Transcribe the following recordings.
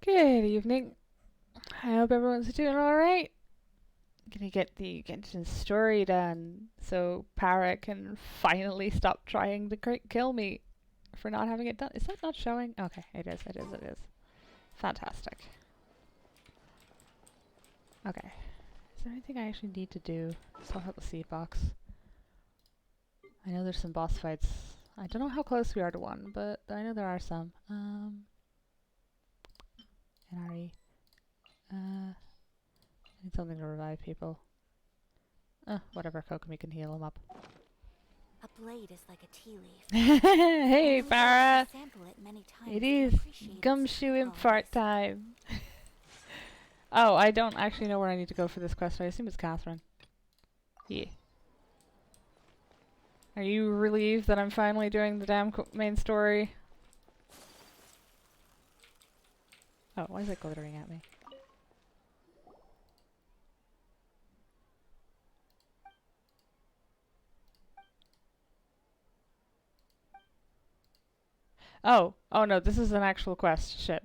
Good evening. I hope everyone's doing alright. Gonna get the Genshin story done so Para can finally stop trying to kill me for not having it done. Is that not showing? Okay, it is. Fantastic. Okay. Is there anything I actually need to do? Sort out the seed box. I know there's some boss fights. I don't know how close we are to one, but I know there are some. NRE. I need something to revive people. Whatever, Kokomi can heal him up. A blade is like a tea leaf. Hey, Farah! It is It gumshoe impart time. Oh, I don't actually know where I need to go for this quest. I assume it's Catherine. Yeah. Are you relieved that I'm finally doing the damn main story? Oh, why is it glittering at me? Oh no, this is an actual quest. Shit.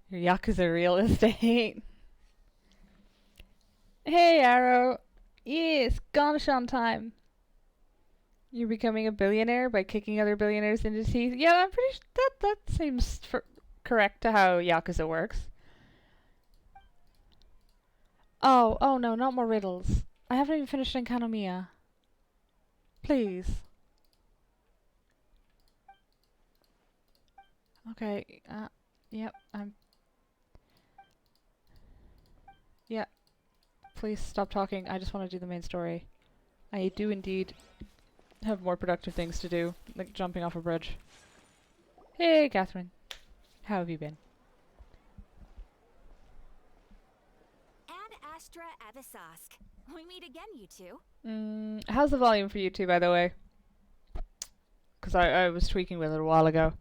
Your Yakuza real estate. Hey, Arrow. Yes, Genshin time. You're becoming a billionaire by kicking other billionaires into teeth. Yeah, I'm pretty sure that seems correct to how Yakuza works. Oh no, not more riddles. I haven't even finished Enkanomiya. Please. Okay, yep, yeah, please stop talking. I just want to do the main story. I do indeed have more productive things to do, like jumping off a bridge. Hey, Catherine. How have you been? Ad Astra Avisask. We meet again, you two. How's the volume for you two, by the way? Because I was tweaking with it a while ago.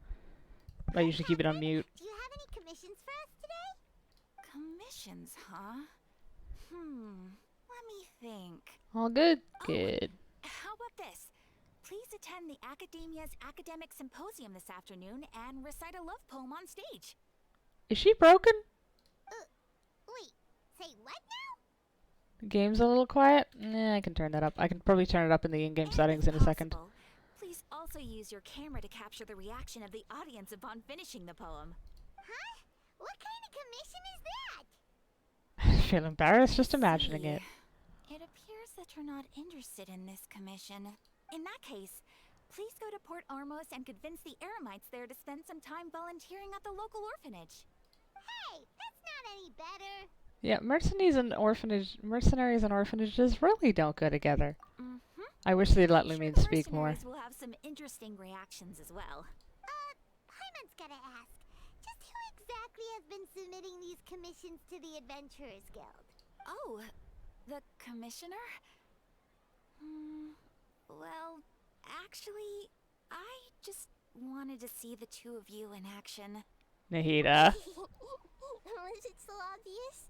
I usually keep it on mute. Do you have any commissions for us today? Commissions, huh? Let me think. All good? Good. How about this? Please attend the Academia's Academic Symposium this afternoon and recite a love poem on stage. Is she broken? Wait, say what now? The game's a little quiet? I can turn that up. I can probably turn it up in the in-game settings in a second. Please also use your camera to capture the reaction of the audience upon finishing the poem. Huh? What kind of commission is that? I feel embarrassed just imagining it. It appears that you're not interested in this commission. In that case, please go to Port Armos and convince the Eremites there to spend some time volunteering at the local orphanage. Hey, that's not any better. Yeah, mercenaries and orphanages really don't go together. I wish they'd let Lumine speak more. Will have some interesting reactions as well. Paimon's gotta ask, just who exactly has been submitting these commissions to the Adventurers Guild? Oh, the commissioner? Well, actually, I just wanted to see the two of you in action. Nahida. Was it so obvious?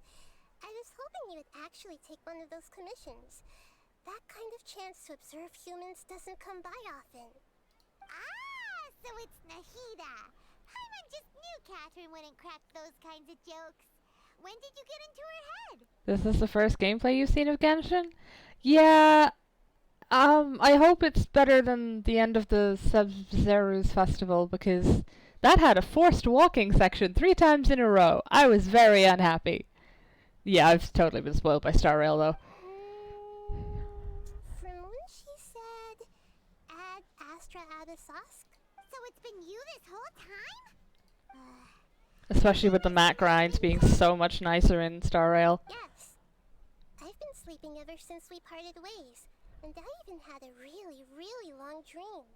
I was hoping you would actually take one of those commissions. That kind of chance to observe humans doesn't come by often. Ah, so it's Nahida. Paimon just knew Catherine wouldn't crack those kinds of jokes. When did you get into her head? This is the first gameplay you've seen of Genshin? Yeah. I hope it's better than the end of the Sub-Zero's festival, because that had a forced walking section 3 times in a row. I was very unhappy. Yeah, I've totally been spoiled by Star Rail, though. From when she said, Ad Astra Abisask? So it's been you this whole time? Especially with the mat grinds being so much nicer in Star Rail. Yes. I've been sleeping ever since we parted ways. And I even had a really, really long dream.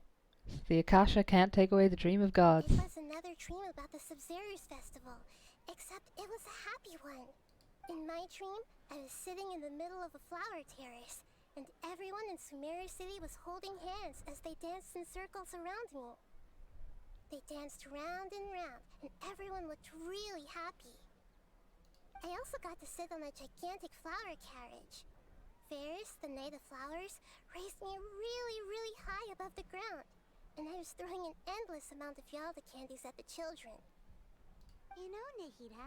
The Akasha can't take away the dream of gods. It was another dream about the Sub-Zero's festival, except it was a happy one. In my dream, I was sitting in the middle of a flower terrace, and everyone in Sumeru City was holding hands as they danced in circles around me. They danced round and round, and everyone looked really happy. I also got to sit on a gigantic flower carriage. Ferris, the Knight of Flowers, raised me really, really high above the ground. and I was throwing an endless amount of Yalda candies at the children. You know, Nahida,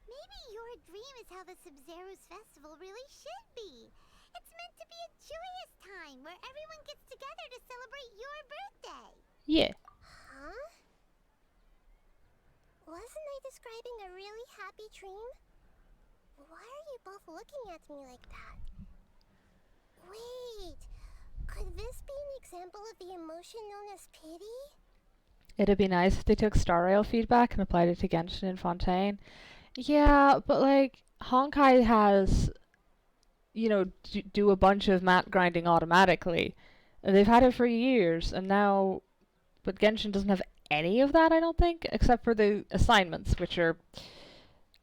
maybe your dream is how the Sub-Zero's festival really should be. It's meant to be a joyous time where everyone gets together to celebrate your birthday. Yeah. Huh? Wasn't I describing a really happy dream? Why are you both looking at me like that? Wait, could this be an example of the emotion known as pity? It'd be nice if they took Star Rail feedback and applied it to Genshin and Fontaine. Yeah, but like, Honkai has, you know, do a bunch of mat grinding automatically. They've had it for years, and now... But Genshin doesn't have any of that, I don't think, except for the assignments, which are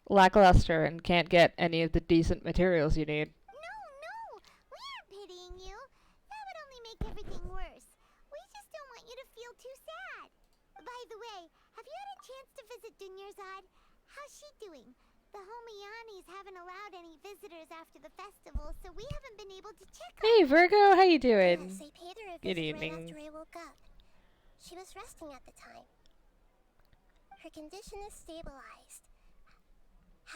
lackluster and can't get any of the decent materials you need. No, we aren't pitying you. That would only make everything worse. We just don't want you to feel too sad. By the way, have you had a chance to visit Dunyarzad? How's she doing? The Homiyanis haven't allowed any visitors after the festival, so we haven't been able to check on Hey Virgo, how you doing? Yes, I paid her a Good visit evening. right after I woke up. She was resting at the time. Her condition is stabilized.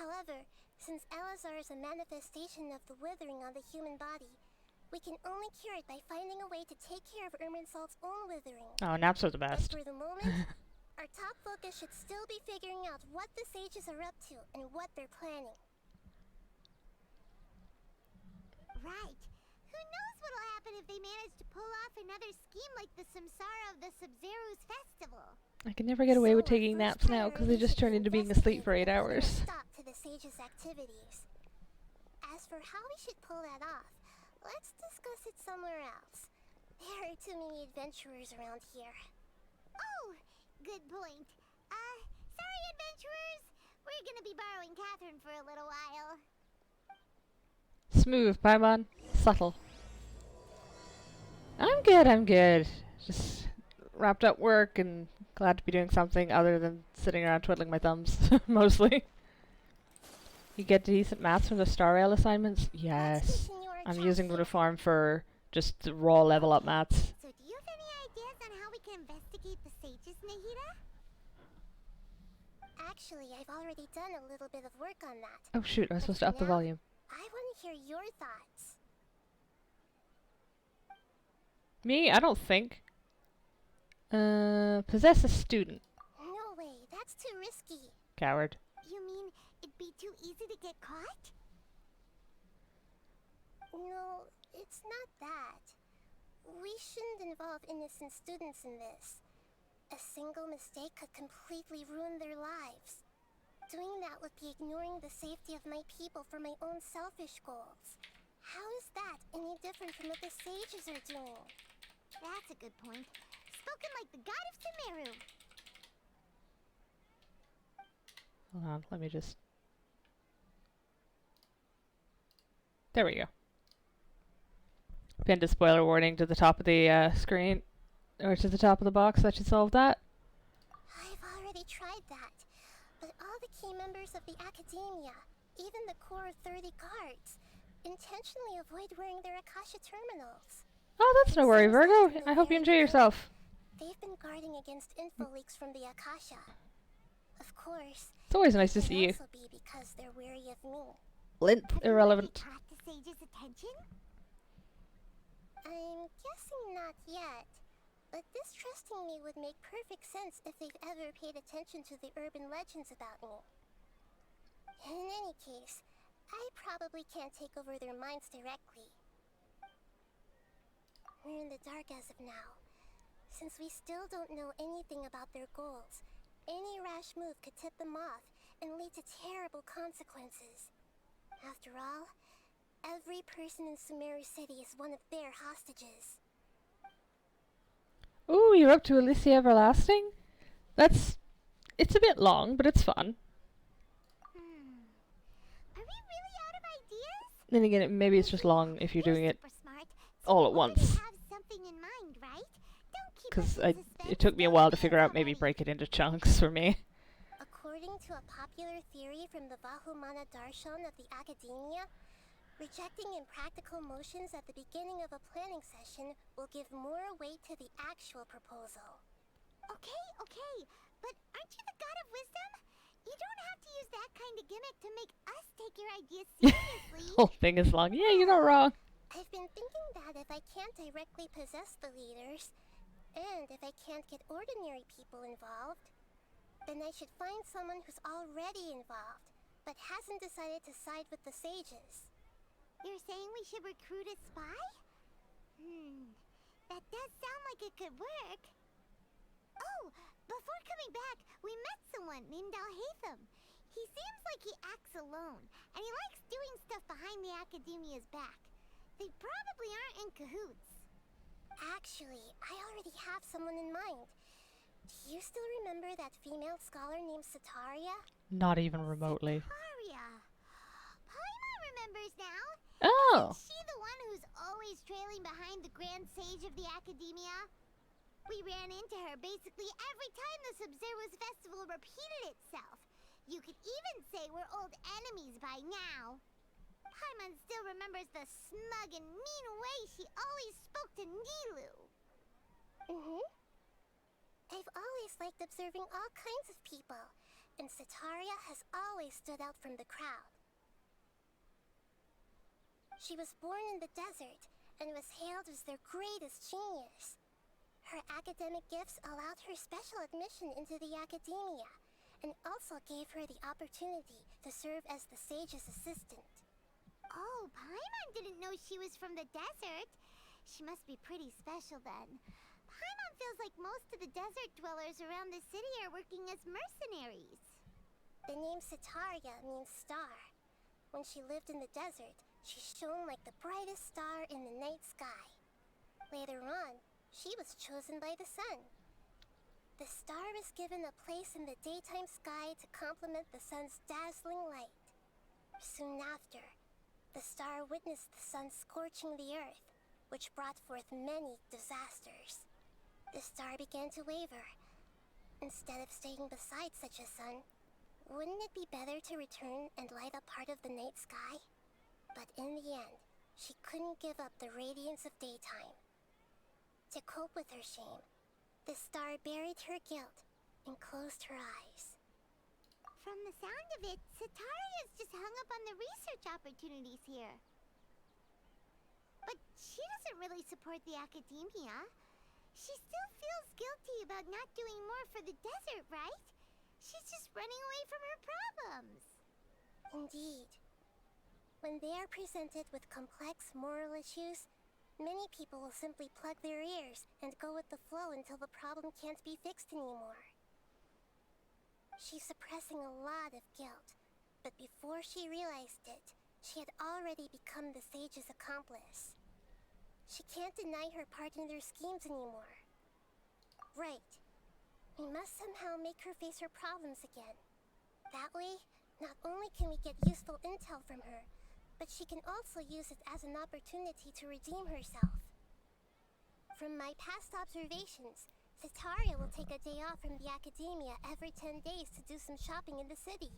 However, since Elazar is a manifestation of the withering on the human body, we can only cure it by finding a way to take care of Irminsul's own withering. Oh, naps are the But best. for the moment, our top focus should still be figuring out what the sages are up to and what they're planning. Right. Who knows what'll happen if they manage to pull off another scheme like the Samsara of the Sub-Zero's festival. I can never get away with So our taking first naps now because they priority just should turn be into being investigating asleep for 8 and putting a hours. Stop to the sages' activities. As for how we should pull that off, let's discuss it somewhere else. There are too many adventurers around here. Oh, good point. Sorry, adventurers. We're gonna be borrowing Catherine for a little while. Smooth, Paimon. Subtle. I'm good. Just wrapped up work and glad to be doing something other than sitting around twiddling my thumbs, mostly. You get decent maths from the Star Rail assignments? Let's Yes. continue our I'm chat using them here. to farm for just the raw level up maths. So do you have any ideas on how we can investigate the sages, Nahida? Actually, I've already done a little bit of work on that. Oh shoot, I was supposed to up the Now- volume. I want to hear your thoughts. Me? I don't think. Possess a student. No way, that's too risky. Coward. You mean it'd be too easy to get caught? No, it's not that. We shouldn't involve innocent students in this. A single mistake could completely ruin their lives. Doing that would be ignoring the safety of my people for my own selfish goals. How is that any different from what the sages are doing? That's a good point. Spoken like the god of Sumeru. Hold on, let me just... There we go. Pinned a spoiler warning to the top of the screen, or to the top of the box. That should solve that. I've already tried that, but all the key members of the academia, even the core 30 guards, intentionally avoid wearing their Akasha terminals. Oh, that's no worry, Virgo. I hope you enjoy yourself. They've been guarding against info leaks from the Akasha. Of course, It's always nice to it see you. could also be because they're wary of me. Length Have you irrelevant. already caught the sages' attention? I'm guessing not yet, but distrusting me would make perfect sense if they've ever paid attention to the urban legends about me. In any case, I probably can't take over their minds directly. We're in the dark as of now. Since we still don't know anything about their goals, any rash move could tip them off and lead to terrible consequences. After all, every person in Sumeru City is one of their hostages. Ooh, you're up to Alicia Everlasting? That's... It's a bit long, but it's fun. Are we really out of ideas? Then again, maybe it's just long if you're doing it super smart, all you at already once. have something in mind, right? Don't keep us Because in suspense. it took me a Spill while to the figure beans out maybe already. break it into chunks for me. According to a popular theory from the Vahumana Darshan of the Academia, Rejecting impractical motions at the beginning of a planning session will give more weight to the actual proposal. Okay, but aren't you the god of wisdom? You don't have to use that kind of gimmick to make us take your ideas seriously. Whole thing is long. Yeah, you're not wrong. I've been thinking that if I can't directly possess the leaders, and if I can't get ordinary people involved, then I should find someone who's already involved, but hasn't decided to side with the sages. You're saying we should recruit a spy? That does sound like it could work. Oh, before coming back, we met someone named Alhaitham. He seems like he acts alone, and he likes doing stuff behind the Academia's back. They probably aren't in cahoots. Actually, I already have someone in mind. Do you still remember that female scholar named Sataria? Not even remotely. Aria. Paimon remembers now. Oh! Is she the one who's always trailing behind the Grand Sage of the Academia? We ran into her basically every time the Sub-Zero's festival repeated itself. You could even say we're old enemies by now. Paimon still remembers the smug and mean way she always spoke to Nilu. I've always liked observing all kinds of people, and Sataria has always stood out from the crowd. She was born in the desert and was hailed as their greatest genius. Her academic gifts allowed her special admission into the Academia, and also gave her the opportunity to serve as the sage's assistant. Oh, Paimon didn't know she was from the desert. She must be pretty special then. Paimon feels like most of the desert dwellers around the city are working as mercenaries. The name Sataria means star. When she lived in the desert, she shone like the brightest star in the night sky. Later on, she was chosen by the sun. The star was given a place in the daytime sky to complement the sun's dazzling light. Soon after, the star witnessed the sun scorching the earth, which brought forth many disasters. The star began to waver. Instead of staying beside such a sun, wouldn't it be better to return and light up part of the night sky? But in the end, she couldn't give up the radiance of daytime. To cope with her shame, the star buried her guilt and closed her eyes. From the sound of it, Sataria's just hung up on the research opportunities here. But she doesn't really support the Academia. She still feels guilty about not doing more for the desert, right? She's just running away from her problems. Indeed. When they are presented with complex moral issues, many people will simply plug their ears and go with the flow until the problem can't be fixed anymore. She's suppressing a lot of guilt, but before she realized it, she had already become the sage's accomplice. She can't deny her part in their schemes anymore. Right. We must somehow make her face her problems again. That way, not only can we get useful intel from her, but she can also use it as an opportunity to redeem herself. From my past observations, Sataria will take a day off from the Academia every 10 days to do some shopping in the city.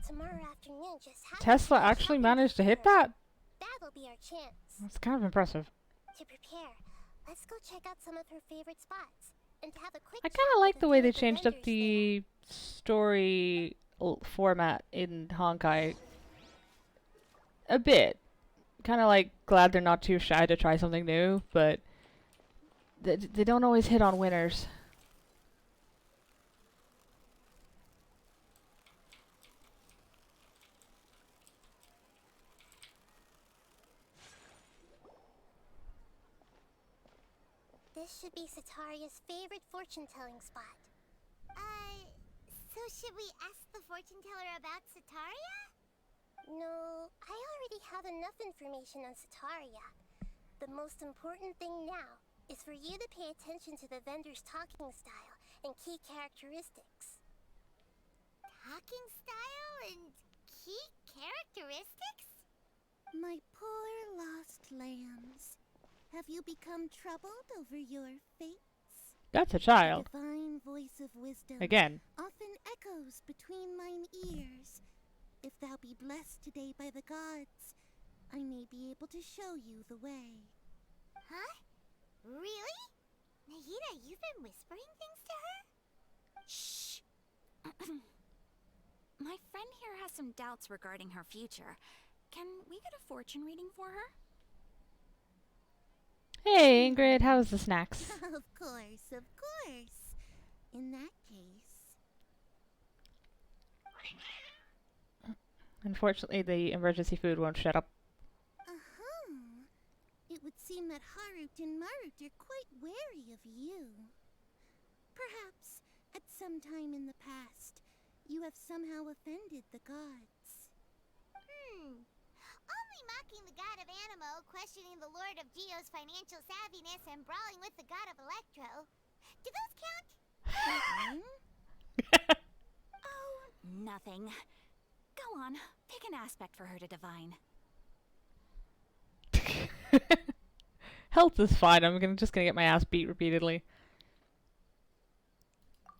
Tomorrow afternoon just happened Tesla to be actually shopping managed to for hit her. that? That'll be our chance. That's kind of impressive. To prepare, let's go check out some of her favorite spots and have a quick I chat kind of with like a the way few they of the changed up vendors the story format in Honkai a bit. Kind of like glad they're not too shy to try something new, but they don't always hit on winners. This should be Sataria's favorite fortune-telling spot. So should we ask the fortune teller about Sataria? No, I already have enough information on Sataria. The most important thing now is for you to pay attention to the vendor's talking style and key characteristics. Talking style and key characteristics? My poor lost lambs, have you become troubled over your fate? That's a The child. divine voice of wisdom Again. often echoes between mine ears. If thou be blessed today by the gods, I may be able to show you the way. Huh? Really? Nahida, you've been whispering things to her? Shh. My friend here has some doubts regarding her future. Can we get a fortune reading for her? Hey, Ingrid, how's the snacks? Of course, of course. In that case... Unfortunately, the emergency food won't shut up. Uh-huh. It would seem that Harut and Marut are quite wary of you. Perhaps, at some time in the past, you have somehow offended the gods. Only mocking the god of Animo, questioning the lord of Geo's financial savviness, and brawling with the god of Electro. Do those count? Oh, nothing. Go on, pick an aspect for her to divine. Health is fine. Just gonna get my ass beat repeatedly.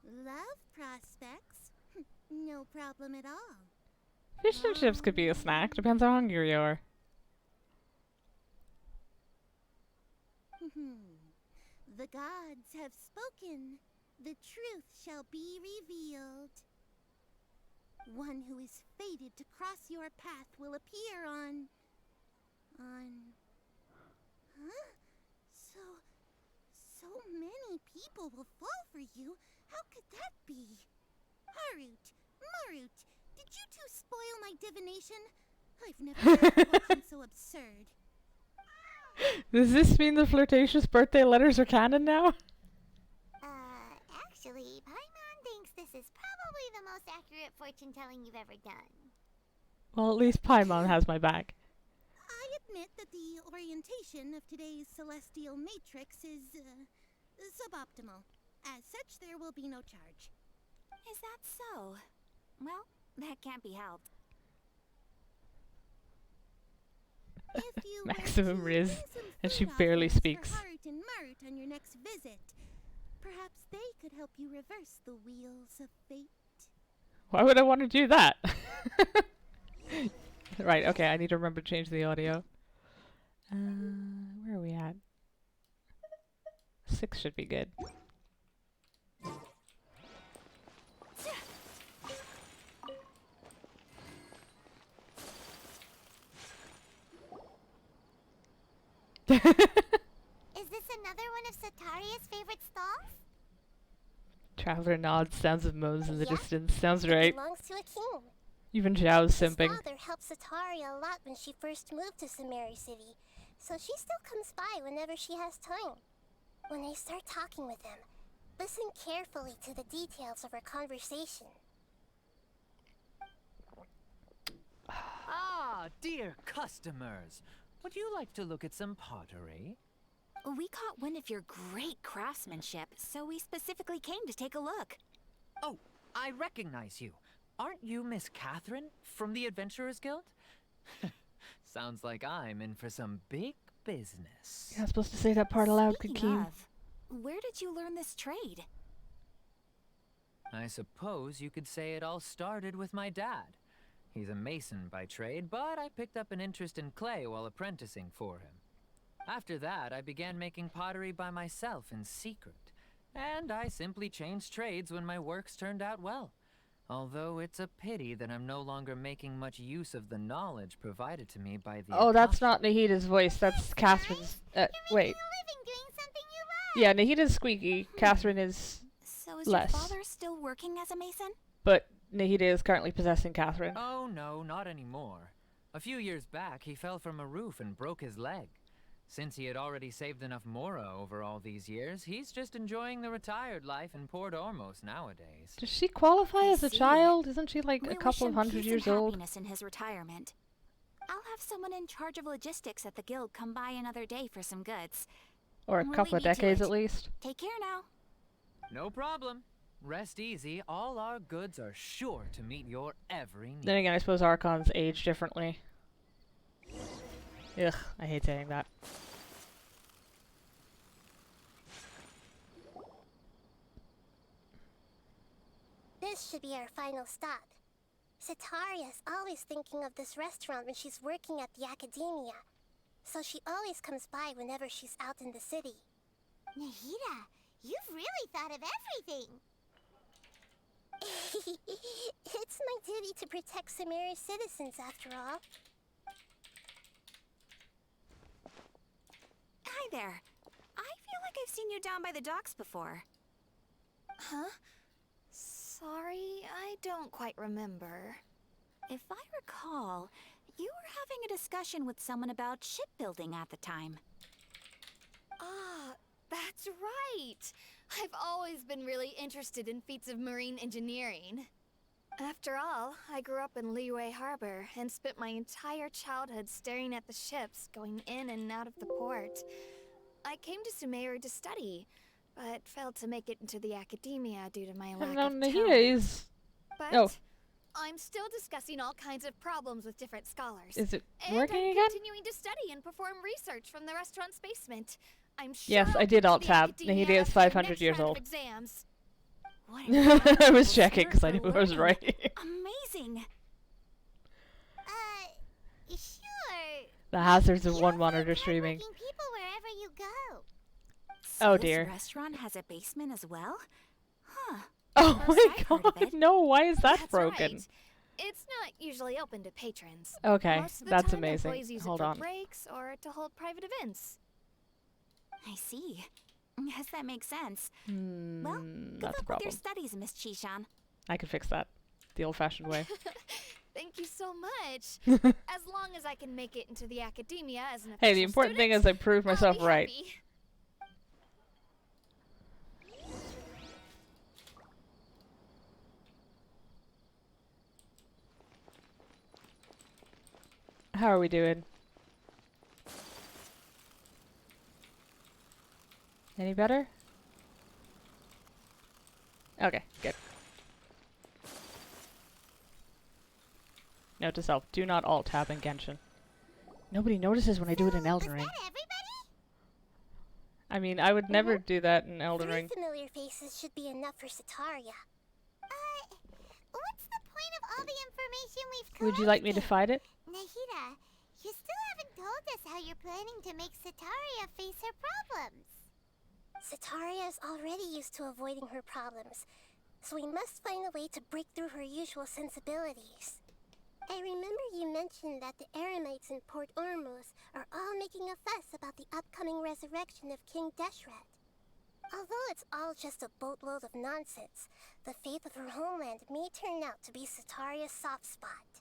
Love prospects? No problem at all. Fish and chips could be a snack. Depends how hungry you are. The gods have spoken. The truth shall be revealed. One who is fated to cross your path will appear on... Huh? So many people will fall for you. How could that be? Harut, Marut, did you two spoil my divination? I've never heard of something so absurd. Does this mean the flirtatious birthday letters are canon now? Actually, Paimon thinks this is probably the most accurate fortune-telling you've ever done. Well, at least Paimon has my back. I admit that the orientation of today's celestial matrix is, suboptimal. As such, there will be no charge. Is that so? Well, that can't be helped. If you Maximum were to riz, bring some and she food barely offerings for speaks. Harut and Marut on your next visit, perhaps they could help you reverse the wheels of fate. Why would I want to do that? Right, okay, I need to remember to change the audio. Where are we at? 6 should be good. Is this another one of Sataria's favorite stalls? Traveler nods, sounds of moans in the Yep. distance. Sounds It right. belongs to a king. Even Zhao's His simping. father helped Sataria a lot when she first moved to Sumeru City, so she still comes by whenever she has time. When I start talking with him, listen carefully to the details of our conversation. Ah, dear customers. Would you like to look at some pottery? We caught wind of your great craftsmanship, so we specifically came to take a look. Oh, I recognize you. Aren't you Miss Catherine from the Adventurers Guild? Sounds like I'm in for some big business. You're not supposed to say that part aloud, Speaking Kakeem. of, where did you learn this trade? I suppose you could say it all started with my dad. He's a mason by trade, but I picked up an interest in clay while apprenticing for him. After that, I began making pottery by myself in secret, and I simply changed trades when my works turned out well. Although it's a pity that I'm no longer making much use of the knowledge provided to me by the Oh, that's Akasha. not Nahida's voice. That's Catherine's. You're Wait. making a living doing something you love. Yeah, Nahida's squeaky. Catherine is. So is Less. your father still working as a mason? But Nahida is currently possessing Catherine. Oh no, not anymore. A few years back, he fell from a roof and broke his leg. Since he had already saved enough Mora over all these years, he's just enjoying the retired life in Port Ormos nowadays. Does she qualify I as a see. child? Isn't she like We a wish couple him of hundred peace years and old? happiness in his retirement. I'll have someone in charge of logistics at the guild come by another day for some goods. Or a We'll couple of leave you to decades it. at least. Take care now. No problem. Rest easy, all our goods are sure to meet your every need. Then again, I suppose Archons age differently. Ugh, I hate saying that. This should be our final stop. Sitaria's always thinking of this restaurant when she's working at the academia, so she always comes by whenever she's out in the city. Nahida, you've really thought of everything. It's my duty to protect Sumeru's citizens, after all. Hi there. I feel like I've seen you down by the docks before. Huh? Sorry, I don't quite remember. If I recall, you were having a discussion with someone about shipbuilding at the time. Ah, that's right! I've always been really interested in feats of marine engineering. After all, I grew up in Liyue Harbor and spent my entire childhood staring at the ships going in and out of the port. I came to Sumeru to study, but failed to make it into the academia due to my lack No, of Nahida talent. is... But Oh. I'm still discussing all kinds of problems with different scholars. Is it And working I'm again? continuing to study and perform research from the restaurant's basement. I'm sure Yes, I'll I did get to alt the tab. academia Nahida is after the 500 next years round of old. exams. What an I incredible was checking because I spirit knew for I was learning. right. Amazing. Sure. The hazards of You one find monitor streaming. hardworking people wherever you go. So Oh, this dear. restaurant has a basement as well? Huh. Oh First my I've heard of god, it. no, why is that That's broken? right. It's not usually open to patrons. Okay, Most of the that's time, amazing. employees use Hold it for on. breaks or to hold private events. I see. Yes, that makes sense. Well, good That's a luck with your problem. studies, Miss Chishan. I could fix that the old-fashioned way. Thank you so much. As long as I can make it into the academia as an Hey, the official important thing student, is I proved I'll myself be right. happy. How are we doing? Any better? Okay, good. Note to self, do not alt tab in Genshin. Nobody notices when I do it in Elden Is Ring. that everybody? I mean, I would never do that in Elden 3 Ring. familiar faces should be enough for Sitaria. What's the point of all the information we've collected? Would you like me to fight it? Nahida, you still haven't told us how you're planning to make Sitaria face her problems. Sitaria is already used to avoiding her problems, so we must find a way to break through her usual sensibilities. I remember you mentioned that the Eremites in Port Ormuz are all making a fuss about the upcoming resurrection of King Deshret. Although it's all just a boatload of nonsense, the faith of her homeland may turn out to be Sitaria's soft spot.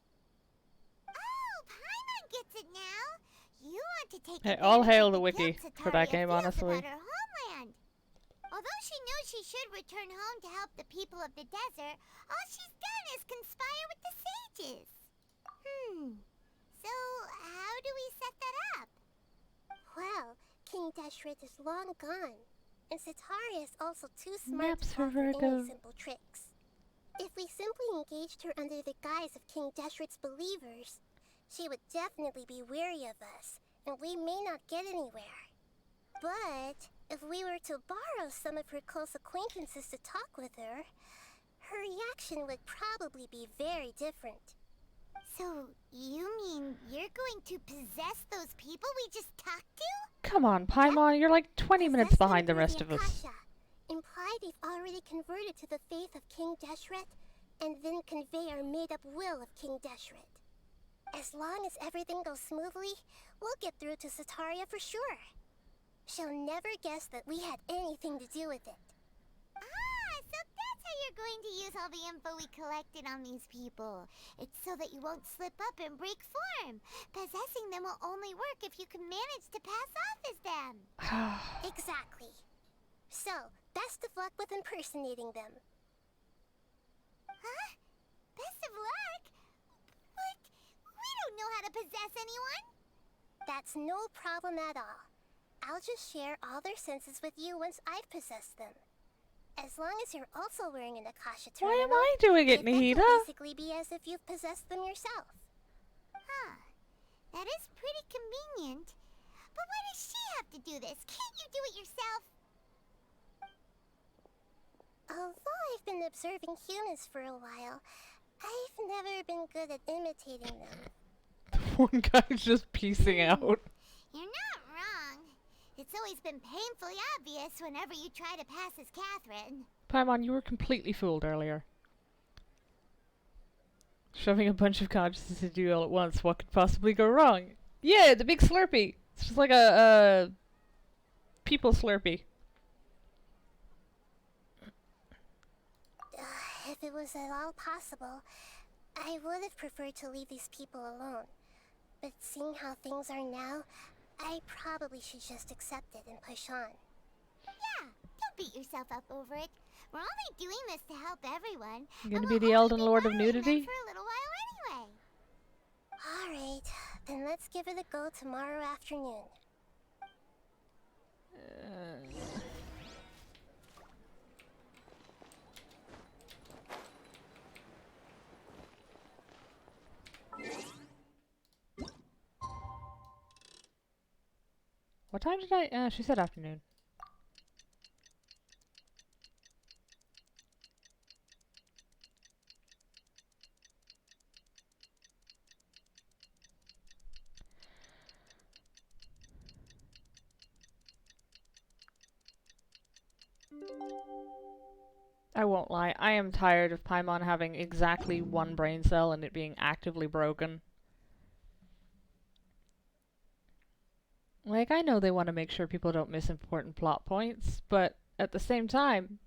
Oh, Paimon gets it now. You want to take Hey, all advantage hail of the the wiki guilt for that Sitaria game, feels honestly. about her homeland. Although she knows she should return home to help the people of the desert, all she's done is conspire with the sages. So how do we set that up? Well, King Deshret is long gone, and Sitaria is also too smart Maps to for fall for Virgo. any simple tricks. If we simply engaged her under the guise of King Deshret's believers, she would definitely be weary of us, and we may not get anywhere. But if we were to borrow some of her close acquaintances to talk with her, her reaction would probably be very different. So you mean you're going to possess those people we just talked to? Come on, Paimon, you're like 20 minutes Possess them behind the through rest of us. Akasha. Imply they've already converted to the faith of King Deshret, and then convey our made-up will of King Deshret. As long as everything goes smoothly, we'll get through to Sitaria for sure. She'll never guess that we had anything to do with it. Ah, so that's how you're going to use all the info we collected on these people. It's so that you won't slip up and break form. Possessing them will only work if you can manage to pass off as them. Exactly. So, best of luck with impersonating them. Huh? Best of luck? But we don't know how to possess anyone. That's no problem at all. I'll just share all their senses with you once I've possessed them. As long as you're also wearing an Akasha Why am terminal, I doing it, then that Nahida? will basically be as if you've possessed them yourself. Huh. That is pretty convenient. But why does she have to do this? Can't you do it yourself? Although I've been observing humans for a while, I've never been good at imitating them. One guy's just piecing out. You're not wrong. It's always been painfully obvious whenever you try to pass as Catherine. Paimon, you were completely fooled earlier. Shoving a bunch of consciousness into you all at once, what could possibly go wrong? Yeah, the big Slurpee! It's just like a people Slurpee. If it was at all possible, I would have preferred to leave these people alone. But seeing how things are now, I probably should just accept it and push on. Yeah, don't beat yourself up over it. We're only doing this to help everyone. You gonna and be we'll the only Elden Lord of bothering them Nudity? for a little while anyway. Alright, then let's give it a go tomorrow afternoon. What time did I? She said afternoon. I won't lie, I am tired of Paimon having exactly one brain cell and it being actively broken. Like, I know they want to make sure people don't miss important plot points, but at the same time,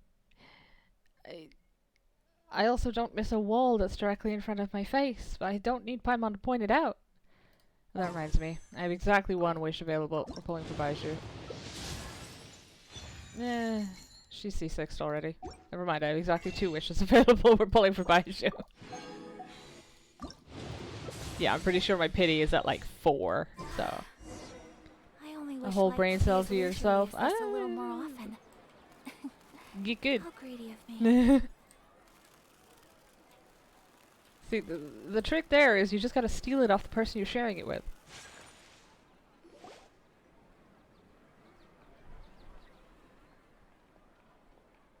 I also don't miss a wall that's directly in front of my face. I don't need Paimon to point it out. That reminds me, I have exactly one wish available. We're pulling for Baiju. She's C6'd already. Never mind, I have exactly 2 wishes available. We're pulling for Baiju. Yeah, I'm pretty sure my pity is at like 4, so... I only A wish whole life brain could cell be to as yourself. luxurious a little more often. Get good. How greedy of me. See, the trick there is you just gotta steal it off the person you're sharing it with.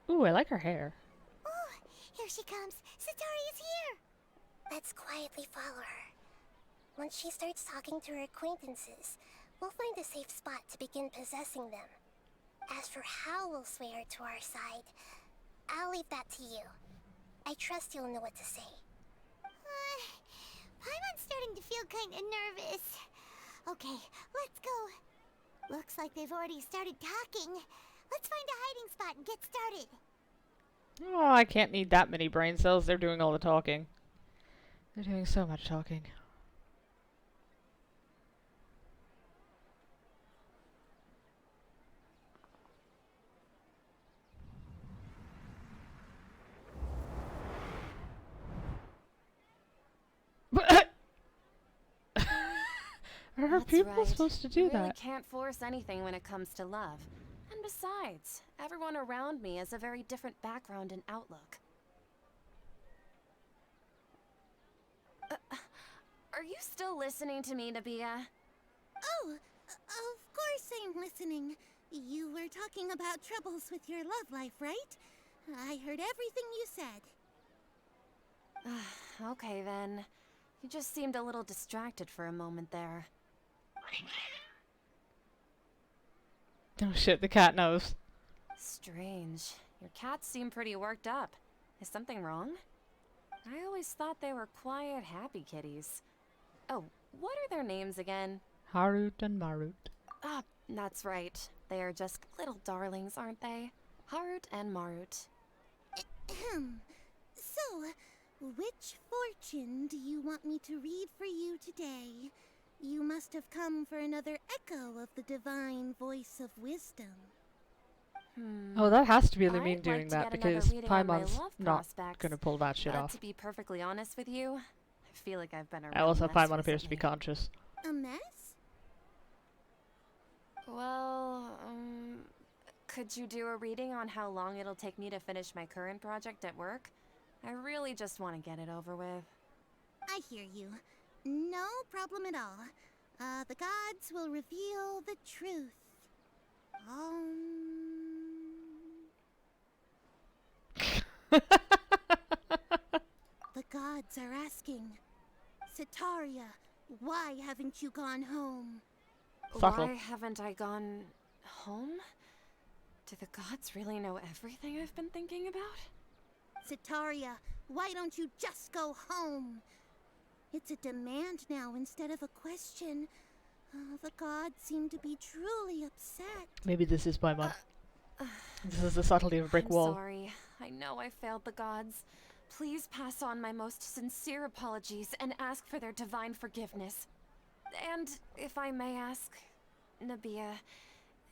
Ooh, I like her hair. Oh, here she comes. Satori is here. Let's quietly follow her. Once she starts talking to her acquaintances, we'll find a safe spot to begin possessing them. As for how we'll sway her to our side, I'll leave that to you. I trust you'll know what to say. Paimon's starting to feel kinda nervous. Okay, let's go. Looks like they've already started talking. Let's find a hiding spot and get started. Oh, I can't need that many brain cells. They're doing all the talking. They're doing so much talking. Are her That's people right. supposed to do You really that? can't force anything when it comes to love. And besides, everyone around me has a very different background and outlook. Are you still listening to me, Nabia? Oh, of course I'm listening. You were talking about troubles with your love life, right? I heard everything you said. Okay then. You just seemed a little distracted for a moment there. Oh shit, the cat knows. Strange. Your cats seem pretty worked up. Is something wrong? I always thought they were quiet, happy kitties. Oh, what are their names again? Harut and Marut. Ah, that's right. They are just little darlings, aren't they? Harut and Marut. So, which fortune do you want me to read for you today? You must have come for another echo of the divine voice of wisdom. Oh, that has to be the I'd mean like doing to that get another because reading on my Paimon's love not prospects. gonna pull that shit off. To be perfectly honest with you, I feel like I've been a I real also mess Paimon appears to be recently. conscious. A mess? Well, could you do a reading on how long it'll take me to finish my current project at work? I really just want to get it over with. I hear you. No problem at all. The gods will reveal the truth. The gods are asking. Sitaria, why haven't you gone home? Subtle. Why haven't I gone home? Do the gods really know everything I've been thinking about? Sitaria, why don't you just go home? It's a demand now instead of a question. The gods seem to be truly upset. Maybe this is my mom. This is the subtlety of a brick I'm wall. sorry. I know I failed the gods. Please pass on my most sincere apologies and ask for their divine forgiveness. And if I may ask, Nabia,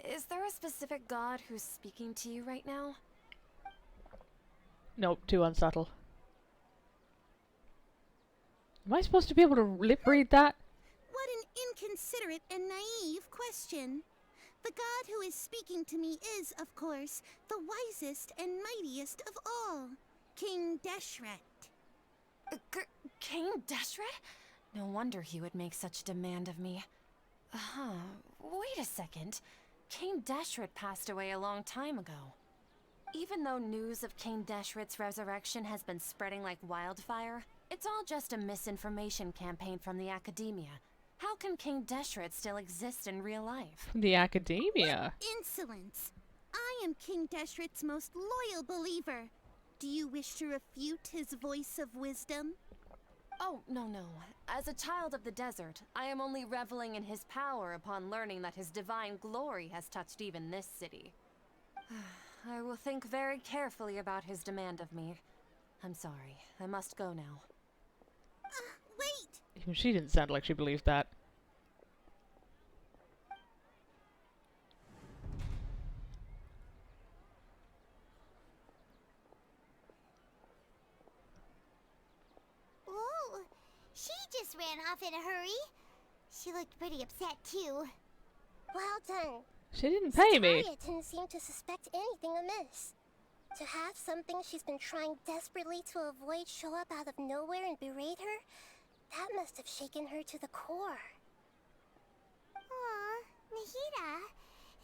is there a specific god who's speaking to you right now? Nope, too unsubtle. Am I supposed to be able to lip read that? What an inconsiderate and naive question. The god who is speaking to me is, of course, the wisest and mightiest of all, King Deshret. King Deshret? No wonder he would make such demand of me. Wait a second. King Deshret passed away a long time ago. Even though news of King Deshret's resurrection has been spreading like wildfire, it's all just a misinformation campaign from the academia. How can King Deshret still exist in real life? The academia. Insolence! I am King Deshret's most loyal believer. Do you wish to refute his voice of wisdom? Oh, no. As a child of the desert, I am only reveling in his power upon learning that his divine glory has touched even this city. I will think very carefully about his demand of me. I'm sorry. I must go now. Wait! Even she didn't sound like she believed that. Whoa! She just ran off in a hurry. She looked pretty upset, too. Well done. She didn't pay me. Sitaria didn't seem to suspect anything amiss. To have something she's been trying desperately to avoid show up out of nowhere and berate her, that must have shaken her to the core. Aw, Nahida,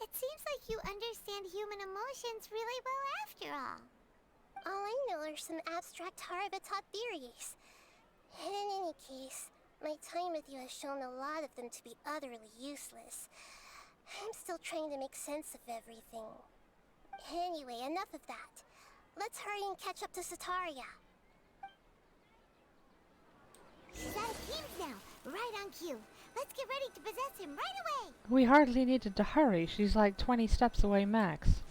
it seems like you understand human emotions really well after all. All I know are some abstract Harabatot theories. And in any case, my time with you has shown a lot of them to be utterly useless. I'm still trying to make sense of everything. Anyway, enough of that. Let's hurry and catch up to Sitaria. She's out of teams now, right on cue. Let's get ready to possess him right away. We hardly needed to hurry. She's like 20 steps away max.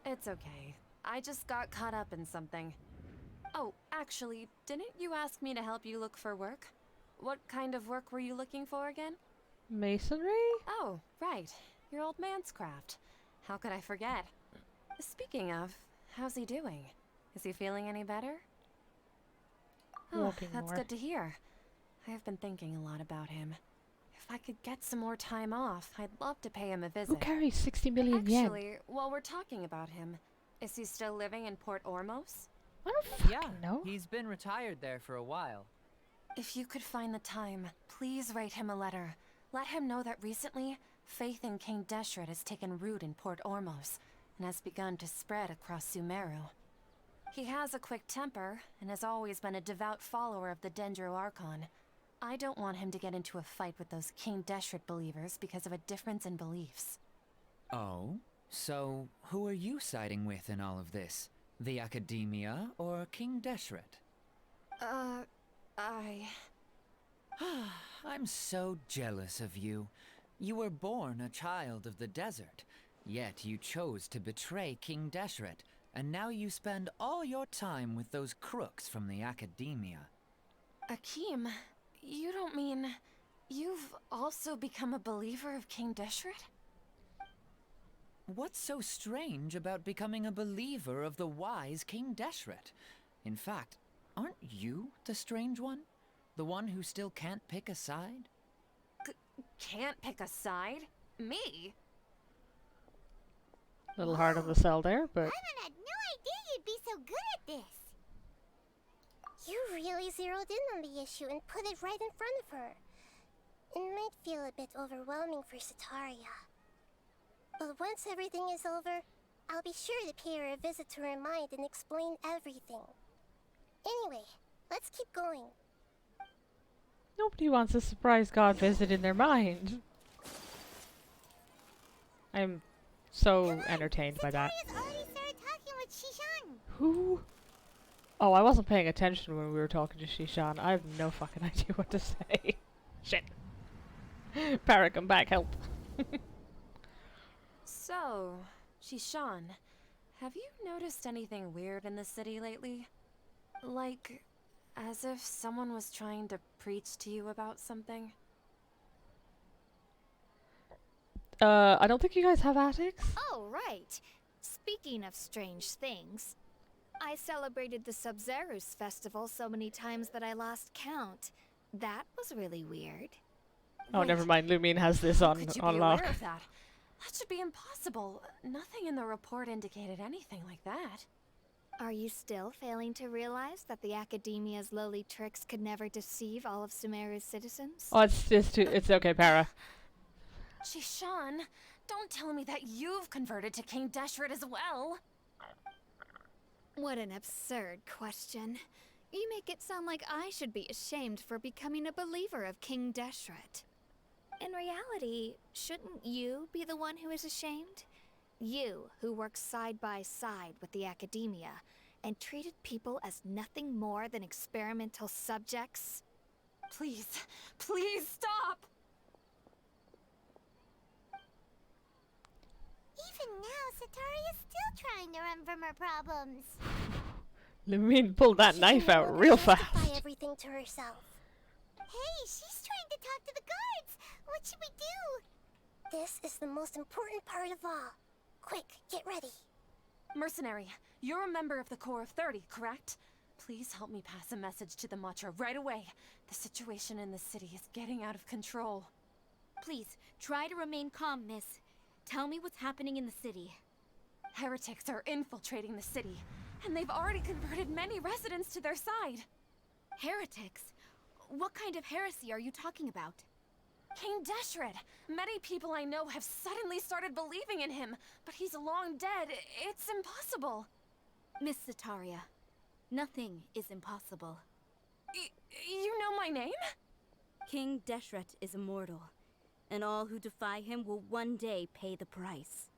It's okay. I just got caught up in something. Oh, actually, didn't you ask me to help you look for work? What kind of work were you looking for again? Masonry? Oh, right. Your old man's craft. How could I forget? Speaking of, how's he doing? Is he feeling any better? Oh, Walking that's more. good to hear. I have been thinking a lot about him. If I could get some more time off, I'd love to pay him a visit. Who carries 60 million yen? Actually, while we're talking about him, is he still living in Port Ormos? I don't fucking Yeah, know. he's been retired there for a while. If you could find the time, please write him a letter. Let him know that recently, faith in King Deshret has taken root in Port Ormos and has begun to spread across Sumeru. He has a quick temper and has always been a devout follower of the Dendro Archon. I don't want him to get into a fight with those King Deshret believers because of a difference in beliefs. Oh? So, who are you siding with in all of this? The Academia or King Deshret? I'm so jealous of you. You were born a child of the desert, yet you chose to betray King Deshret, and now you spend all your time with those crooks from the Academia. Akeem, you don't mean you've also become a believer of King Deshret? What's so strange about becoming a believer of the wise King Deshret? In fact, aren't you the strange one? The one who still can't pick a side? Can't pick a side? Me? Little hard on the sell there, but Paimon had no idea you'd be so good at this. You really zeroed in on the issue and put it right in front of her. It might feel a bit overwhelming for Sataria. But once everything is over, I'll be sure to pay her a visit to her mind and explain everything. Anyway, let's keep going. Nobody wants a surprise god visit in their mind. I'm so entertained by that. Sataria's already started talking with Shishan. Who? Oh, I wasn't paying attention when we were talking to Shishan. I have no fucking idea what to say. Shit. Para, come back, help. So, Shishan, have you noticed anything weird in the city lately? Like, as if someone was trying to preach to you about something? I don't think you guys have attics? Oh, right. Speaking of strange things, I celebrated the Sub-Zerus festival so many times that I lost count. That was really weird. Oh, Wait, never mind. Lumine has this how on could you on be lock. aware of that? That should be impossible. Nothing in the report indicated anything like that. Are you still failing to realize that the Academia's lowly tricks could never deceive all of Sumeru's citizens? Oh, it's okay, Para. Shishan, don't tell me that you've converted to King Deshret as well. What an absurd question. You make it sound like I should be ashamed for becoming a believer of King Deshret. In reality, shouldn't you be the one who is ashamed? You, who worked side by side with the Academia and treated people as nothing more than experimental subjects? Please, please stop! Even now, Sataria's still trying to run from her problems. Lumine pulled that She knife can out never real justify fast. everything to herself. Hey, she's trying to talk to the guards. What should we do? This is the most important part of all. Quick, get ready. Mercenary, you're a member of the Corps of 30, correct? Please help me pass a message to the Matcha right away. The situation in the city is getting out of control. Please, try to remain calm, miss. Tell me what's happening in the city. Heretics are infiltrating the city, and they've already converted many residents to their side. Heretics? What kind of heresy are you talking about? King Deshret! Many people I know have suddenly started believing in him, but he's long dead. It's impossible. Miss Sataria, nothing is impossible. You know my name? King Deshret is immortal, and all who defy him will one day pay the price.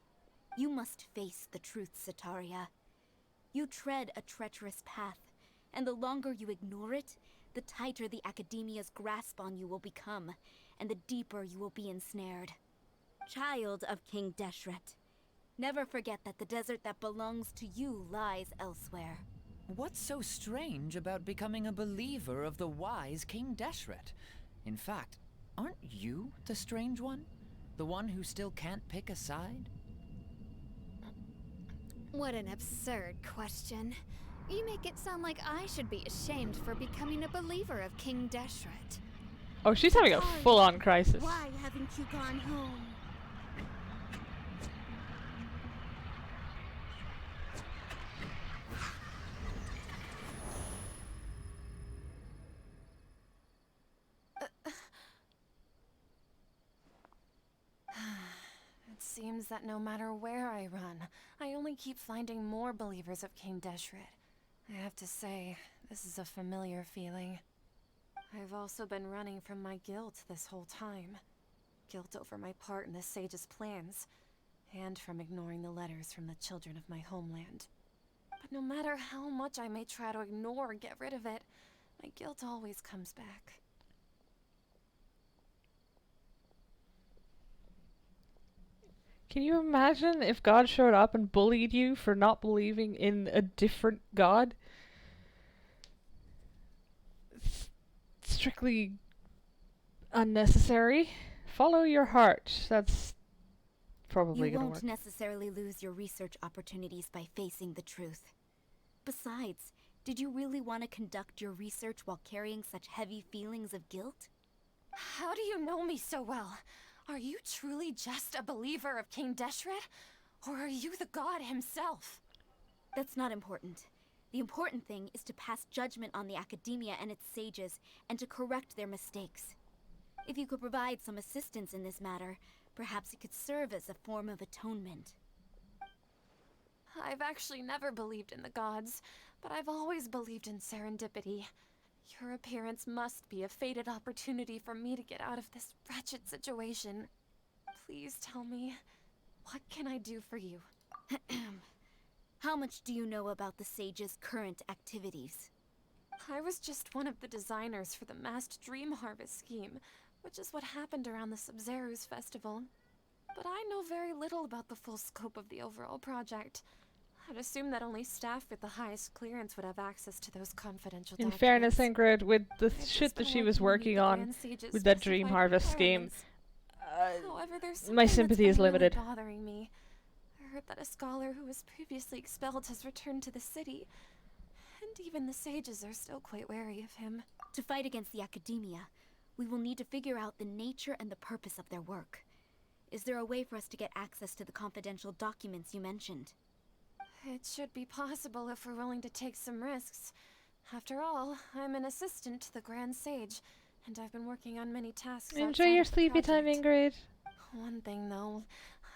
You must face the truth, Sataria. You tread a treacherous path, and the longer you ignore it, the tighter the Academia's grasp on you will become, and the deeper you will be ensnared. Child of King Deshret, never forget that the desert that belongs to you lies elsewhere. What's so strange about becoming a believer of the wise King Deshret? In fact, aren't you the strange one? The one who still can't pick a side? What an absurd question. You make it sound like I should be ashamed for becoming a believer of King Deshret. Oh, she's having a full-on crisis. Why haven't you gone home? It seems that no matter where I run, I only keep finding more believers of King Deshret. I have to say, this is a familiar feeling. I've also been running from my guilt this whole time. Guilt over my part in the sage's plans, and from ignoring the letters from the children of my homeland. But no matter how much I may try to ignore or get rid of it, my guilt always comes back. Can you imagine if God showed up and bullied you for not believing in a different God? It's strictly unnecessary. Follow your heart. That's probably You gonna won't work. necessarily lose your research opportunities by facing the truth. Besides, did you really want to conduct your research while carrying such heavy feelings of guilt? How do you know me so well? Are you truly just a believer of King Deshret? Or are you the god himself? That's not important. The important thing is to pass judgment on the academia and its sages, and to correct their mistakes. If you could provide some assistance in this matter, perhaps it could serve as a form of atonement. I've actually never believed in the gods, but I've always believed in serendipity. Your appearance must be a fated opportunity for me to get out of this wretched situation. Please tell me, what can I do for you? How much do you know about the sage's current activities? I was just one of the designers for the masked dream harvest scheme, which is what happened around the Sumeru's festival. But I know very little about the full scope of the overall project. I'd assume that only staff with the highest clearance would have access to those confidential In documents. fairness, Ingrid, with the I've shit just that been she was working to meet working the on Grand Sage's with that Dream specified Harvest scheme, requirements. However, there's my something sympathy that's is been really limited. bothering me. I heard that a scholar who was previously expelled has returned to the city, and even the sages are still quite wary of him. To fight against the academia, we will need to figure out the nature and the purpose of their work. Is there a way for us to get access to the confidential documents you mentioned? It should be possible if we're willing to take some risks. After all, I'm an assistant to the Grand Sage, and I've been working on many tasks Enjoy outside your of the sleepy time, project. Ingrid. One thing, though,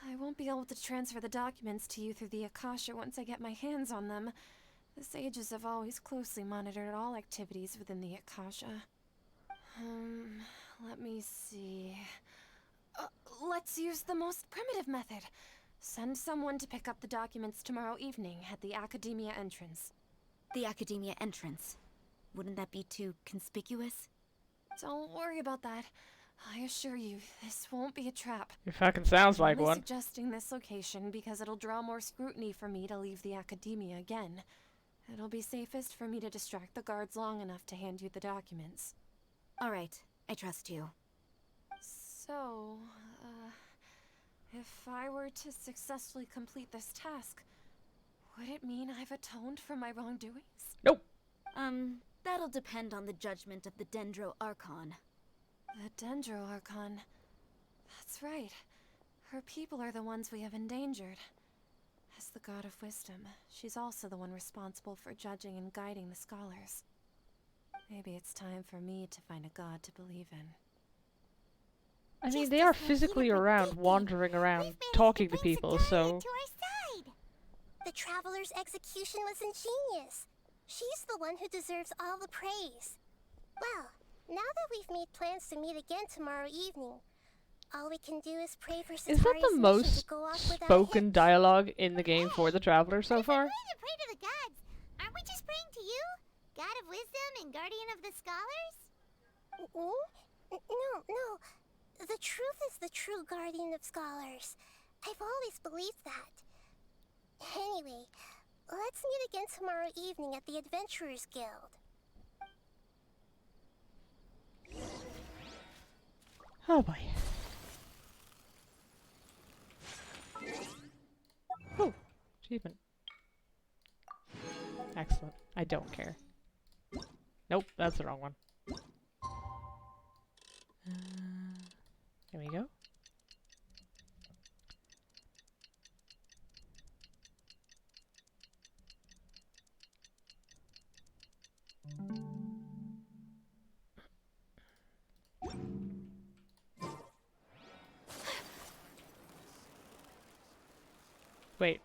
I won't be able to transfer the documents to you through the Akasha once I get my hands on them. The sages have always closely monitored all activities within the Akasha. Let me see. Let's use the most primitive method. Send someone to pick up the documents tomorrow evening at the Academia entrance. The academia entrance. Wouldn't that be too conspicuous? Don't worry about that. I assure you, this won't be a trap. It fucking sounds I'm like only one. suggesting this location because it'll draw more scrutiny for me to leave the Academia again. It'll be safest for me to distract the guards long enough to hand you the documents. All right, I trust you. So, if I were to successfully complete this task, would it mean I've atoned for my wrongdoings? Nope. That'll depend on the judgment of the Dendro Archon. The Dendro Archon. That's right. Her people are the ones we have endangered. As the god of wisdom, she's also the one responsible for judging and guiding the scholars. Maybe it's time for me to find a god to believe in. I mean, Just they as are Nahida physically around, predicted, wandering around, we've managed talking to to bring people, Sataria so... to our side. The Traveler's execution was ingenious. She's the one who deserves all the praise. Well, now that we've made plans to meet again tomorrow evening, all we can do is pray for Sataria's Is that the mission most to go off without a spoken hitch. dialogue in the game for the Traveler so far? We're going to pray to the gods. Aren't we just praying to you? God of wisdom and guardian of the scholars? No. The truth is the true guardian of scholars. I've always believed that. Anyway, let's meet again tomorrow evening at the Adventurers Guild. Oh boy. Oh, achievement. Excellent. I don't care. Nope, that's the wrong one. There we go. Wait.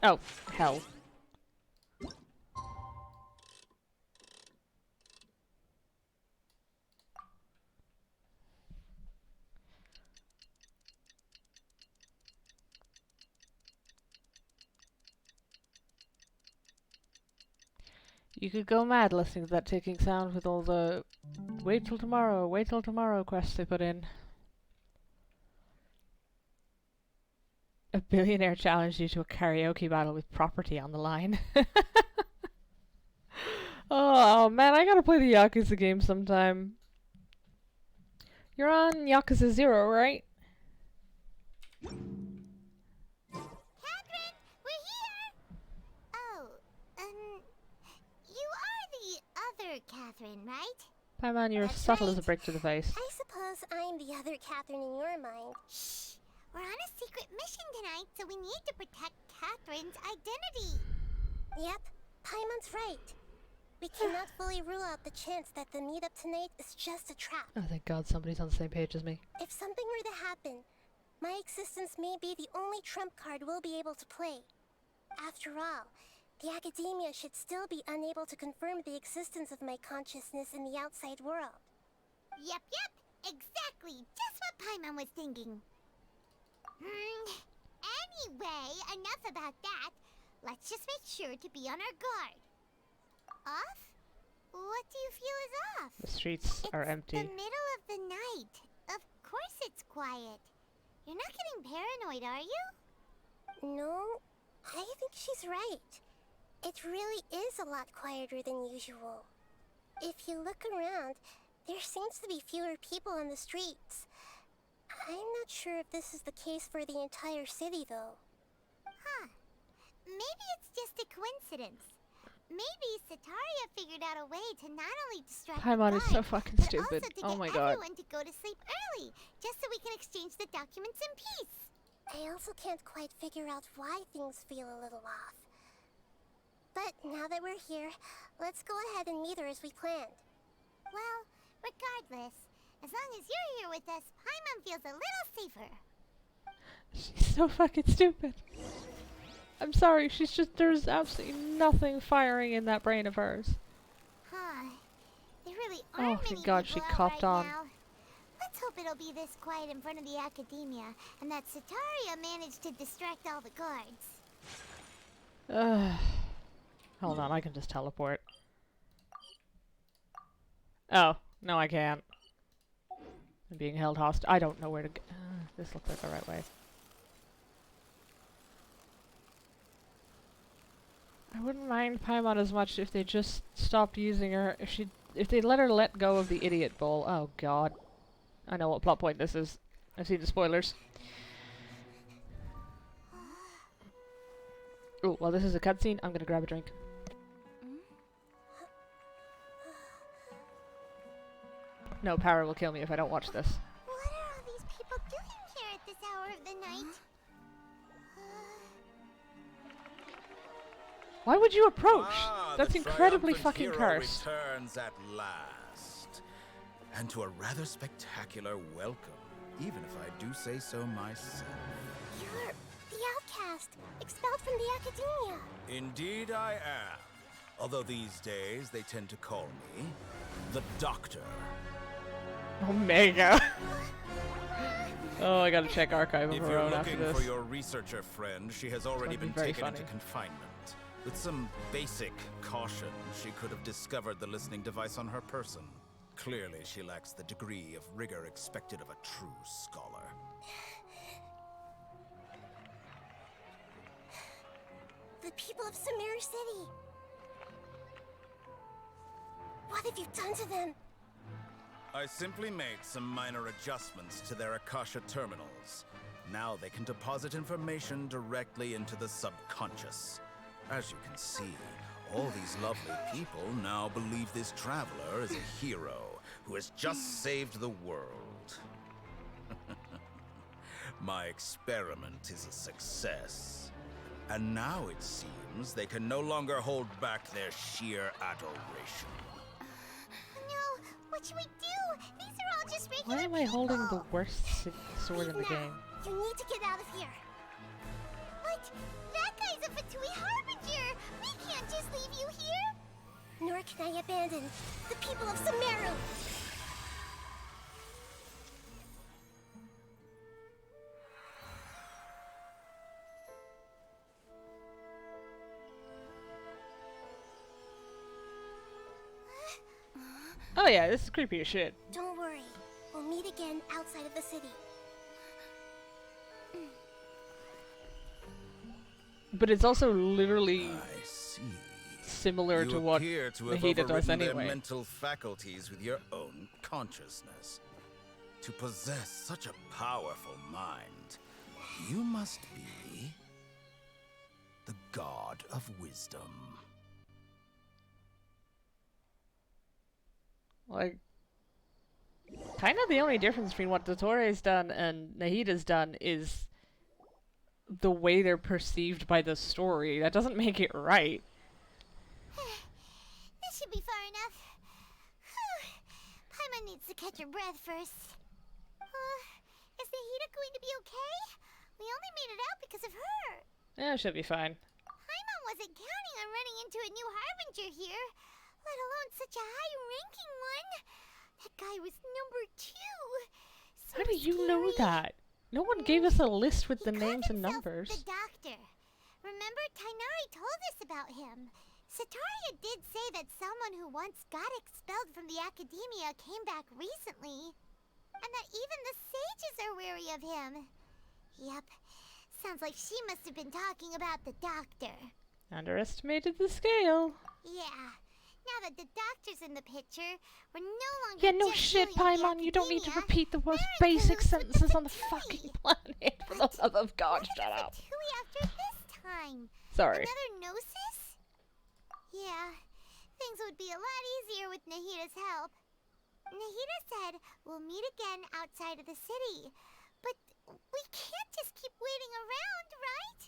Oh, hell. You could go mad listening to that ticking sound with all the wait till tomorrow quests they put in. A billionaire challenged you to a karaoke battle with property on the line. Oh man, I gotta play the Yakuza game sometime. You're on Yakuza 0, right? Catherine, we're here! Oh, you are the other Catherine, right? Paimon, you're That's subtle as a right. brick to the face. I suppose I'm the other Catherine in your mind. Shh! We're on a secret mission tonight, so we need to protect Catherine's identity. Yep, Paimon's right. We cannot fully rule out the chance that the meetup tonight is just a trap. Oh, thank God somebody's on the same page as me. If something were to happen, my existence may be the only trump card we'll be able to play. After all, the academia should still be unable to confirm the existence of my consciousness in the outside world. Yep, exactly. Just what Paimon was thinking. Anyway, enough about that. Let's just make sure to be on our guard. Off? What do you feel is off? The streets are empty. It's the middle of the night. Of course it's quiet. You're not getting paranoid, are you? No, I think she's right. It really is a lot quieter than usual. If you look around, there seems to be fewer people on the streets. I'm not sure if this is the case for the entire city, though. Huh. Maybe it's just a coincidence. Maybe Sataria figured out a way to not only distract Paimon the is so guard, fucking but stupid. also to Oh get my God. everyone to go to sleep early, just so we can exchange the documents in peace. I also can't quite figure out why things feel a little off. But now that we're here, let's go ahead and meet her as we planned. Well, regardless, as long as you're here with us, Paimon feels a little safer. She's so fucking stupid. I'm sorry, there's absolutely nothing firing in that brain of hers. Huh. There really Oh, aren't thank many God people she out copped right on. now. Let's hope it'll be this quiet in front of the academia, and that Sataria managed to distract all the guards. Hold on, I can just teleport. Oh, no I can't. I'm being held hostage. I don't know where to go. This looks like the right way. I wouldn't mind Paimon as much if they just stopped using her. If they let her let go of the idiot bull. Oh God. I know what plot point this is. I've seen the spoilers. Oh, well this is a cutscene. I'm gonna grab a drink. No, Para will kill me if I don't watch this. What are all these people doing here at this hour of the night? Why would you approach? Ah, That's the incredibly triumphant fucking hero cursed. returns at last. And to a rather spectacular welcome, even if I do say so myself. You're the outcast, expelled from the academia. Indeed I am. Although these days they tend to call me the Doctor. Omega. Oh, I gotta check archive of If her you're own after looking this. for your researcher friend, she has already That'd be been very taken into funny. confinement. With some basic caution, she could have discovered the listening device on her person. Clearly, she lacks the degree of rigor expected of a true scholar. The people of Sumeru City. What have you done to them? I simply made some minor adjustments to their Akasha terminals. Now they can deposit information directly into the subconscious. As you can see, all these lovely people now believe this traveler is a hero who has just saved the world. My experiment is a success. And now it seems they can no longer hold back their sheer adoration. No, what should we do? These are all just regular Why am I people. holding the worst sword in the Leave game? now. You need to get out of here. But that guy's a Fatui Harbinger. We can't just leave you here. Nor can I abandon the people of Sumeru. Oh yeah, this is creepy as shit. Don't worry. We'll meet again outside of the city. But it's also literally I see. similar You to what appear to have Nahida does overridden their anyway. mental faculties with your own consciousness. To possess such a powerful mind, you must be the god of wisdom. Like, kind of the only difference between what Dottoro's done and Nahida's done is the way they're perceived by the story. That doesn't make it right. This should be far enough. Paimon needs to catch her breath first. Is Nahida going to be okay? We only made it out because of her. Yeah, it should be fine. Paimon wasn't counting on running into a new Harbinger here, let alone such a high-ranking one. That guy was number 2. So How do you scary. know that? No one gave us a list with He the called names and himself numbers. The Doctor. Remember, Tainari told us about him. Sataria did say that someone who once got expelled from the academia came back recently. And that even the sages are wary of him. Yep. Sounds like she must have been talking about the Doctor. Underestimated the scale. Yeah. Now that the Doctor's in the picture, we're no longer Yeah, no just shit, dealing with the Paimon. You don't need to academia. repeat the most We're in basic cahoots with the sentences on the Fatui. fucking planet. For the love of God, shut up. Fatui after this time. Sorry. Another Gnosis? Yeah. Things would be a lot easier with Nahida's help. Nahida said we'll meet again outside of the city. But we can't just keep waiting around, right?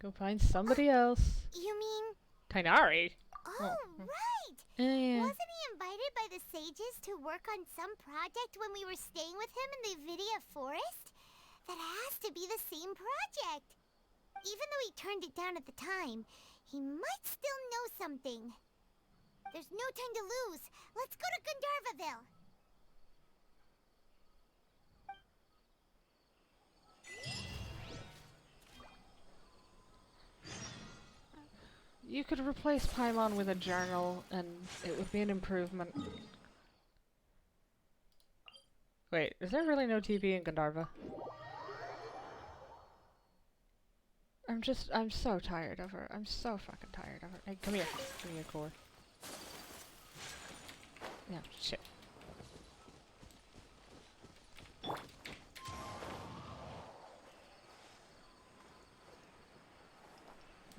Go find somebody else. You mean... Tainari? Oh, right! Yeah. Wasn't he invited by the sages to work on some project when we were staying with him in the Vidia forest? That has to be the same project. Even though he turned it down at the time, he might still know something. There's no time to lose. Let's go to Gandharvaville. You could replace Paimon with a journal, and it would be an improvement. Wait, is there really no TV in Gandharva? I'm so tired of her. I'm so fucking tired of her. Hey, come here. Give me a core. Yeah, shit.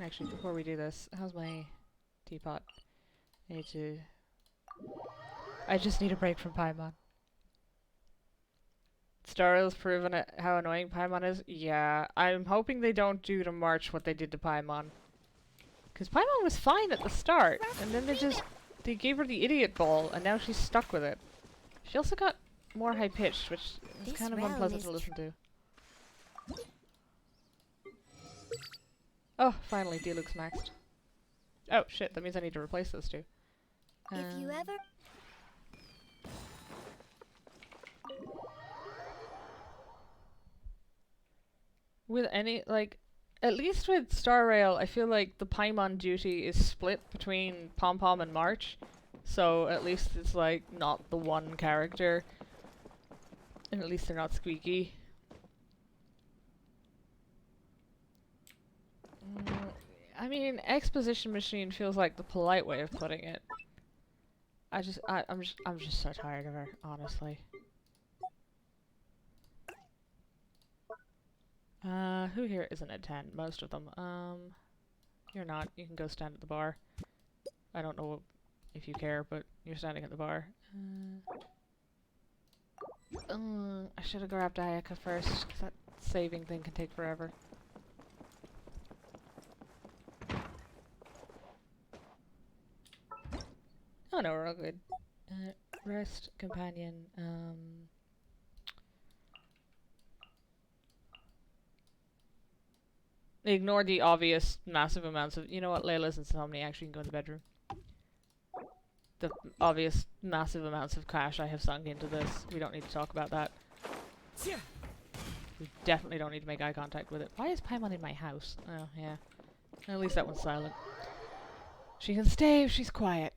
Actually, before we do this, how's my teapot? I just need a break from Paimon. Starrow's proven it, how annoying Paimon is. Yeah, I'm hoping they don't do to March what they did to Paimon. Because Paimon was fine at the start, and then they gave her the idiot ball, and now she's stuck with it. She also got more high-pitched, which is This kind of realm unpleasant is to listen to. Oh, finally, Deluxe maxed. Oh, shit, that means I need to replace those two. If you ever... With any, like, at least with Star Rail, I feel like the Paimon duty is split between Pom Pom and March. So at least it's, like, not the one character. And at least they're not squeaky. I mean, exposition machine feels like the polite way of putting it. I'm just so tired of her, honestly. Who here isn't a 10? Most of them. You're not. You can go stand at the bar. I don't know if you care, but you're standing at the bar. I should have grabbed Ayaka first, because that saving thing can take forever. Oh no, we're all good. Rest, companion, ignore the obvious massive amounts of— you know what, Layla's insomnia, actually you can go in the bedroom. The obvious massive amounts of cash I have sunk into this. We don't need to talk about that. We definitely don't need to make eye contact with it. Why is Paimon in my house? Oh, yeah. At least that one's silent. She can stay if she's quiet.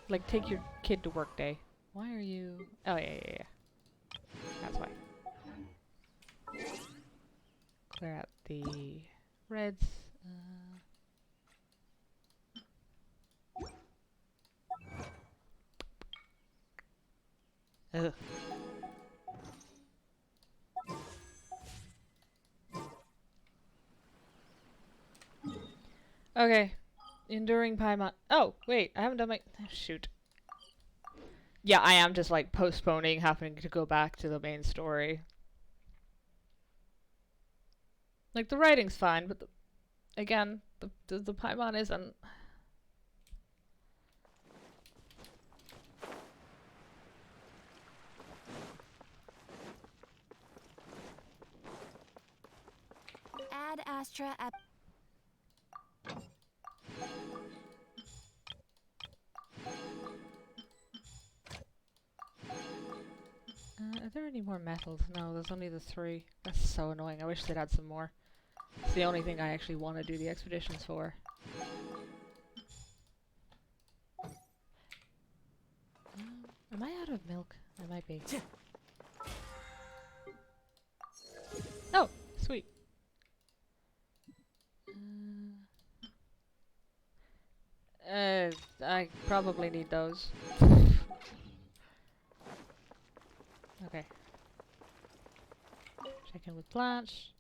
Like, take your kid to work day. Why are you— oh, yeah. That's why. Clear out the reds. Ugh. Okay. Enduring Paimon. Oh, wait. I haven't done my— oh, shoot. Yeah, I am just, like, postponing having to go back to the main story. Like, the writing's fine, but again, the Paimon isn't. Ad Astra at Are there any more metals? No, there's only the 3. That's so annoying. I wish they'd add some more. It's the only thing I actually want to do the expeditions for. Am I out of milk? I might be. Oh, sweet. I probably need those. Okay. Check in with Blanche.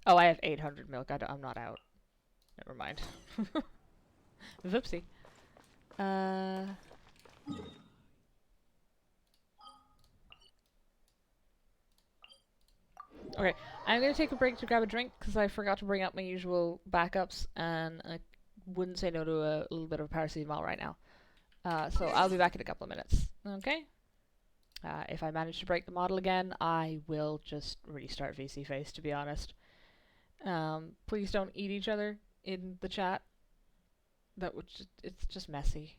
Oh, I have 800 milk. I'm not out. Never mind. Whoopsie. Okay, I'm gonna take a break to grab a drink because I forgot to bring up my usual backups, and I wouldn't say no to a little bit of paracetamol right now. So I'll be back in a couple of minutes. Okay? If I manage to break the model again, I will just restart VC Face, to be honest. Please don't eat each other in the chat. That would it's just messy.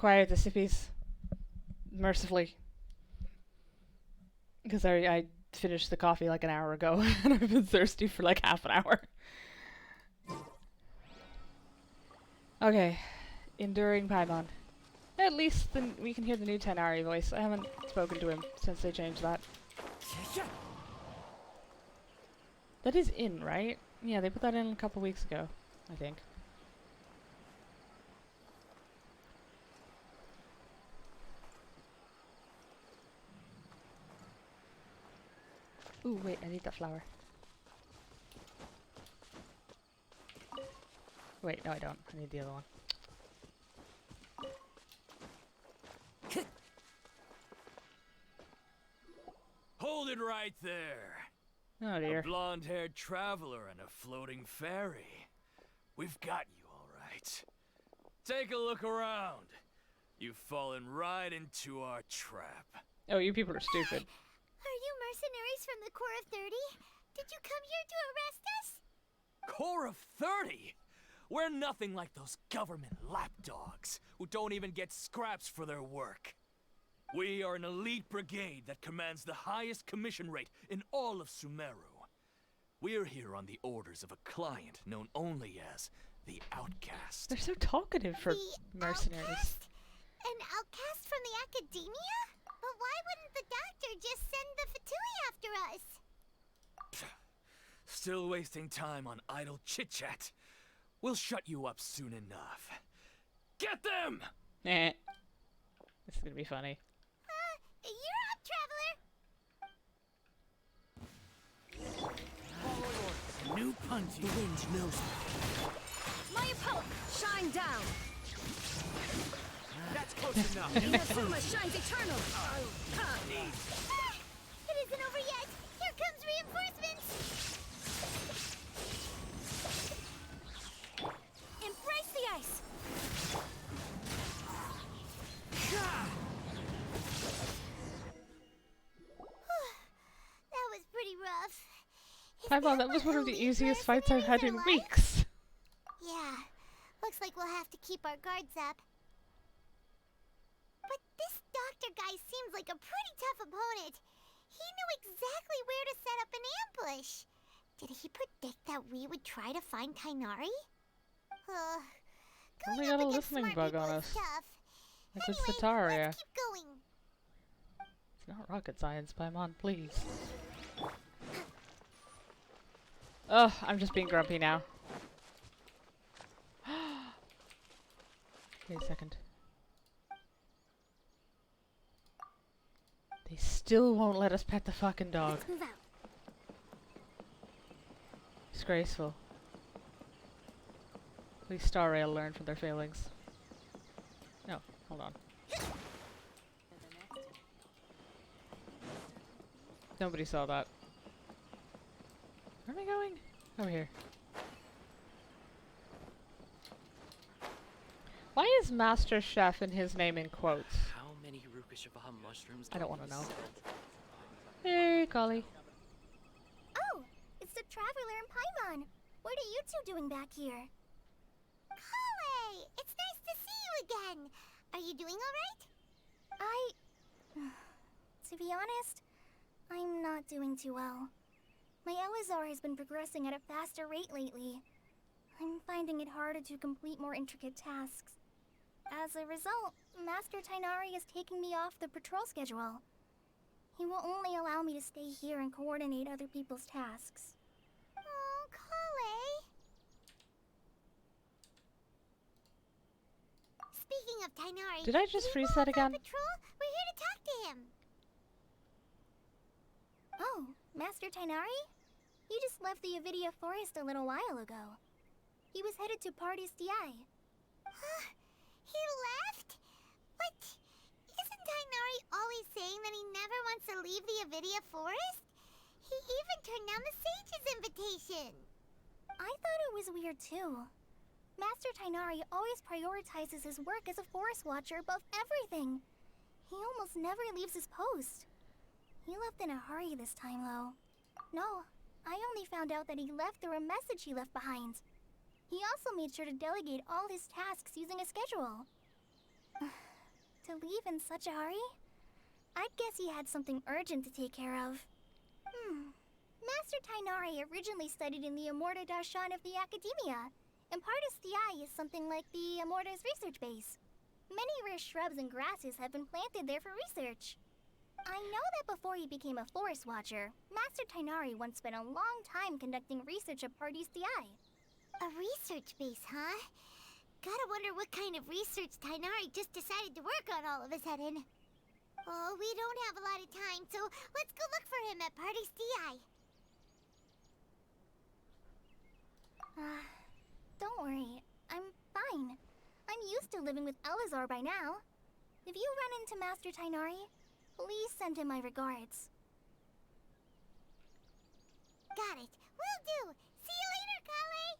quiet the sippies. Mercifully. Because I finished the coffee like an hour ago and I've been thirsty for like half an hour. Okay. Enduring Paimon. At least we can hear the new Tenari voice. I haven't spoken to him since they changed that. That is in, right? Yeah, they put that in a couple weeks ago, I think. Ooh, wait, I need that flower. Wait, no I don't. I need the other one. Hold it right there. Oh dear. A blonde-haired traveler and a floating fairy. We've got you all right. Take a look around. You've fallen right into our trap. Oh, you people are stupid. Are you mercenaries from the Corps of 30? Did you come here to arrest us? Corps of 30? We're nothing like those government lapdogs who don't even get scraps for their work. We are an elite brigade that commands the highest commission rate in all of Sumeru. We're here on the orders of a client known only as the Outcast. They're so talkative for mercenaries. Outcast? An outcast from the academia? But why wouldn't the doctor just send the Fatui after us? Still wasting time on idle chit-chat. We'll shut you up soon enough. Get them! Eh. This is gonna be funny. You're up, traveler! New punch. The wind knows me. My opponent, shine down. That's close enough. Inazuma shines eternal. It isn't over yet. Here comes reinforcements. Embrace the ice. That was pretty rough. Is Paimon, that was one of the easiest fights I've had in alive? weeks. Yeah. Looks like we'll have to keep our guards up. But this doctor guy seems like a pretty tough opponent. He knew exactly where to set up an ambush. Did he predict that we would try to find Tainari? Only Going got a up against listening smart bug people on is us. tough. Like with Anyway, Sataria. let's keep going. It's not rocket science, Paimon, please. Ugh, I'm just being grumpy now. Wait a second. They still won't let us pet the fucking dog. Let's move out. Disgraceful. At least Star Rail learned from their failings. No, hold on. Nobody saw that. Where am I going? Over here. Why is Master Chef in his name in quotes? How many Rukashavaha mushrooms? I don't want to know. Hey, Kali. Oh, it's the traveler and Paimon. What are you two doing back here? Kale! It's nice to see you again. Are you doing alright? To be honest, I'm not doing too well. My Elazar has been progressing at a faster rate lately. I'm finding it harder to complete more intricate tasks. As a result, Master Tainari is taking me off the patrol schedule. He will only allow me to stay here and coordinate other people's tasks. Oh, Kale. Speaking of Tainari, Did I just freeze that again? Patrol? We're here to talk to him. Oh, Master Tainari? He just left the Avidia Forest a little while ago. He was headed to Party's DI. He left? But isn't Tainari always saying that he never wants to leave the Avidia Forest? He even turned down the Sage's invitation. I thought it was weird too. Master Tainari always prioritizes his work as a forest watcher above everything. He almost never leaves his post. He left in a hurry this time though. No, I only found out that he left through a message he left behind. He also made sure to delegate all his tasks using a schedule. To leave in such a hurry? I'd guess he had something urgent to take care of. Master Tainari originally studied in the Amorta Darshan of the Academia, and Pardis Eye is something like the Amorta's research base. Many rare shrubs and grasses have been planted there for research. I know that before he became a forest watcher, Master Tainari once spent a long time conducting research at Pardis Eye. A research base, huh? Gotta wonder what kind of research Tainari just decided to work on all of a sudden. Oh, we don't have a lot of time, so let's go look for him at Pardis Eye. Don't worry, I'm fine. I'm used to living with Elazar by now. If you run into Master Tainari, please send him my regards. Got it. Will do. See you later, Kale.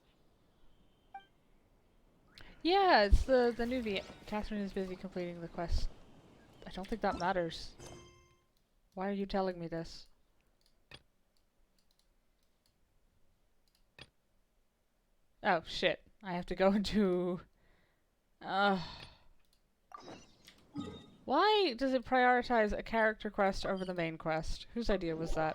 Yeah, it's the newbie. Catherine is busy completing the quest. I don't think that matters. Why are you telling me this? Oh, shit. I have to go into... Why does it prioritize a character quest over the main quest? Whose idea was that?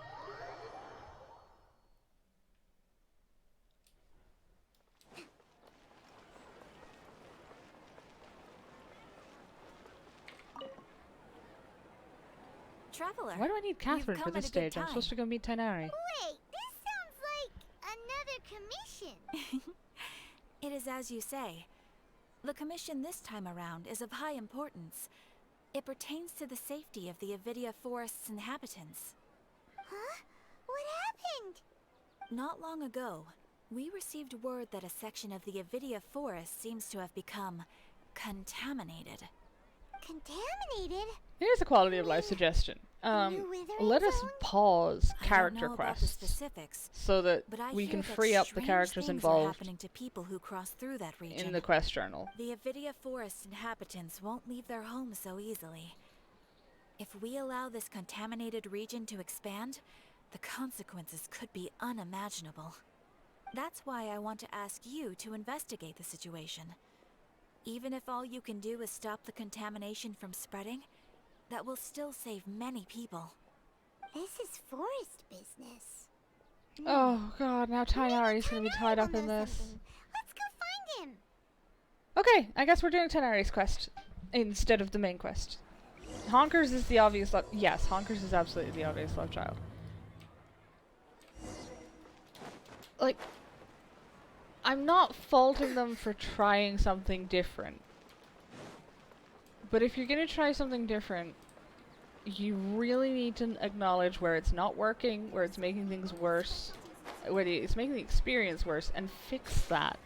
Traveler, Why do I need Catherine for come this at a good stage? I'm supposed to go meet Tainari. Wait, this sounds like another commission. It is as you say. The commission this time around is of high importance. It pertains to the safety of the Avidia Forest's inhabitants. Huh? What happened? Not long ago, we received word that a section of the Avidia Forest seems to have become contaminated. Contaminated? Here's a quality of life suggestion. Let us pause character quests so that we can free up the characters involved to people who cross through that region. in the quest journal. The Avidia Forest inhabitants won't leave their homes so easily. If we allow this contaminated region to expand, the consequences could be unimaginable. That's why I want to ask you to investigate the situation. Even if all you can do is stop the contamination from spreading, that will still save many people. This is forest business. Oh god, now Tainari's gonna be tied up in this. Let's go find him. Okay, I guess we're doing Tainari's quest instead of the main quest. Honkers is the obvious love. Yes, Honkers is absolutely the obvious love child. Like, I'm not faulting them for trying something different. But if you're gonna try something different, you really need to acknowledge where it's not working, where it's making things worse, where it's making the experience worse, and fix that.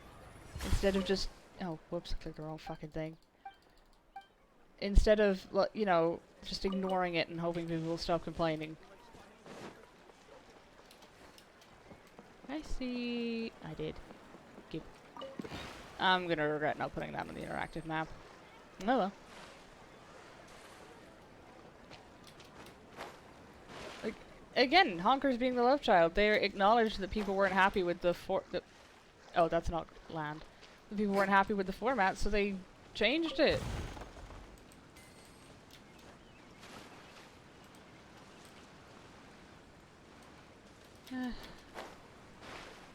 Instead of just... Oh, whoops, I clicked the wrong fucking thing. Instead of, you know, just ignoring it and hoping people will stop complaining. I see... I did. Keep. I'm gonna regret not putting that on the interactive map. Oh well. Again, Honkers being the love child, they acknowledged that people weren't happy with the oh, that's not land. The people weren't happy with the format, so they changed it.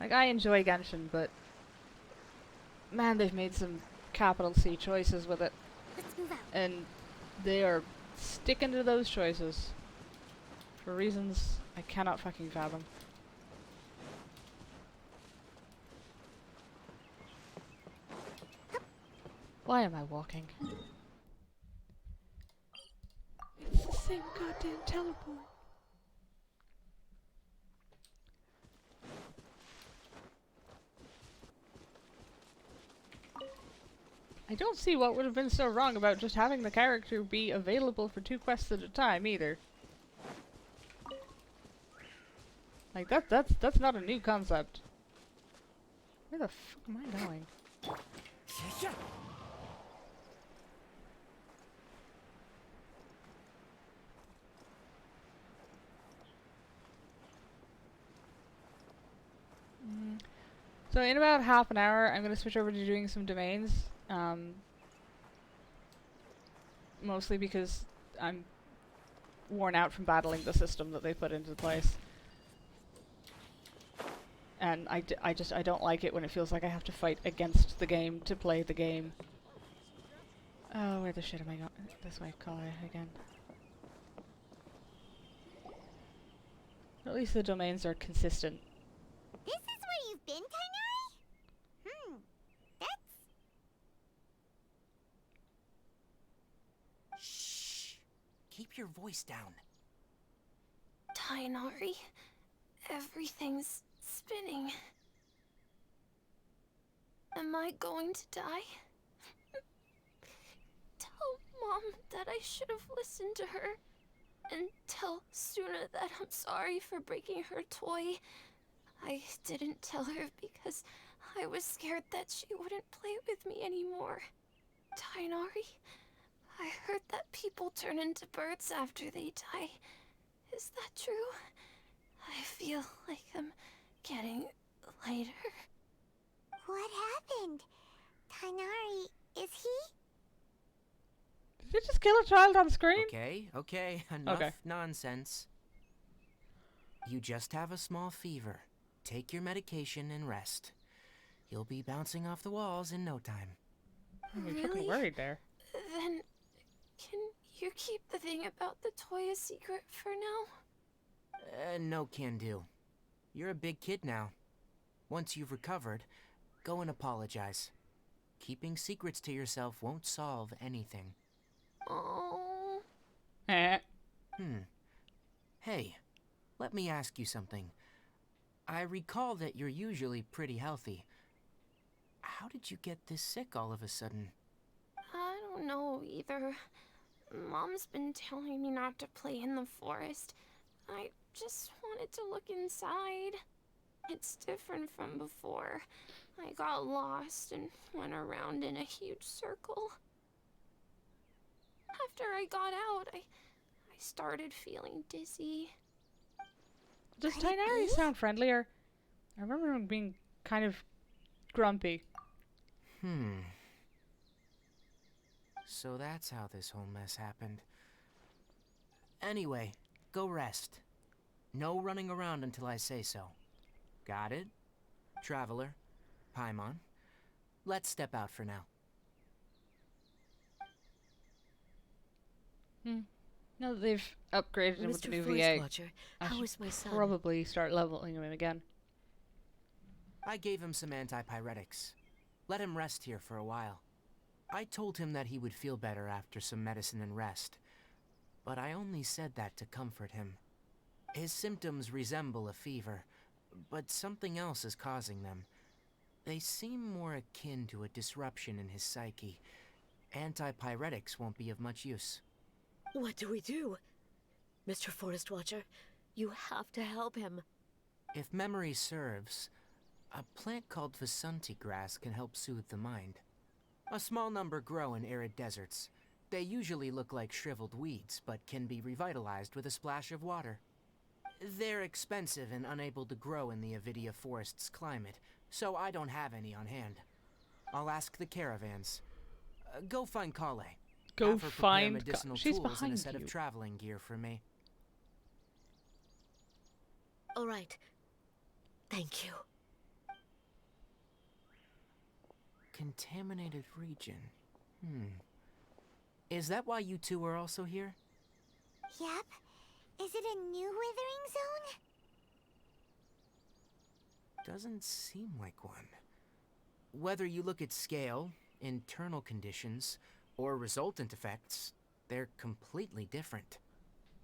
Like, I enjoy Genshin, but man, they've made some capital C choices with it. Let's move out. And they are sticking to those choices. For reasons I cannot fucking fathom. Why am I walking? It's the same goddamn teleport. I don't see what would have been so wrong about just having the character be available for 2 quests at a time either. Like, that's not a new concept. Where the fuck am I going? So in about half an hour, I'm gonna switch over to doing some domains. mostly because I'm worn out from battling the system that they put into place. And I don't like it when it feels like I have to fight against the game to play the game. Oh, where the shit am I going? This way, Kalai, again. At least the domains are consistent. This is where you've been, Tainari? That's... Shh. Keep your voice down. Tainari, everything's spinning. Am I going to die? Tell Mom that I should have listened to her. And tell Suna that I'm sorry for breaking her toy. I didn't tell her because I was scared that she wouldn't play with me anymore. Tainari, I heard that people turn into birds after they die. Is that true? I feel like I'm getting lighter. What happened? Tainari, is he? Did you just kill a child on screen? Okay, enough nonsense. You just have a small fever. Take your medication and rest. You'll be bouncing off the walls in no time. I'm fucking worried there. Then, can you keep the thing about the toy a secret for now? No can do. You're a big kid now. Once you've recovered, go and apologize. Keeping secrets to yourself won't solve anything. Oh. Hey, let me ask you something. I recall that you're usually pretty healthy. How did you get this sick all of a sudden? I don't know either. Mom's been telling me not to play in the forest. I just wanted to look inside. It's different from before. I got lost and went around in a huge circle. After I got out, I started feeling dizzy. Does Tainari sound friendlier? I remember him being kind of grumpy. So that's how this whole mess happened. Anyway, go rest. No running around until I say so. Got it? Traveler, Paimon, let's step out for now. Now that they've upgraded him with the new VA, I should probably start leveling him again. I gave him some antipyretics. Let him rest here for a while. I told him that he would feel better after some medicine and rest, but I only said that to comfort him. His symptoms resemble a fever, but something else is causing them. They seem more akin to a disruption in his psyche. Antipyretics won't be of much use. What do we do? Mr. Forest Watcher, you have to help him. If memory serves, a plant called Vasanti grass can help soothe the mind. A small number grow in arid deserts. They usually look like shriveled weeds, but can be revitalized with a splash of water. They're expensive and unable to grow in the Avidia Forest's climate, so I don't have any on hand. I'll ask the caravans. Go find Kale. Go Have her prepare find medicinal She's tools and behind a set you. of traveling gear for me. All right. Thank you. Contaminated region. Is that why you two are also here? Yep. Is it a new withering zone? Doesn't seem like one. Whether you look at scale, internal conditions, or resultant effects, they're completely different.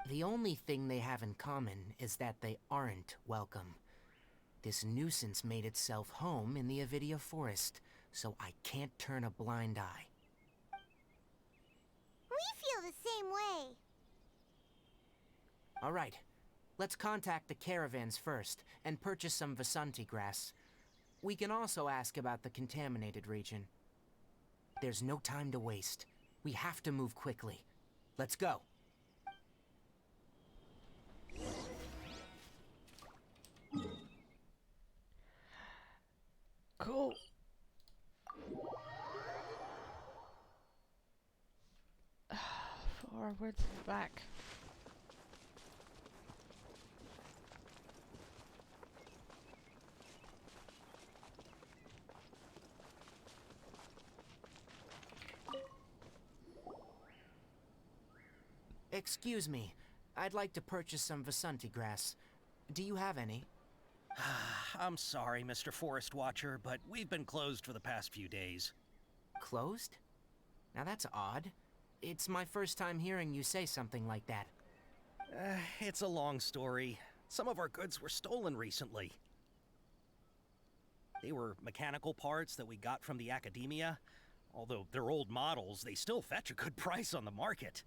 The only thing they have in common is that they aren't welcome. This nuisance made itself home in the Avidia Forest, so I can't turn a blind eye. We feel the same way. All right, let's contact the caravans first and purchase some Vasanti grass. We can also ask about the contaminated region. There's no time to waste. We have to move quickly. Let's go. Cool. towards the back. Excuse me. I'd like to purchase some Vasanti grass. Do you have any? I'm sorry, Mr. Forest Watcher, but we've been closed for the past few days. Closed? Now that's odd. It's my first time hearing you say something like that. It's a long story. Some of our goods were stolen recently. They were mechanical parts that we got from the academia. Although they're old models, they still fetch a good price on the market.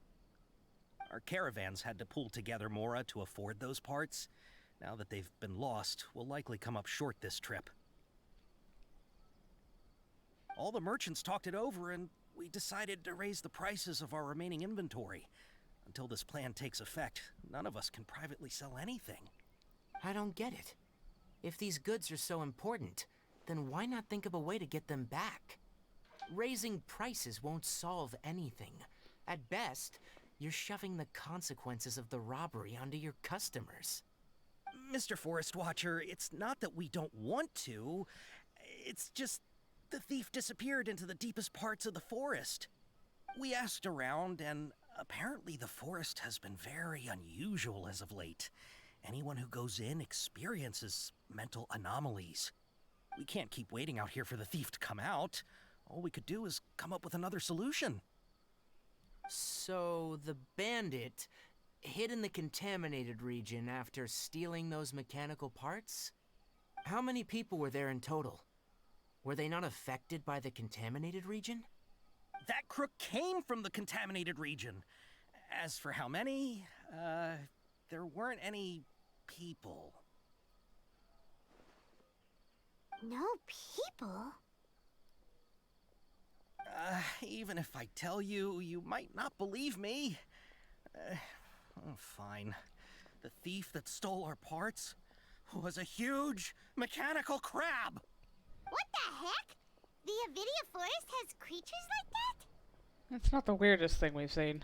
Our caravans had to pull together Mora to afford those parts. Now that they've been lost, we'll likely come up short this trip. All the merchants talked it over, and we decided to raise the prices of our remaining inventory. Until this plan takes effect, none of us can privately sell anything. I don't get it. If these goods are so important, then why not think of a way to get them back? Raising prices won't solve anything. At best, you're shoving the consequences of the robbery onto your customers. Mr. Forest Watcher, it's not that we don't want to. It's just the thief disappeared into the deepest parts of the forest. We asked around, and apparently the forest has been very unusual as of late. Anyone who goes in experiences mental anomalies. We can't keep waiting out here for the thief to come out. All we could do is come up with another solution. So the bandit hid in the contaminated region after stealing those mechanical parts? How many people were there in total? Were they not affected by the contaminated region? That crook came from the contaminated region. As for how many, there weren't any people. No people? Even if I tell you, you might not believe me. Fine. The thief that stole our parts was a huge mechanical crab. What the heck? The Avidia Forest has creatures like that? That's not the weirdest thing we've seen.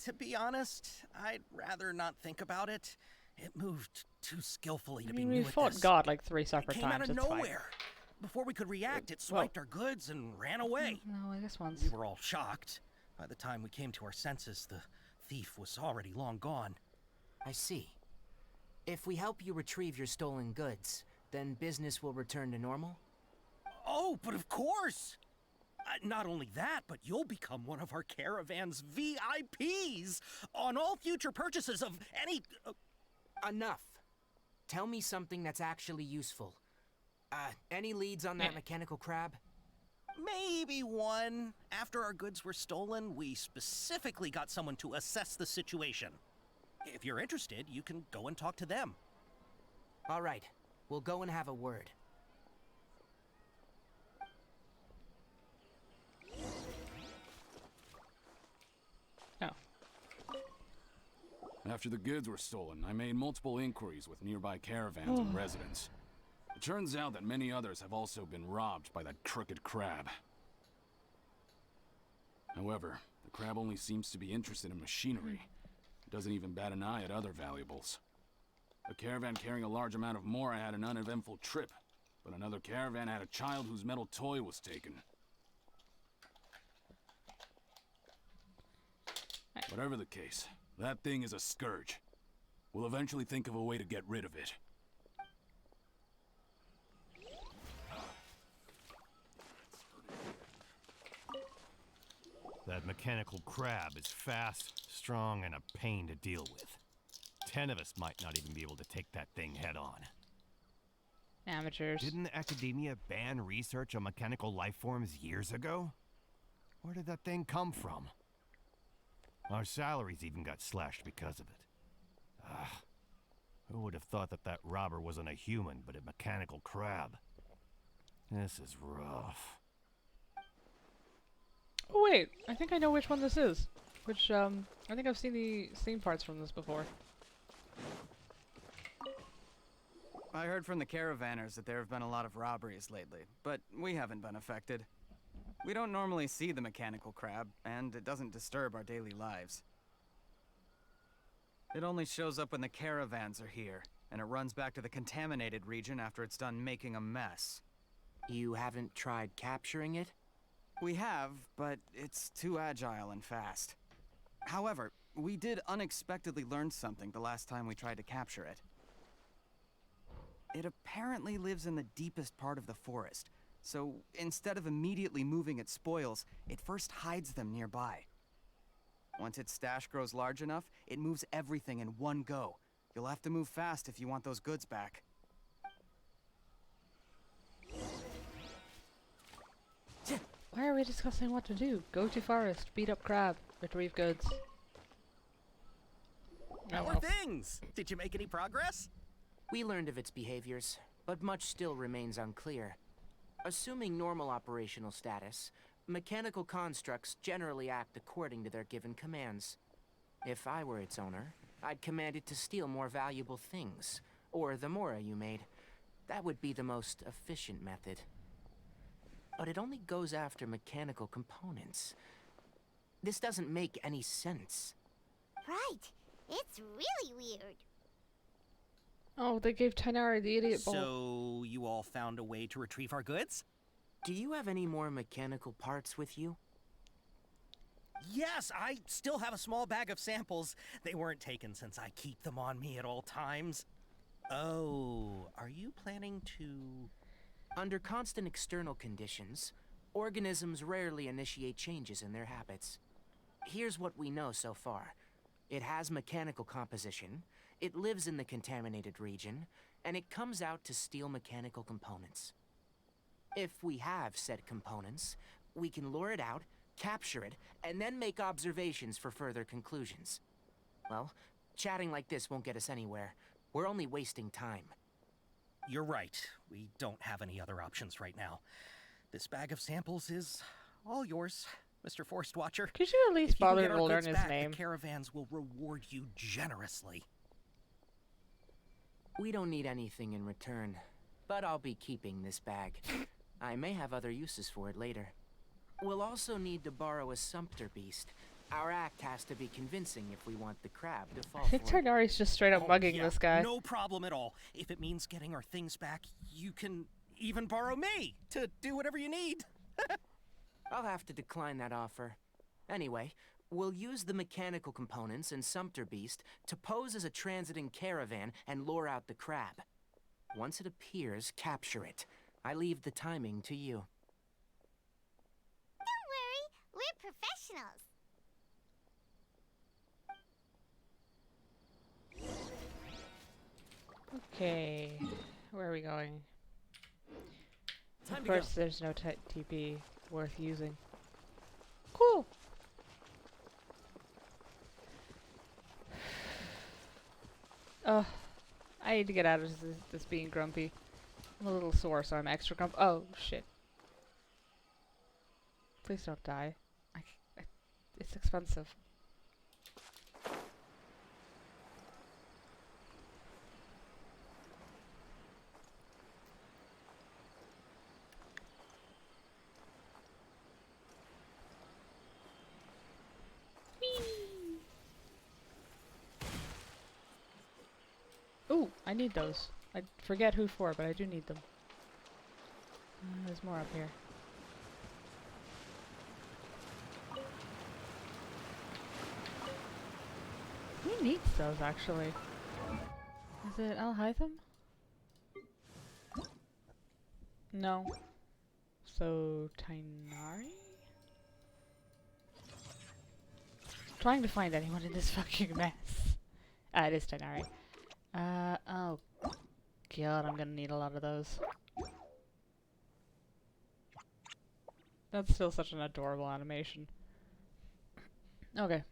To be honest, I'd rather not think about it. It moved too skillfully to be new We at fought this. God like 3 separate It came times. out of It's fine. nowhere. Before we could react, it swiped our goods and ran away. No, I guess once. We were all shocked. By the time we came to our senses, the thief was already long gone. I see. If we help you retrieve your stolen goods, then business will return to normal? Oh, but of course! Not only that, but you'll become one of our caravan's VIPs on all future purchases of any... Enough. Tell me something that's actually useful. Any leads on that mechanical crab? Maybe one. After our goods were stolen, we specifically got someone to assess the situation. If you're interested, you can go and talk to them. All right. We'll go and have a word. Oh. After the goods were stolen, I made multiple inquiries with nearby caravans and residents. It turns out that many others have also been robbed by that crooked crab. However, the crab only seems to be interested in machinery. It doesn't even bat an eye at other valuables. A caravan carrying a large amount of Mora had an uneventful trip, but another caravan had a child whose metal toy was taken. Whatever the case, that thing is a scourge. We'll eventually think of a way to get rid of it. That mechanical crab is fast, strong, and a pain to deal with. 10 of us might not even be able to take that thing head on. Amateurs. Didn't academia ban research on mechanical life forms years ago? Where did that thing come from? Our salaries even got slashed because of it. Who would have thought that that robber wasn't a human, but a mechanical crab? This is rough. Oh wait, I think I know which one this is. Which, I think I've seen the scene parts from this before. I heard from the caravanners that there have been a lot of robberies lately, but we haven't been affected. We don't normally see the mechanical crab, and it doesn't disturb our daily lives. It only shows up when the caravans are here, and it runs back to the contaminated region after it's done making a mess. You haven't tried capturing it? We have, but it's too agile and fast. However, we did unexpectedly learn something the last time we tried to capture it. It apparently lives in the deepest part of the forest, so instead of immediately moving its spoils, it first hides them nearby. Once its stash grows large enough, it moves everything in one go. You'll have to move fast if you want those goods back. Why are we discussing what to do? Go to forest, beat up crab, retrieve goods. How are things? Did you make any progress? We learned of its behaviors, but much still remains unclear. Assuming normal operational status, mechanical constructs generally act according to their given commands. If I were its owner, I'd command it to steal more valuable things, or the mora you made. That would be the most efficient method. But it only goes after mechanical components. This doesn't make any sense. Right. It's really weird. Oh, they gave Tainari the idiot ball. So, you all found a way to retrieve our goods? Do you have any more mechanical parts with you? Yes, I still have a small bag of samples. They weren't taken since I keep them on me at all times. Oh, are you planning to... Under constant external conditions, organisms rarely initiate changes in their habits. Here's what we know so far. It has mechanical composition, it lives in the contaminated region, and it comes out to steal mechanical components. If we have said components, we can lure it out, capture it, and then make observations for further conclusions. Well, chatting like this won't get us anywhere. We're only wasting time. You're right. We don't have any other options right now. This bag of samples is all yours, Mr. Forest Watcher. Could you at least If you can bother get to our learn goods his back, name? The caravans will reward you generously. We don't need anything in return, but I'll be keeping this bag. I may have other uses for it later. We'll also need to borrow a sumpter beast. Our act has to be convincing if we want the crab to fall I think for it. Tainari's just straight up mugging yeah, this guy. No problem at all. If it means getting our things back, you can even borrow me to do whatever you need. I'll have to decline that offer. Anyway, we'll use the mechanical components and Sumpter Beast to pose as a transiting caravan and lure out the crab. Once it appears, capture it. I leave the timing to you. Don't worry, we're professionals. Okay, where are we going? Time Of to go. course, there's no TP worth using. Cool. I need to get out of this being grumpy. I'm a little sore, so I'm extra grumpy. Oh, shit. Please don't die. It's expensive. Ooh, I need those. I forget who for, but I do need them. There's more up here. Who needs those, actually? Is it Alhaitham? No. So, Tainari? Trying to find anyone in this fucking mess. It is Tainari. Oh. God, I'm gonna need a lot of those. That's still such an adorable animation. Okay.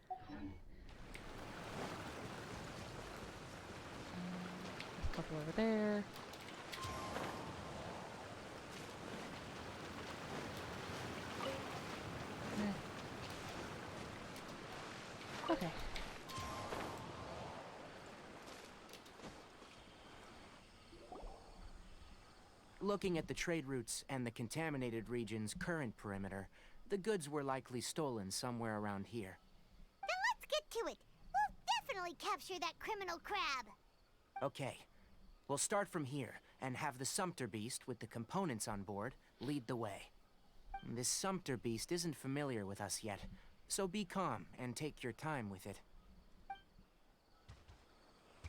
There's a couple over there. Okay. Looking at the trade routes and the contaminated region's current perimeter, the goods were likely stolen somewhere around here. Then let's get to it. definitely capture that criminal crab. Okay. We'll start from here, and have the Sumpter Beast with the components on board lead the way. This Sumpter Beast isn't familiar with us yet, so be calm and take your time with it.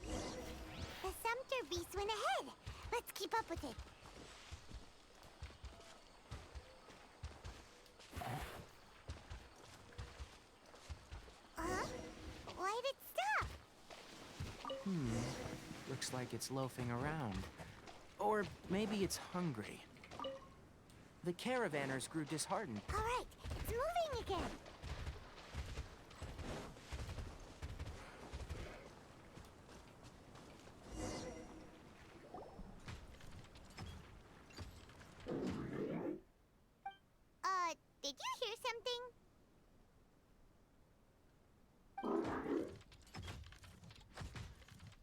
The Sumpter Beast went ahead. Let's keep up with it. Why'd it stop? Looks like it's loafing around. Or maybe it's hungry. The caravanners grew disheartened. All right, it's moving again. Did you hear something?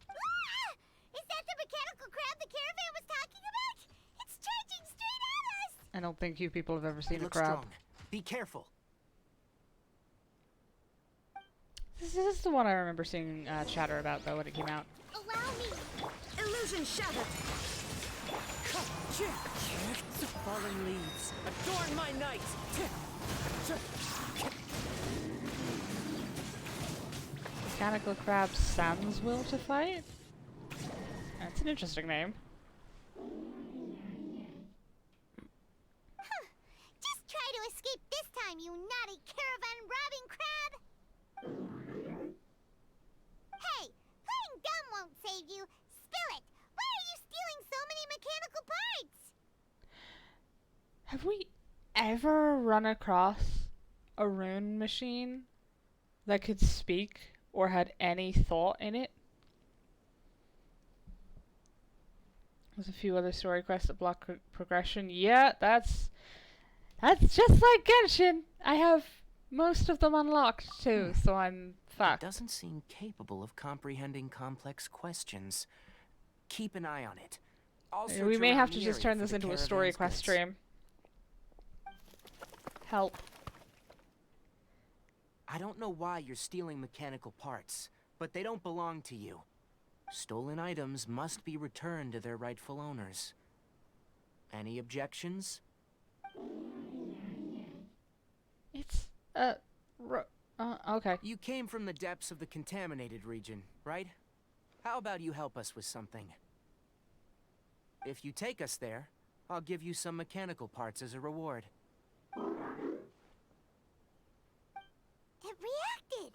Ah! Is that the mechanical crab the caravan was talking about? It's charging straight at us! I don't think you people have ever seen a Looks crab. strong. Be careful. This is the one I remember seeing chatter about, though, when it came out. Allow me! Illusion shattered! Fallen leaves, adorn my night! Mechanical crab Sans will to fight? That's an interesting name. Just try to escape this time, you naughty caravan-robbing crab! Hey, playing dumb won't save you. Spill it! Why are you stealing so many mechanical parts? Have we ever run across a rune machine that could speak or had any thought in it? There's a few other story quests that block progression. Yeah, that's just like Genshin. I have most of them unlocked too, so I'm fucked. It doesn't seem capable of comprehending complex questions. Keep an eye on it. I'll search We may around have the to just area turn for this the into a story caravan's quest goods. stream. I don't know why you're stealing mechanical parts, but they don't belong to you. Stolen items must be returned to their rightful owners. Any objections? It's okay. You came from the depths of the contaminated region, right? How about you help us with something? If you take us there, I'll give you some mechanical parts as a reward. It reacted!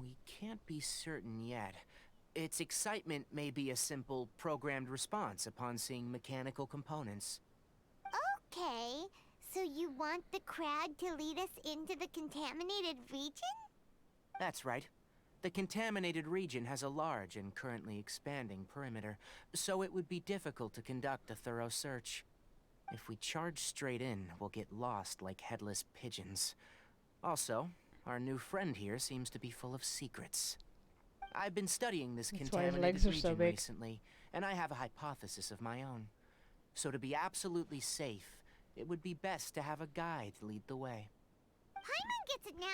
We can't be certain yet. Its excitement may be a simple, programmed response upon seeing mechanical components. Okay, so you want the crab to lead us into the contaminated region? That's right. The contaminated region has a large and currently expanding perimeter, so it would be difficult to conduct a thorough search. If we charge straight in, we'll get lost like headless pigeons. Also, our new friend here seems to be full of secrets. I've been studying this That's why his contaminated legs are region so big. recently, and I have a hypothesis of my own. So to be absolutely safe, it would be best to have a guide lead the way. Paimon gets it now.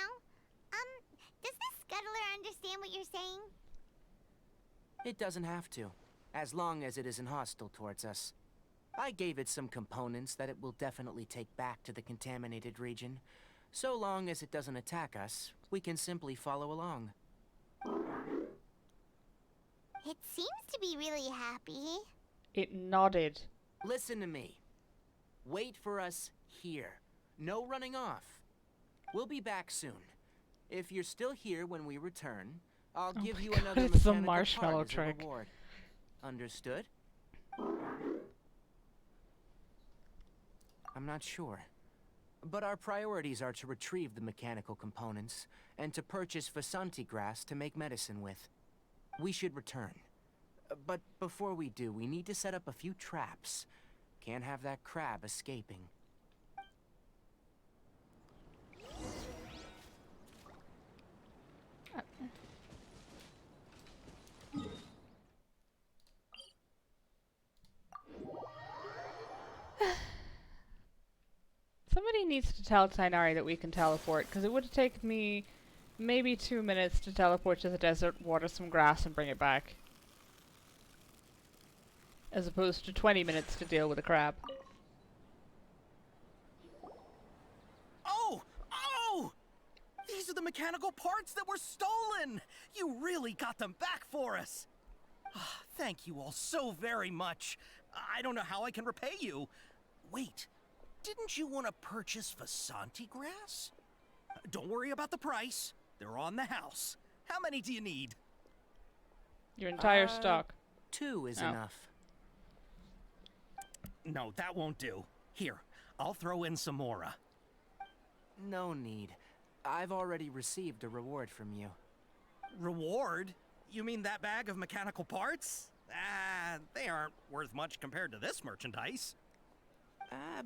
Does this scuttler understand what you're saying? It doesn't have to, as long as it isn't hostile towards us. I gave it some components that it will definitely take back to the contaminated region. So long as it doesn't attack us, we can simply follow along. It seems to be really happy. It nodded. Listen to me. Wait for us here. No running off. We'll be back soon. If you're still here when we return, I'll give you another it's the mechanical marshmallow part as a trick. reward. Understood? I'm not sure. But our priorities are to retrieve the mechanical components, and to purchase Vasanti grass to make medicine with. We should return. But before we do, we need to set up a few traps. Can't have that crab escaping. Somebody needs to tell Tainari that we can teleport, because it would have taken me maybe 2 minutes to teleport to the desert, water some grass, and bring it back. As opposed to 20 minutes to deal with a crab. Oh! Oh! These are the mechanical parts that were stolen! You really got them back for us! Thank you all so very much. I don't know how I can repay you. Wait, didn't you want to purchase Vasanti grass? Don't worry about the price. They're on the house. How many do you need? Your entire stock. 2 is enough. No, that won't do. Here, I'll throw in some more. No need. I've already received a reward from you. Reward? You mean that bag of mechanical parts? They aren't worth much compared to this merchandise.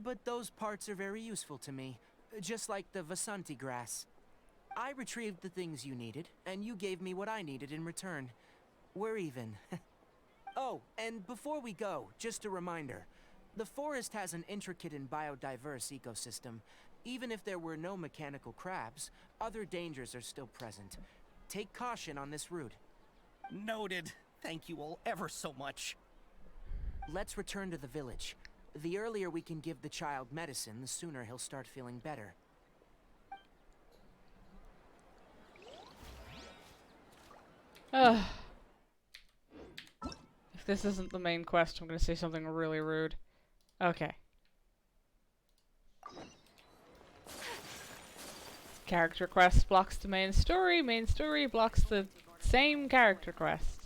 But those parts are very useful to me. Just like the Vasanti grass. I retrieved the things you needed, and you gave me what I needed in return. We're even. Oh, and before we go, just a reminder. The forest has an intricate and biodiverse ecosystem. Even if there were no mechanical crabs, other dangers are still present. Take caution on this route. Noted. Thank you all ever so much. Let's return to the village. The earlier we can give the child medicine, the sooner he'll start feeling better. Ugh. If this isn't the main quest, I'm gonna say something really rude. Okay. Character quest blocks the main story blocks the same character quest.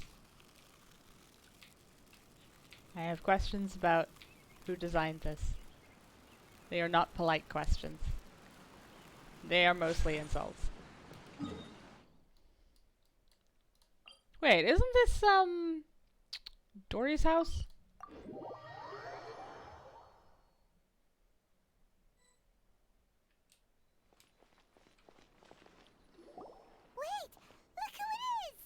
I have questions about who designed this. They are not polite questions. They are mostly insults. Wait, isn't this, Dory's house? Wait! Look who it is!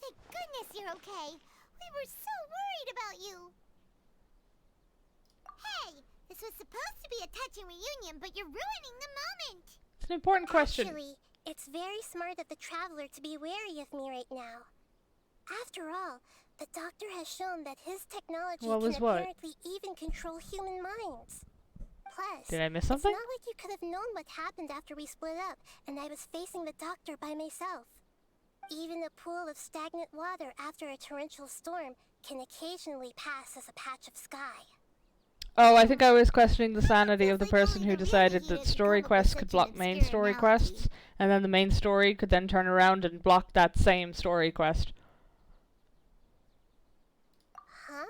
Thank goodness you're okay. We were so worried about you. Hey! This was supposed to be a touching reunion, but you're ruining the moment! It's an important question. Actually, it's very smart of the traveler to be wary of me right now. After all, the doctor has shown that his technology can apparently even control human minds. Plus, did I miss something? It's not like you could have known what happened after we split up and I was facing the doctor by myself. Even a pool of stagnant water after a torrential storm can occasionally pass as a patch of sky. Oh, I think I was questioning the sanity of the person who decided that story quests could block main story quests, and then the main story could then turn around and block that same story quest. Huh?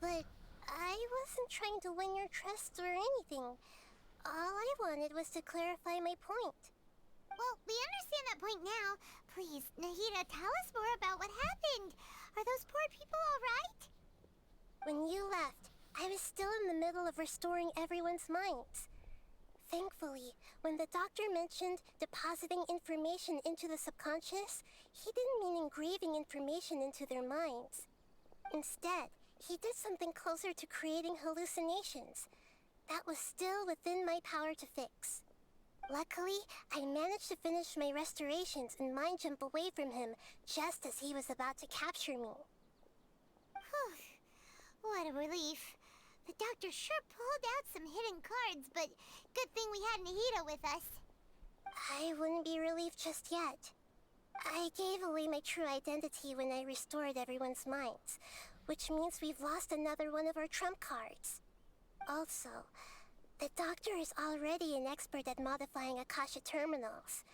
But I wasn't trying to win your trust or anything. All I wanted was to clarify my point. Well, we understand that point now. Please, Nahida, tell us more about what happened. Are those poor people alright? When you left, I was still in the middle of restoring everyone's minds. Thankfully, when the doctor mentioned depositing information into the subconscious, he didn't mean engraving information into their minds. Instead, he did something closer to creating hallucinations. That was still within my power to fix. Luckily, I managed to finish my restorations and mind jump away from him just as he was about to capture me. What a relief. The doctor sure pulled out some hidden cards, but good thing we had Nahida with us. I wouldn't be relieved just yet. I gave away my true identity when I restored everyone's minds, which means we've lost another one of our trump cards. Also, the doctor is already an expert at modifying Akasha terminals.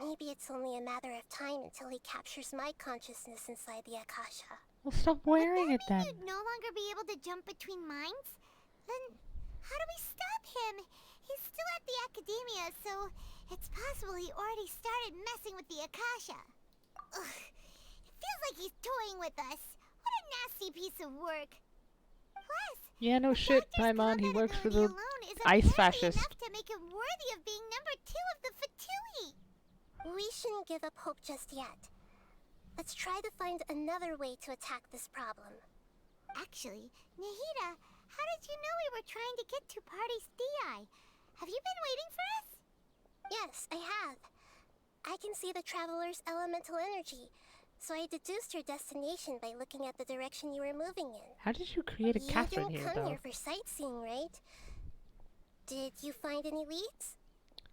Maybe it's only a matter of time until he captures my consciousness inside the Akasha. Well, stop wearing it then. You'd no longer be able to jump between minds? Then how do we stop him? He's still at the academia, so it's possible he already started messing with the Akasha. Ugh, it feels like he's toying with us. What a nasty piece of work. Plus, yeah, no shit, Paimon, he works for the ice fascist. enough to make him worthy of being number 2 of the Fatui. We shouldn't give up hope just yet. Let's try to find another way to attack this problem. Actually, Nahida, how did you know we were trying to get to Party's DI? Have you been waiting for us? Yes, I have. I can see the traveler's elemental energy, so I deduced your destination by looking at the direction you were moving in. How did you create a Catherine You here, didn't come though? here for sightseeing, right? Did you find any leads?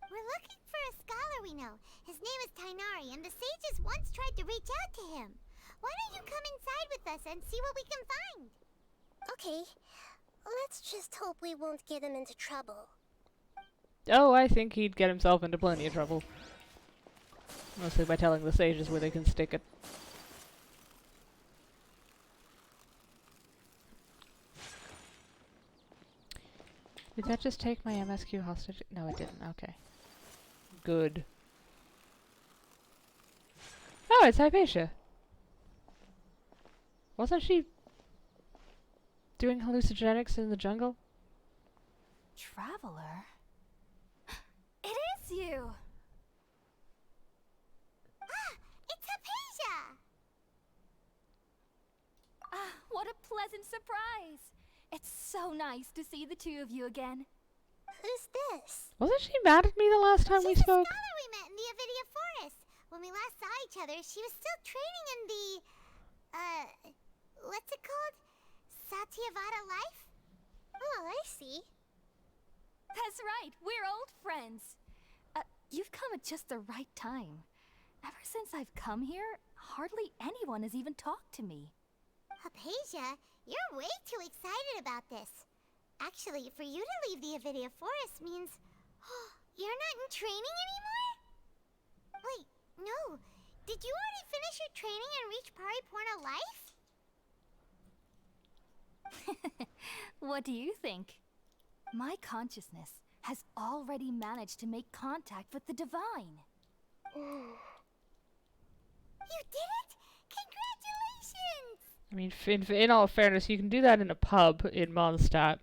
We're looking for a scholar we know. His name is Tainari, and the sages once tried to reach out to him. Why don't you come inside with us and see what we can find? Okay. Let's just hope we won't get him into trouble. Oh, I think he'd get himself into plenty of trouble. Mostly by telling the sages where they can stick it. Did that just take my MSQ hostage? No, it didn't. Okay. Good. Oh, it's Hypatia. Wasn't she doing hallucinogenics in the jungle? Traveler? It is you! Ah, it's Hypatia! Ah, what a pleasant surprise! It's so nice to see the two of you again. Who's this? Wasn't she mad at me the last time we She's spoke? the scholar we met in the Avidia Forest. When we last saw each other, she was still training in the, what's it called? Satyavada life? Oh, I see. That's right, we're old friends. You've come at just the right time. Ever since I've come here, hardly anyone has even talked to me. Hypatia, you're way too excited about this. Actually, for you to leave the Avidia Forest means... you're not in training anymore? Wait, no. Did you already finish your training and reach Pariporna life? What do you think? My consciousness has already managed to make contact with the divine. You did it? Congratulations! I mean, in all fairness, you can do that in a pub in Mondstadt.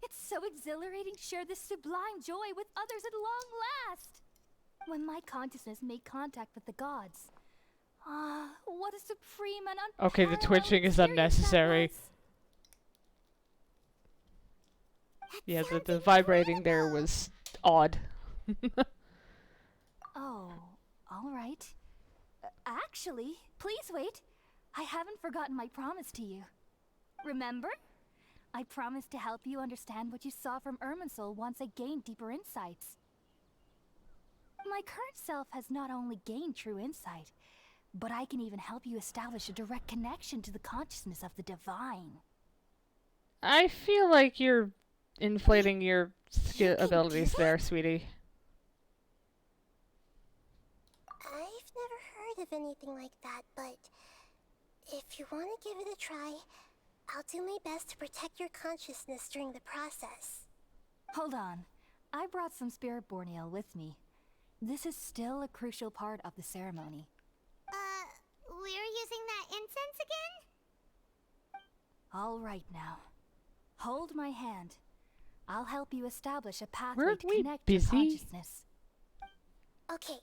It's so exhilarating to share this sublime joy with others at long last. When my consciousness made contact with the gods. Ah, what a supreme and unparalleled Okay, the twitching is unnecessary. Yeah, the vibrating there was odd. Oh, all right. Actually, please wait. I haven't forgotten my promise to you. Remember? I promised to help you understand what you saw from Irminsul once I gained deeper insights. My current self has not only gained true insight, but I can even help you establish a direct connection to the consciousness of the divine. I feel like you're inflating your abilities there, sweetie. I've never heard of anything like that, but if you want to give it a try, I'll do my best to protect your consciousness during the process. Hold on. I brought some spirit borneal with me. This is still a crucial part of the ceremony. We're using that incense again? All right now. Hold my hand. I'll help you establish a pathway to connect your consciousness. Okay.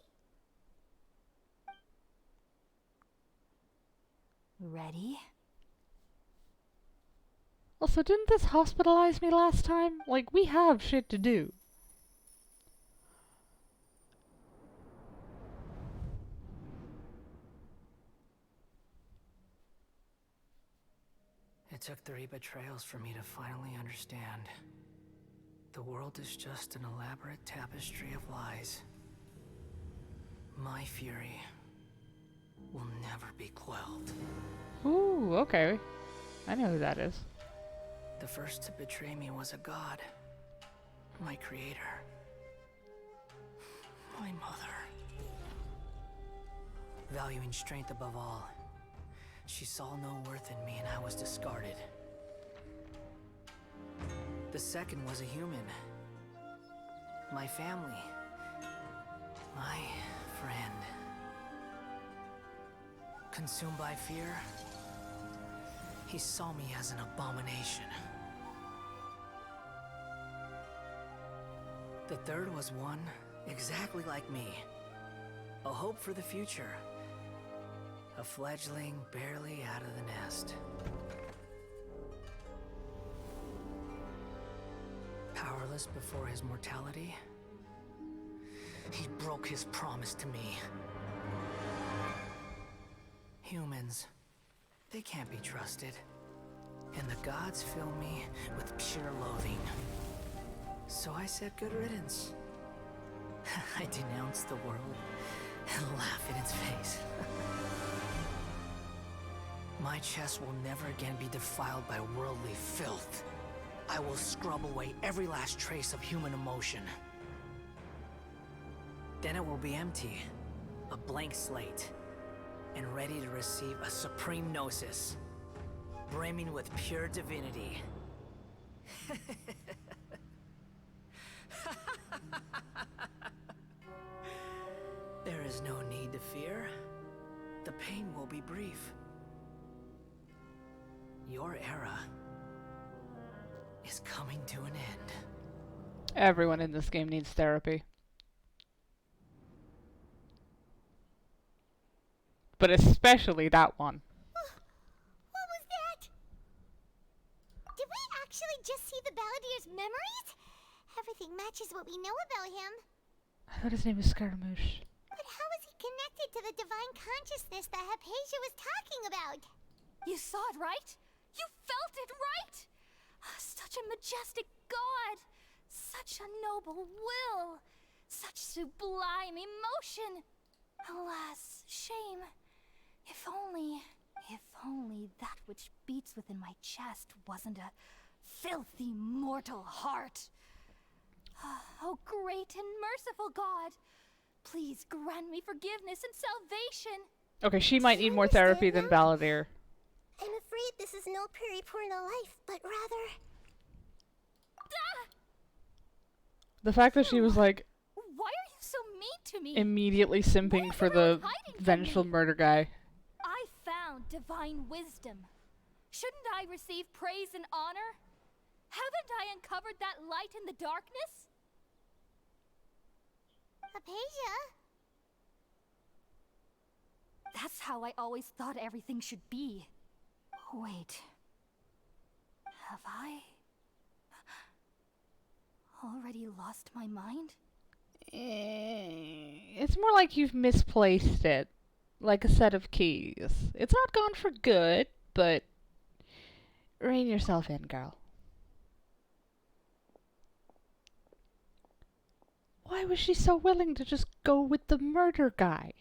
Ready? Also, didn't this hospitalize me last time? Like, we have shit to do. It took 3 betrayals for me to finally understand. The world is just an elaborate tapestry of lies. My fury will never be quelled. Ooh, okay. I know who that is. The first to betray me was a god. My creator. My mother. Valuing strength above all, she saw no worth in me and I was discarded. The second was a human. My family. My friend. Consumed by fear, he saw me as an abomination. The third was one exactly like me. A hope for the future. A fledgling barely out of the nest. powerless before his mortality? He broke his promise to me. Humans, they can't be trusted. And the gods fill me with pure loathing. So I said good riddance. I denounce the world and laugh in its face. My chest will never again be defiled by worldly filth. I will scrub away every last trace of human emotion. Then it will be empty, a blank slate, and ready to receive a supreme gnosis, brimming with pure divinity. There is no need to fear. The pain will be brief. Your era is coming to an end. Everyone in this game needs therapy. But especially that one. What was that? Did we actually just see the Balladier's memories? Everything matches what we know about him. I thought his name was Scaramouche. But how is he connected to the divine consciousness that Hypatia was talking about? You saw it, right? You felt it, right? Such a majestic god. Such a noble will. Such sublime emotion. Alas, shame. If only that which beats within my chest wasn't a filthy mortal heart. Oh, great and merciful God, please grant me forgiveness and salvation. Okay, she might need more therapy than Balladeer. I'm afraid this is no periporno life, but rather... The fact that she was like Why are you so mean to me? immediately simping for the vengeful murder guy. I found divine wisdom. Shouldn't I receive praise and honor? Haven't I uncovered that light in the darkness? Hypatia? That's how I always thought everything should be. Wait. Have I already lost my mind? It's more like you've misplaced it. Like a set of keys. It's not gone for good, but rein yourself in, girl. Why was she so willing to just go with the murder guy?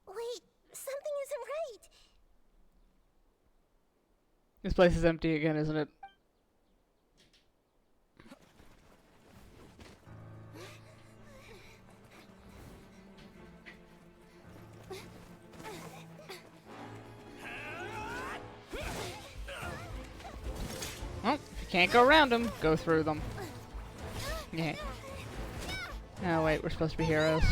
Wait, something isn't right. This place is empty again, isn't it? Well, if you can't go around them, go through them. Yeah. Oh wait, we're supposed to be heroes.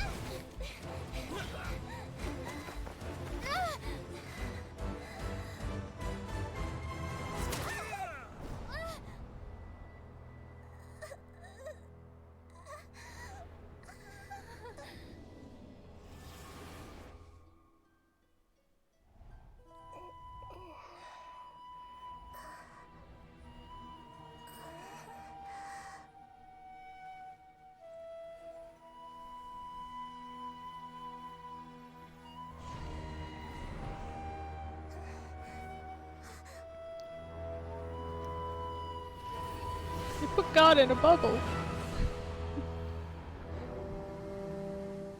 You put God in a bubble.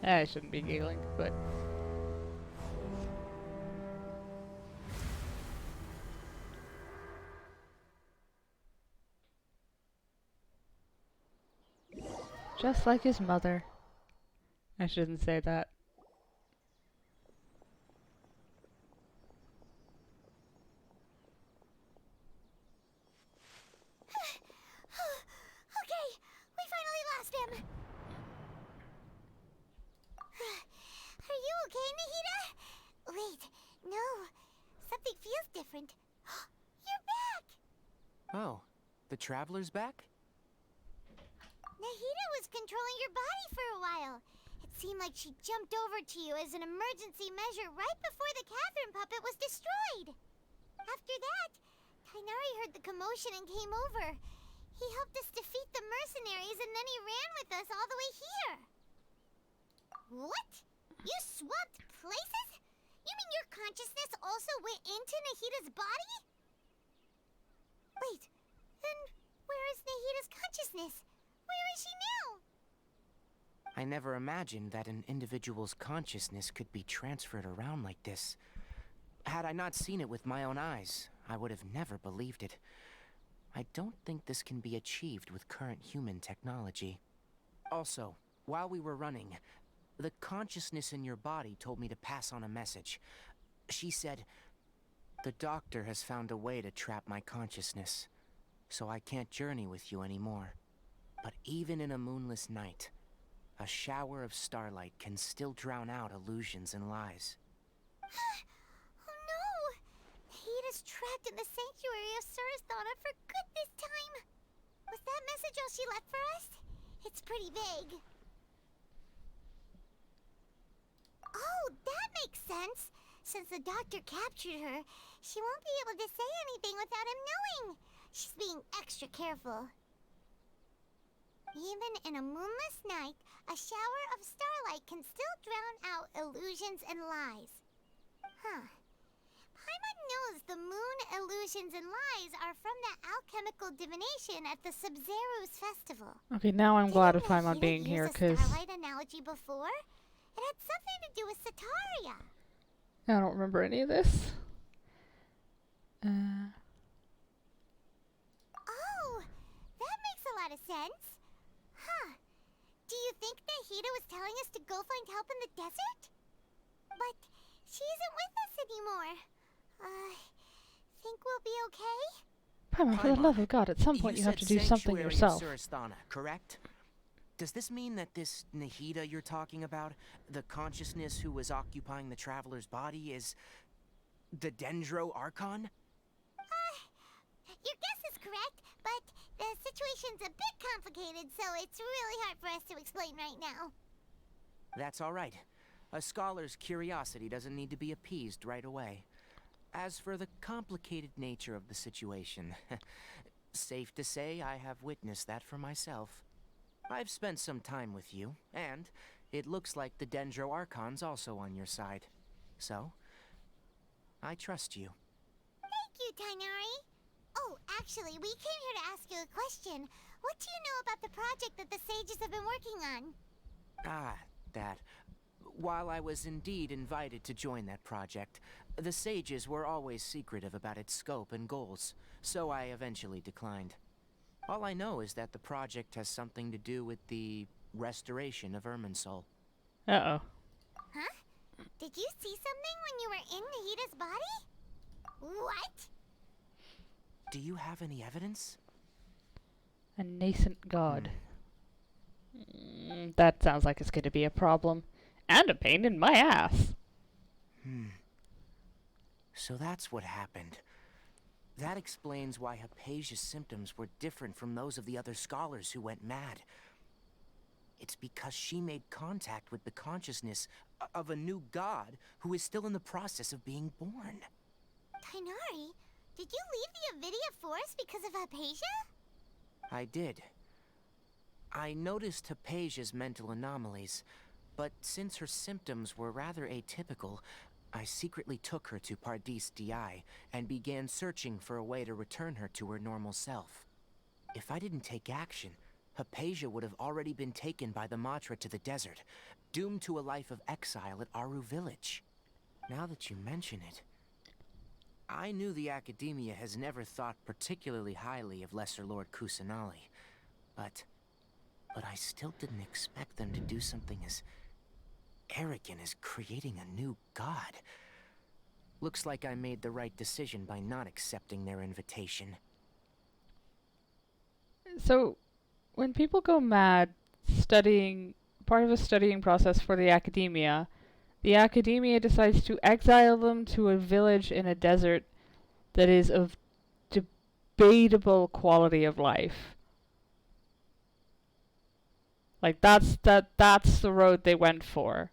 I shouldn't be giggling, but... Just like his mother. I shouldn't say that. Okay, we finally lost him. Are you okay, Nahida? Wait, no. Something feels different. You're back! Oh, the Traveler's back? Nahida was controlling your body for a while. It seemed like she jumped over to you as an emergency measure right before the cavern puppet was destroyed. After that, Tainari heard the commotion and came over. He helped us defeat the mercenaries and then he ran with us all the way here. What? You swapped places? You mean your consciousness also went into Nahida's body? Wait, then where is Nahida's consciousness? Where is she now? I never imagined that an individual's consciousness could be transferred around like this. Had I not seen it with my own eyes, I would have never believed it. I don't think this can be achieved with current human technology. Also, while we were running, the consciousness in your body told me to pass on a message. She said, "The doctor has found a way to trap my consciousness, so I can't journey with you anymore. But even in a moonless night, a shower of starlight can still drown out illusions and lies." Oh no! Nahida's trapped in the sanctuary of Surasthana for good this time. Was that message all she left for us? It's pretty vague. Oh, that makes sense. Since the doctor captured her, she won't be able to say anything without him knowing. She's being extra careful. Even in a moonless night, a shower of starlight can still drown out illusions and lies. Huh. Paimon knows the moon illusions and lies are from the alchemical divination at the Sub-Zero's festival. Okay, now I'm glad of Paimon being here, because Starlight analogy before? It had something to do with Sataria. I don't remember any of this. Oh, that makes a lot of sense. Huh. Do you think Nahida was telling us to go find help in the desert? But she isn't with us anymore. Think we'll be okay? Paimon, for the love of God, at some point you have to do something yourself. Surasthana, correct? Does this mean that this Nahida you're talking about, the consciousness who was occupying the traveler's body, is the Dendro Archon? Your guess is correct, but the situation's a bit complicated, so it's really hard for us to explain right now. That's all right. A scholar's curiosity doesn't need to be appeased right away. As for the complicated nature of the situation, safe to say I have witnessed that for myself. I've spent some time with you, and it looks like the Dendro Archon's also on your side. So, I trust you. Thank you, Tainari. Oh, actually, we came here to ask you a question. What do you know about the project that the sages have been working on? That. While I was indeed invited to join that project, the sages were always secretive about its scope and goals, so I eventually declined. All I know is that the project has something to do with the restoration of Irminsul. Uh-oh. Huh? Did you see something when you were in Nahida's body? What? Do you have any evidence? A nascent god. That sounds like it's going to be a problem. And a pain in my ass. So that's what happened. That explains why Hypatia's symptoms were different from those of the other scholars who went mad. It's because she made contact with the consciousness of a new god who is still in the process of being born. Tainari, did you leave the Avidia Forest because of Hypatia? I did. I noticed Hypatia's mental anomalies, but since her symptoms were rather atypical, I secretly took her to Pardis Di and began searching for a way to return her to her normal self. If I didn't take action, Hypatia would have already been taken by the Matra to the desert, doomed to a life of exile at Aru village. Now that you mention it, I knew the Academia has never thought particularly highly of Lesser Lord Kusanali, but I still didn't expect them to do something as arrogant as creating a new god. Looks like I made the right decision by not accepting their invitation. So, when people go mad studying, part of a studying process for the Academia decides to exile them to a village in a desert that is of debatable quality of life. Like, that's the road they went for.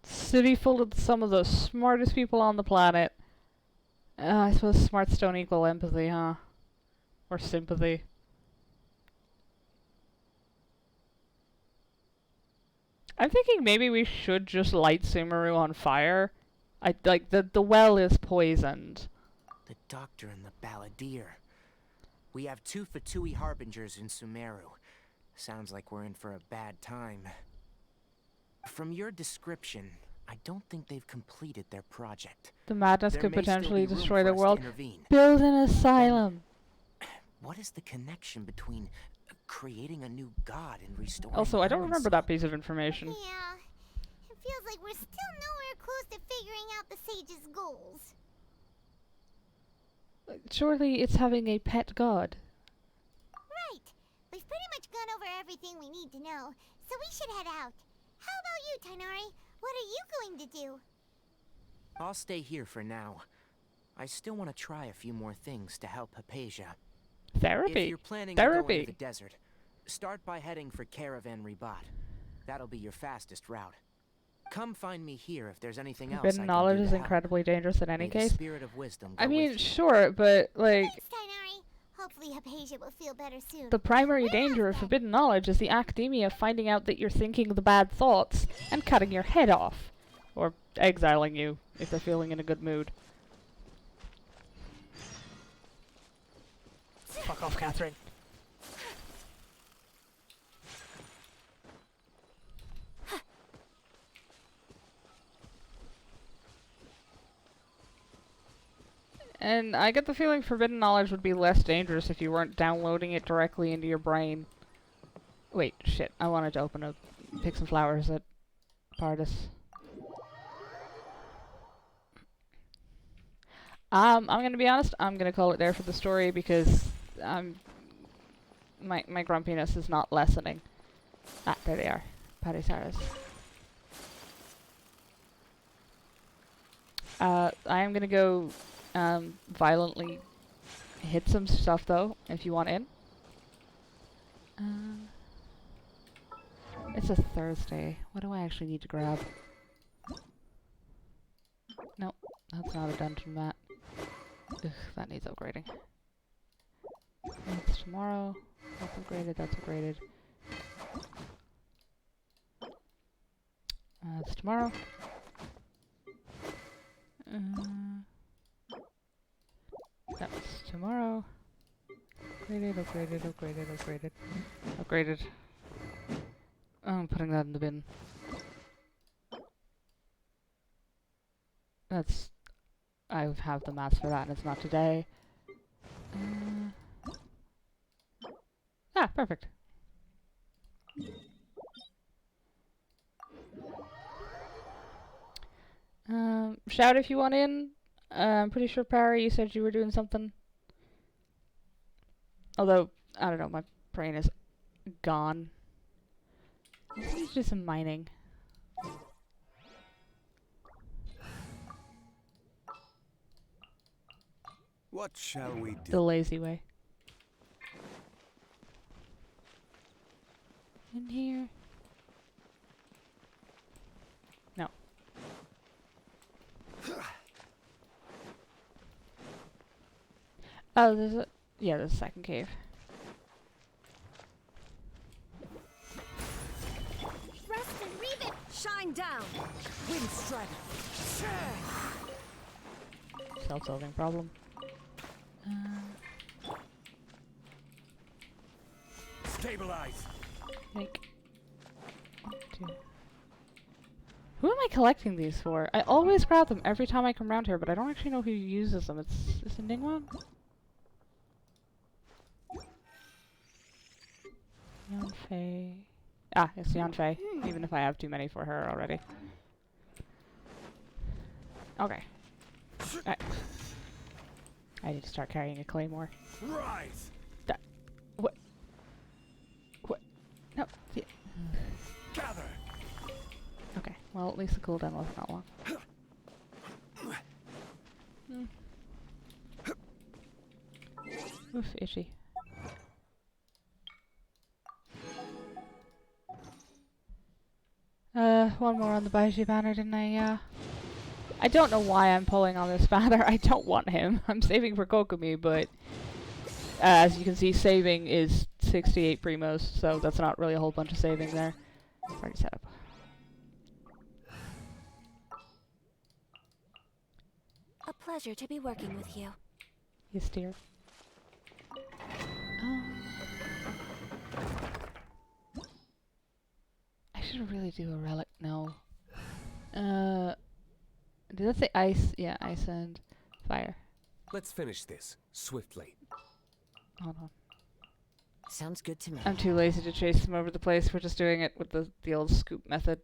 City full of some of the smartest people on the planet, I suppose smarts don't equal empathy, huh? Or sympathy. I'm thinking maybe we should just light Sumeru on fire. The well is poisoned. The doctor and the balladeer. We have 2 Fatui harbingers in Sumeru. Sounds like we're in for a bad time. From your description, I don't think they've completed their project. The madness There could may still potentially be room destroy for the us to world. intervene. Build an asylum. What is the connection between creating a new god and restoring Also, I don't Ironside? remember that piece of information. Yeah. It feels like we're still nowhere close to figuring out the sage's goals. Surely it's having a pet god. Right. We've pretty much gone over everything we need to know, so we should head out. How about you, Tighnari? What are you going to do? I'll stay here for now. I still want to try a few more things to help Hypatia. Therapy. If you're planning on Therapy. going to the desert, start by heading for Caravan Ribat. That'll be your fastest route. Come find me here if there's anything else I Forbidden can knowledge do is to help. incredibly dangerous in any May the case. spirit of wisdom I go mean, with you. sure, but like Thanks, Tighnari. Hopefully Hypatia will feel better soon. the primary danger of forbidden knowledge is the academia finding out that you're thinking the bad thoughts and cutting your head off. Or exiling you if they're feeling in a good mood. Fuck off, Catherine. And I get the feeling forbidden knowledge would be less dangerous if you weren't downloading it directly into your brain. Wait, shit. I wanted to pick some flowers at Pardis. I'm gonna be honest, I'm gonna call it there for the story because my grumpiness is not lessening. Ah, there they are. Padisaras. I am gonna go violently hit some stuff though, if you want in. It's a Thursday. What do I actually need to grab? Nope, that's not a dungeon mat. Ugh, that needs upgrading. That's tomorrow. That's upgraded, that's upgraded. That's tomorrow. That's tomorrow. Upgraded, upgraded, upgraded, upgraded. Upgraded. I'm putting that in the bin. That's... I have the mats for that and it's not today. Perfect. Shout if you want in. I'm pretty sure, Parry, you said you were doing something. Although, I don't know, my brain is gone. Let's do some mining. What shall we do? The lazy way. In here. No. Oh, there's a... Yeah, there's a second cave. Rest and read it. Shine down. Wind strike. Self-solving problem. Stabilize. Think. 1, 2. Who am I collecting these for? I always grab them every time I come around here, but I don't actually know who uses them. It's a Ningguang? Yanfei. Ah, it's Yanfei. Even if I have too many for her already. Okay. I need to start carrying a claymore. Rise. What? What? No. Yeah. Gather. Okay. Well, at least the cooldown was not long. Oof, itchy. One more on the Baiji banner, didn't I? Yeah. I don't know why I'm pulling on this father. I don't want him. I'm saving for Kokomi, but as you can see, saving is 68 primos, so that's not really a whole bunch of saving there. Already set up. A pleasure to be working with you. Yes, dear. I should really do a relic. No. Did that say ice? Yeah, ice and fire. Let's finish this swiftly. Hold on. Sounds good to me. I'm too lazy to chase them over the place. We're just doing it with the old scoop method.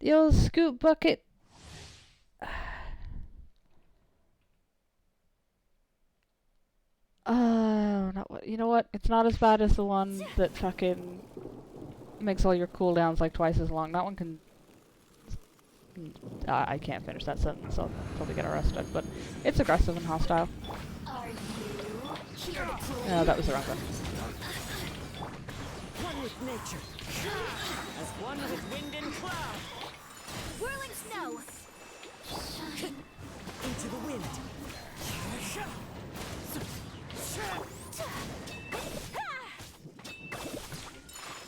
The old scoop bucket. Oh, not what. You know what? It's not as bad as the one that fucking makes all your cooldowns like twice as long. That one can. I can't finish that sentence. I'll probably get arrested. But it's aggressive and hostile. No, that was the wrong one. One with nature, as one with wind and cloud. Whirling snow. Into the wind.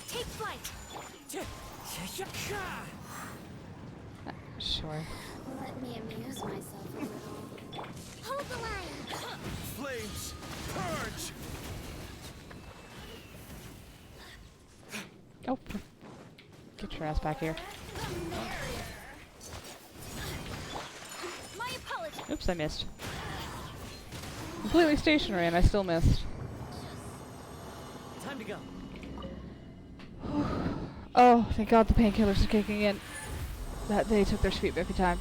Take flight. Sure. Let me amuse myself a little. Hold the line. Flames, purge! Oh, get your ass back here. My apologies. Oops, I missed. Completely stationary and I still missed. Time to go. Oh, thank God the painkillers are kicking in. That they took their sweet every time.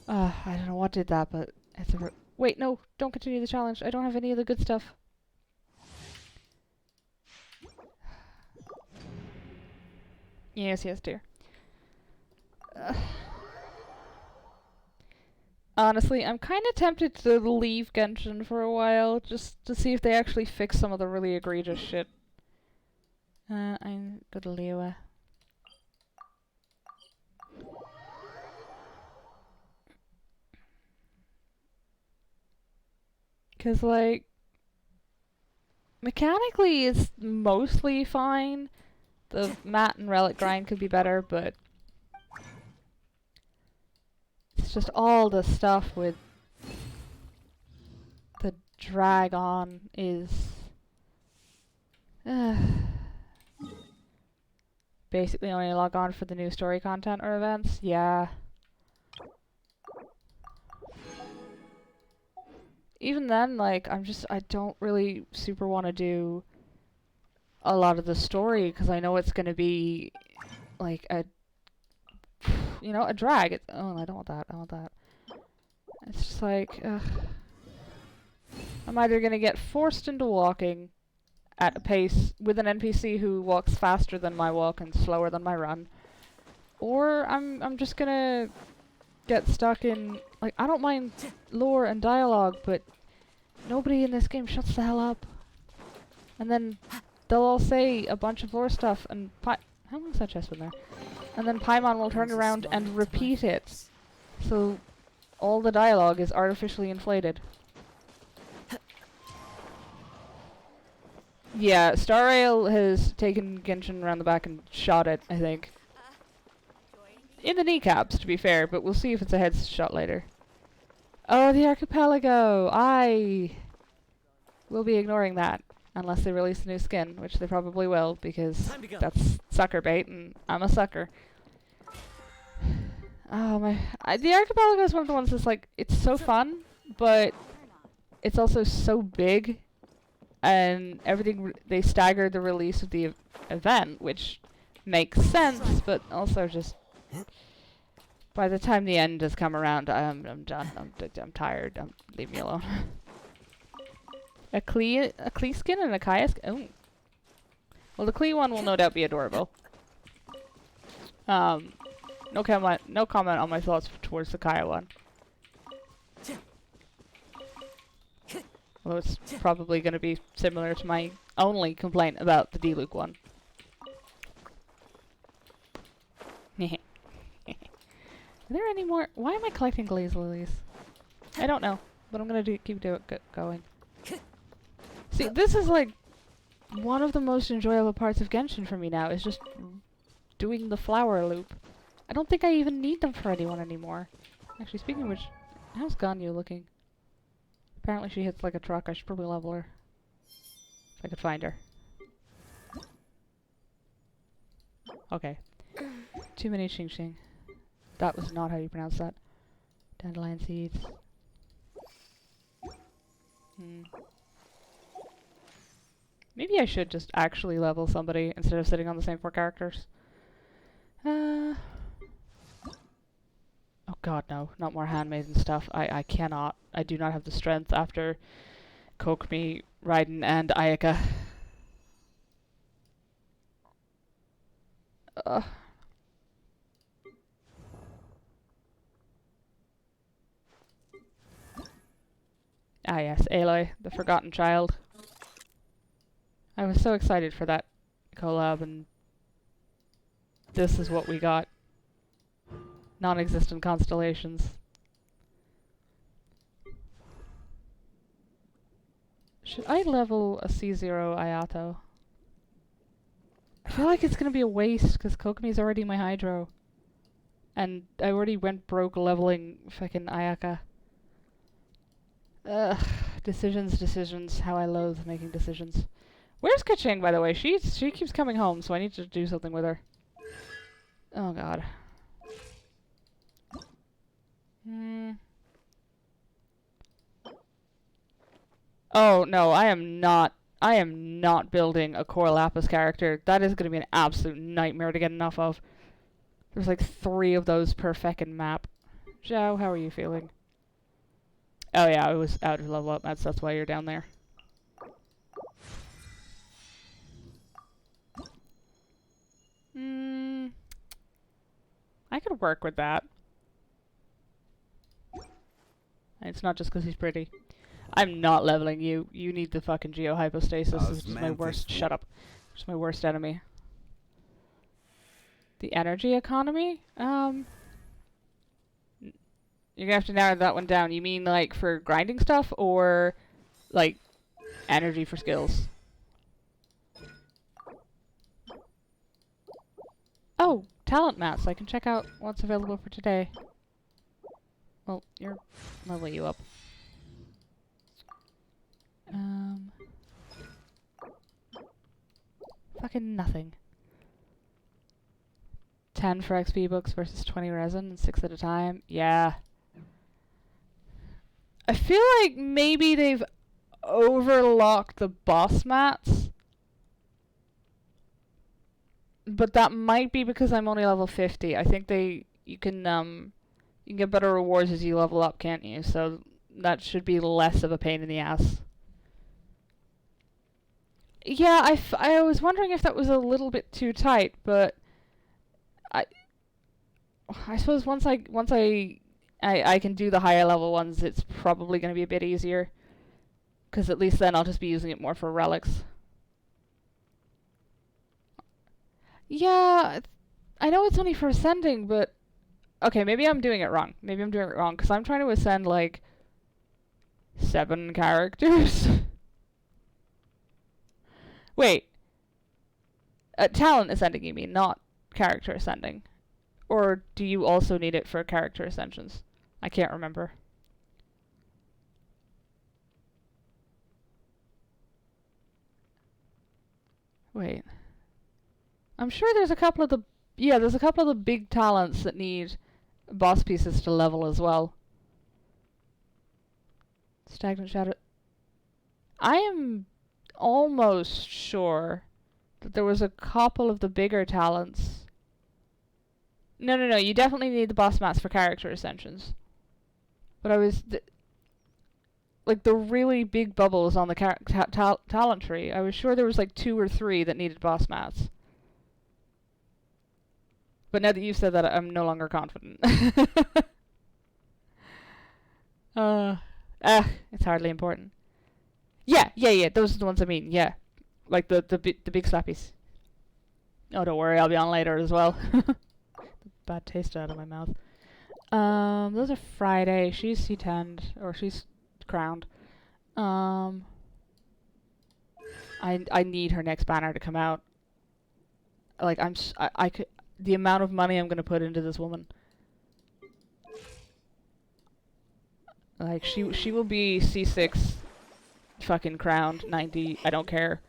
I don't know what did that, but it's a... Wait, no, don't continue the challenge. I don't have any of the good stuff. Yes, yes, dear. Honestly, I'm kind of tempted to leave Genshin for a while, just to see if they actually fix some of the really egregious shit. I'm gonna leave. Cause like, mechanically it's mostly fine. The mat and relic grind could be better, but it's just all the stuff with the drag on is basically only log on for the new story content or events. Yeah. Even then, like, I don't really super want to do a lot of the story because I know it's going to be like a, you know, a drag. Oh, I don't want that. I want that. It's just like, I'm either going to get forced into walking at a pace with an NPC who walks faster than my walk and slower than my run, or I'm just going to get stuck in, like, I don't mind lore and dialogue, but nobody in this game shuts the hell up. And then they'll all say a bunch of lore stuff, and how long's that chest been there? And then Paimon will turn around and repeat it. So all the dialogue is artificially inflated. Yeah, Star Rail has taken Genshin around the back and shot it, I think. In the kneecaps, to be fair, but we'll see if it's a headshot later. Oh, the archipelago! I will be ignoring that, unless they release a new skin, which they probably will, because that's sucker bait, and I'm a sucker. Oh my... the archipelago is one of the ones that's like, it's so fun, but it's also so big, and everything... they stagger the release of the event, which makes sense, but also just... by the time the end has come around, I'm done. I'm tired. Leave me alone. A Klee skin and a Kaya skin? Oh. Well, the Klee one will no doubt be adorable. No comment on my thoughts towards the Kaya one. Although it's probably going to be similar to my only complaint about the Diluc one. Are there any more? Why am I collecting glaze lilies? I don't know, but I'm gonna keep going. See, this is like one of the most enjoyable parts of Genshin for me now, is just doing the flower loop. I don't think I even need them for anyone anymore. Actually, speaking of which, how's Ganyu looking? Apparently she hits like a truck. I should probably level her. If I could find her. Okay. Too many Xing Xing. That was not how you pronounce that. Dandelion seeds. Maybe I should just actually level somebody instead of sitting on the same 4 characters. Oh god, no. Not more handmaiden stuff. I cannot. I do not have the strength after Kokomi, Raiden, and Ayaka. Ah yes, Aloy, the forgotten child. I was so excited for that collab, and this is what we got. Non-existent constellations. Should I level a C0 Ayato? I feel like it's gonna be a waste, because Kokomi's already my Hydro. And I already went broke leveling fucking Ayaka. Ugh. Decisions. How I loathe making decisions. Where's Kaching, by the way? She keeps coming home, so I need to do something with her. Oh god. Oh no, I am not building a core Lapis character. That is going to be an absolute nightmare to get enough of. There's like 3 of those per feckin' map. Zhao, how are you feeling? Oh yeah, I was out of level up. That's why you're down there. I could work with that. And it's not just because he's pretty. I'm not leveling you. You need the fucking geohypostasis. This is my worst. Shut up. It's my worst enemy. The energy economy? You're gonna have to narrow that one down. You mean like for grinding stuff, or like energy for skills? Oh, talent mats. I can check out what's available for today. Well, you're level you up. Fucking nothing. 10 for XP books versus 20 resin and 6 at a time. Yeah. I feel like maybe they've overlocked the boss mats. But that might be because I'm only level 50. I think you can get better rewards as you level up, can't you? So that should be less of a pain in the ass. Yeah, I was wondering if that was a little bit too tight, but I suppose once I can do the higher level ones, it's probably going to be a bit easier, because at least then I'll just be using it more for relics. Yeah, I know it's only for ascending, but okay, maybe I'm doing it wrong. Maybe I'm doing it wrong, because I'm trying to ascend like 7 characters. Wait. Talent ascending, you mean, not character ascending? Or do you also need it for character ascensions? I can't remember. Wait. I'm sure there's a couple of the... Yeah, there's a couple of the big talents that need boss pieces to level as well. Stagnant Shadow... I am almost sure that there was a couple of the bigger talents. No, you definitely need the boss mats for character ascensions. But I was... like, the really big bubbles on the talent tree, I was sure there was like 2 or 3 that needed boss mats. But now that you've said that, I'm no longer confident. It's hardly important. Yeah, those are the ones I mean, yeah. Like the big slappies. Oh, don't worry, I'll be on later as well. Bad taste out of my mouth. Those are Friday. She's C10, or she's crowned. I need her next banner to come out. Like, I could, the amount of money I'm gonna put into this woman. Like, she will be C6 fucking crowned, 90, I don't care.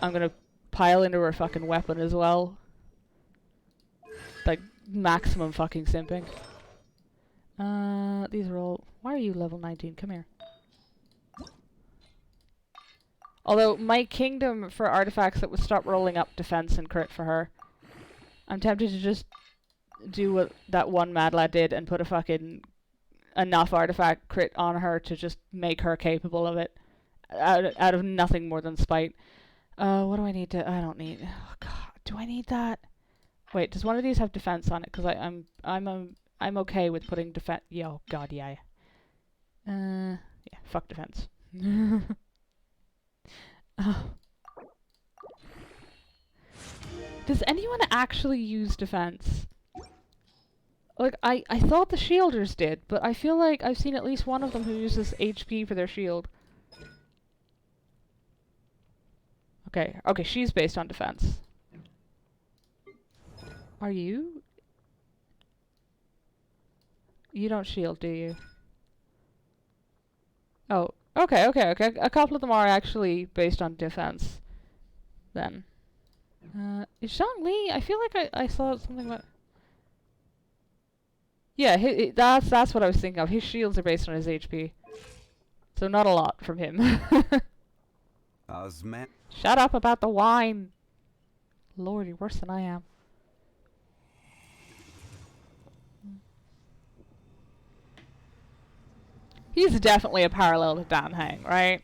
I'm gonna pile into her fucking weapon as well. Like, maximum fucking simping. These are all... Why are you level 19? Come here. Although, my kingdom for artifacts that would stop rolling up defense and crit for her. I'm tempted to just do what that one mad lad did and put a fucking... enough artifact crit on her to just make her capable of it. Out of nothing more than spite. What do I need to... I don't need... Oh god, do I need that? Wait, does one of these have defense on it? Because I'm okay with putting defense... Yo, god, yeah. Yeah, fuck defense. Does anyone actually use defense? Like, I thought the shielders did, but I feel like I've seen at least one of them who uses HP for their shield. Okay, she's based on defense. Are you? You don't shield, do you? Oh, okay. A couple of them are actually based on defense. Then. Is Zhongli? I feel like I saw something about... Yeah, that's what I was thinking of. His shields are based on his HP. So not a lot from him. Shut up about the wine! Lord, you're worse than I am. He's definitely a parallel to Dan Heng, right?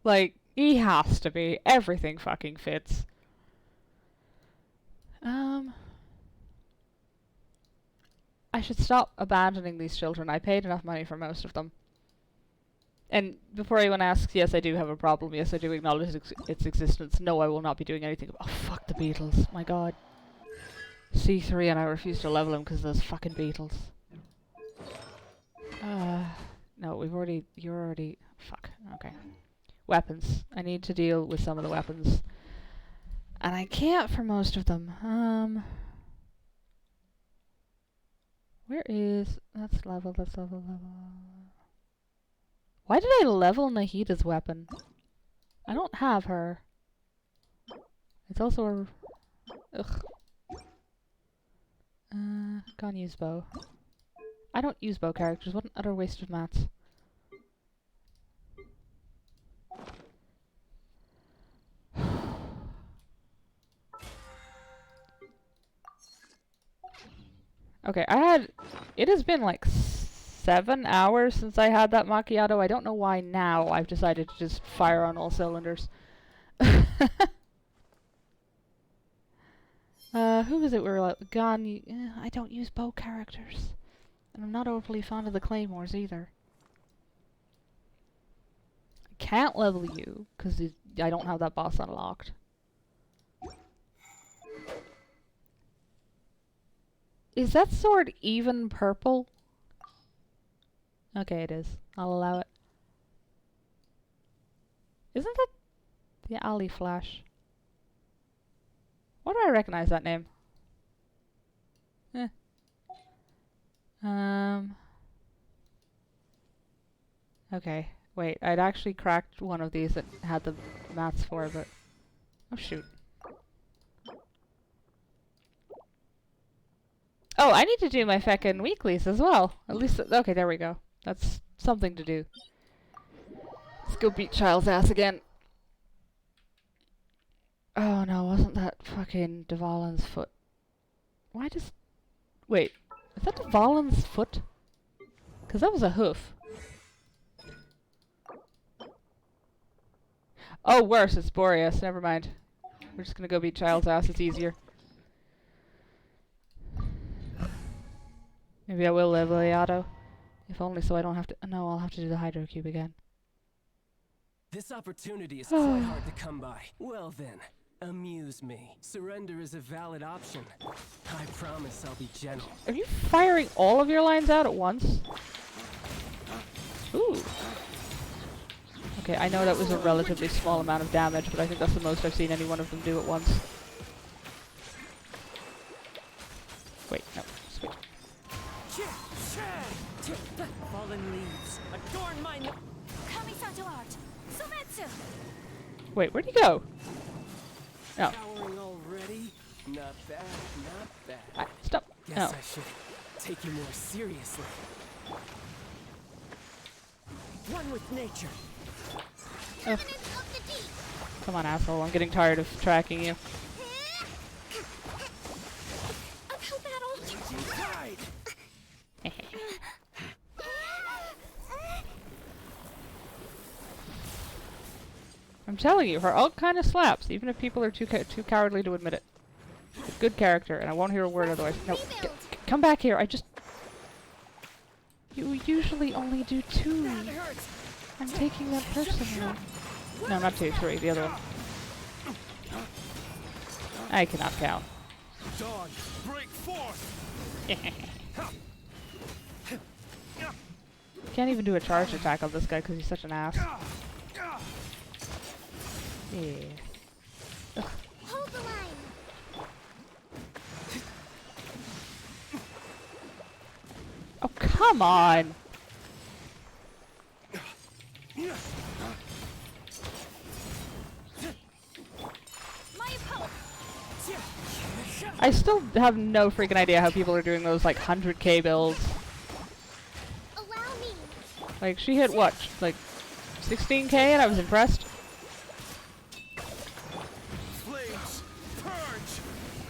Like, he has to be. Everything fucking fits. I should stop abandoning these children. I paid enough money for most of them. And before anyone asks, yes, I do have a problem. Yes, I do acknowledge its existence. No, I will not be doing anything about... Oh, fuck the beetles. My god. C3 and I refuse to level him because of those fucking beetles. No, you're already... Fuck. Okay. Weapons. I need to deal with some of the weapons. And I can't for most of them. Where is... That's level. Why did I level Nahida's weapon? I don't have her. It's also a... Ugh. Can't use bow. I don't use bow characters. What an utter waste of mats. Okay, it has been like 7 hours since I had that macchiato. I don't know why now I've decided to just fire on all cylinders. Who was it we were like, I don't use bow characters. And I'm not overly fond of the claymores either. I can't level you, because I don't have that boss unlocked. Is that sword even purple? Okay, it is. I'll allow it. Isn't that the alley flash? Why do I recognize that name? Okay, wait. I'd actually cracked one of these that had the mats for, but... Oh, shoot. Oh, I need to do my feckin' weeklies as well. At least... Okay, there we go. That's something to do. Let's go beat Child's ass again. Oh no, wasn't that fucking Dvalin's foot? Why does... Wait, is that Dvalin's foot? Because that was a hoof. Oh, worse, it's Boreas. Never mind. We're just gonna go beat Child's ass, it's easier. Maybe I will level Iato. If only so I don't have to... No, I'll have to do the Hydro Cube again. This opportunity is quite hard to come by. Well then, amuse me. Surrender is a valid option. I promise I'll be gentle. Are you firing all of your lines out at once? Ooh. Okay, I know that was a relatively small amount of damage, but I think that's the most I've seen any one of them do at once. Wait, no. Switch. Fallen leaves, adorn my Kamisato art. Sumetsu. Wait, where'd he go? Oh. Cowering already? Not bad, not bad. Stop. Guess No. I should take you more seriously. One with nature. Oh. Come on, asshole. I'm getting tired of tracking you. Uphill battle. I'm telling you, her ult kind of slaps, even if people are too cowardly to admit it. It's a good character, and I won't hear a word otherwise. No, come back here. You usually only do 2. I'm taking that personally. No, not 2, 3. The other one. I cannot count. Dawn, break forth. Can't even do a charge attack on this guy because he's such an ass. Yeah. Ugh. Hold the line. Oh, come on! I still have no freaking idea how people are doing those, like, 100k builds. Allow me. Like, she hit what? Like, 16k and I was impressed? Flames, purge.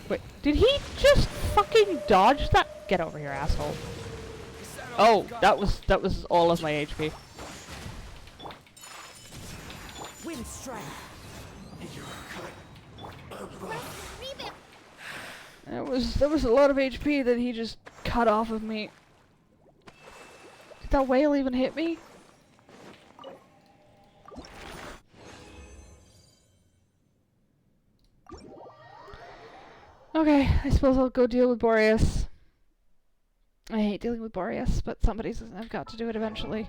Wait, did he just fucking dodge that? Get over here, asshole. Oh, that was all of my HP. Wind strike. There was a lot of HP that he just cut off of me. Did that whale even hit me? Okay, I suppose I'll go deal with Boreas. I hate dealing with Boreas, but I've got to do it eventually.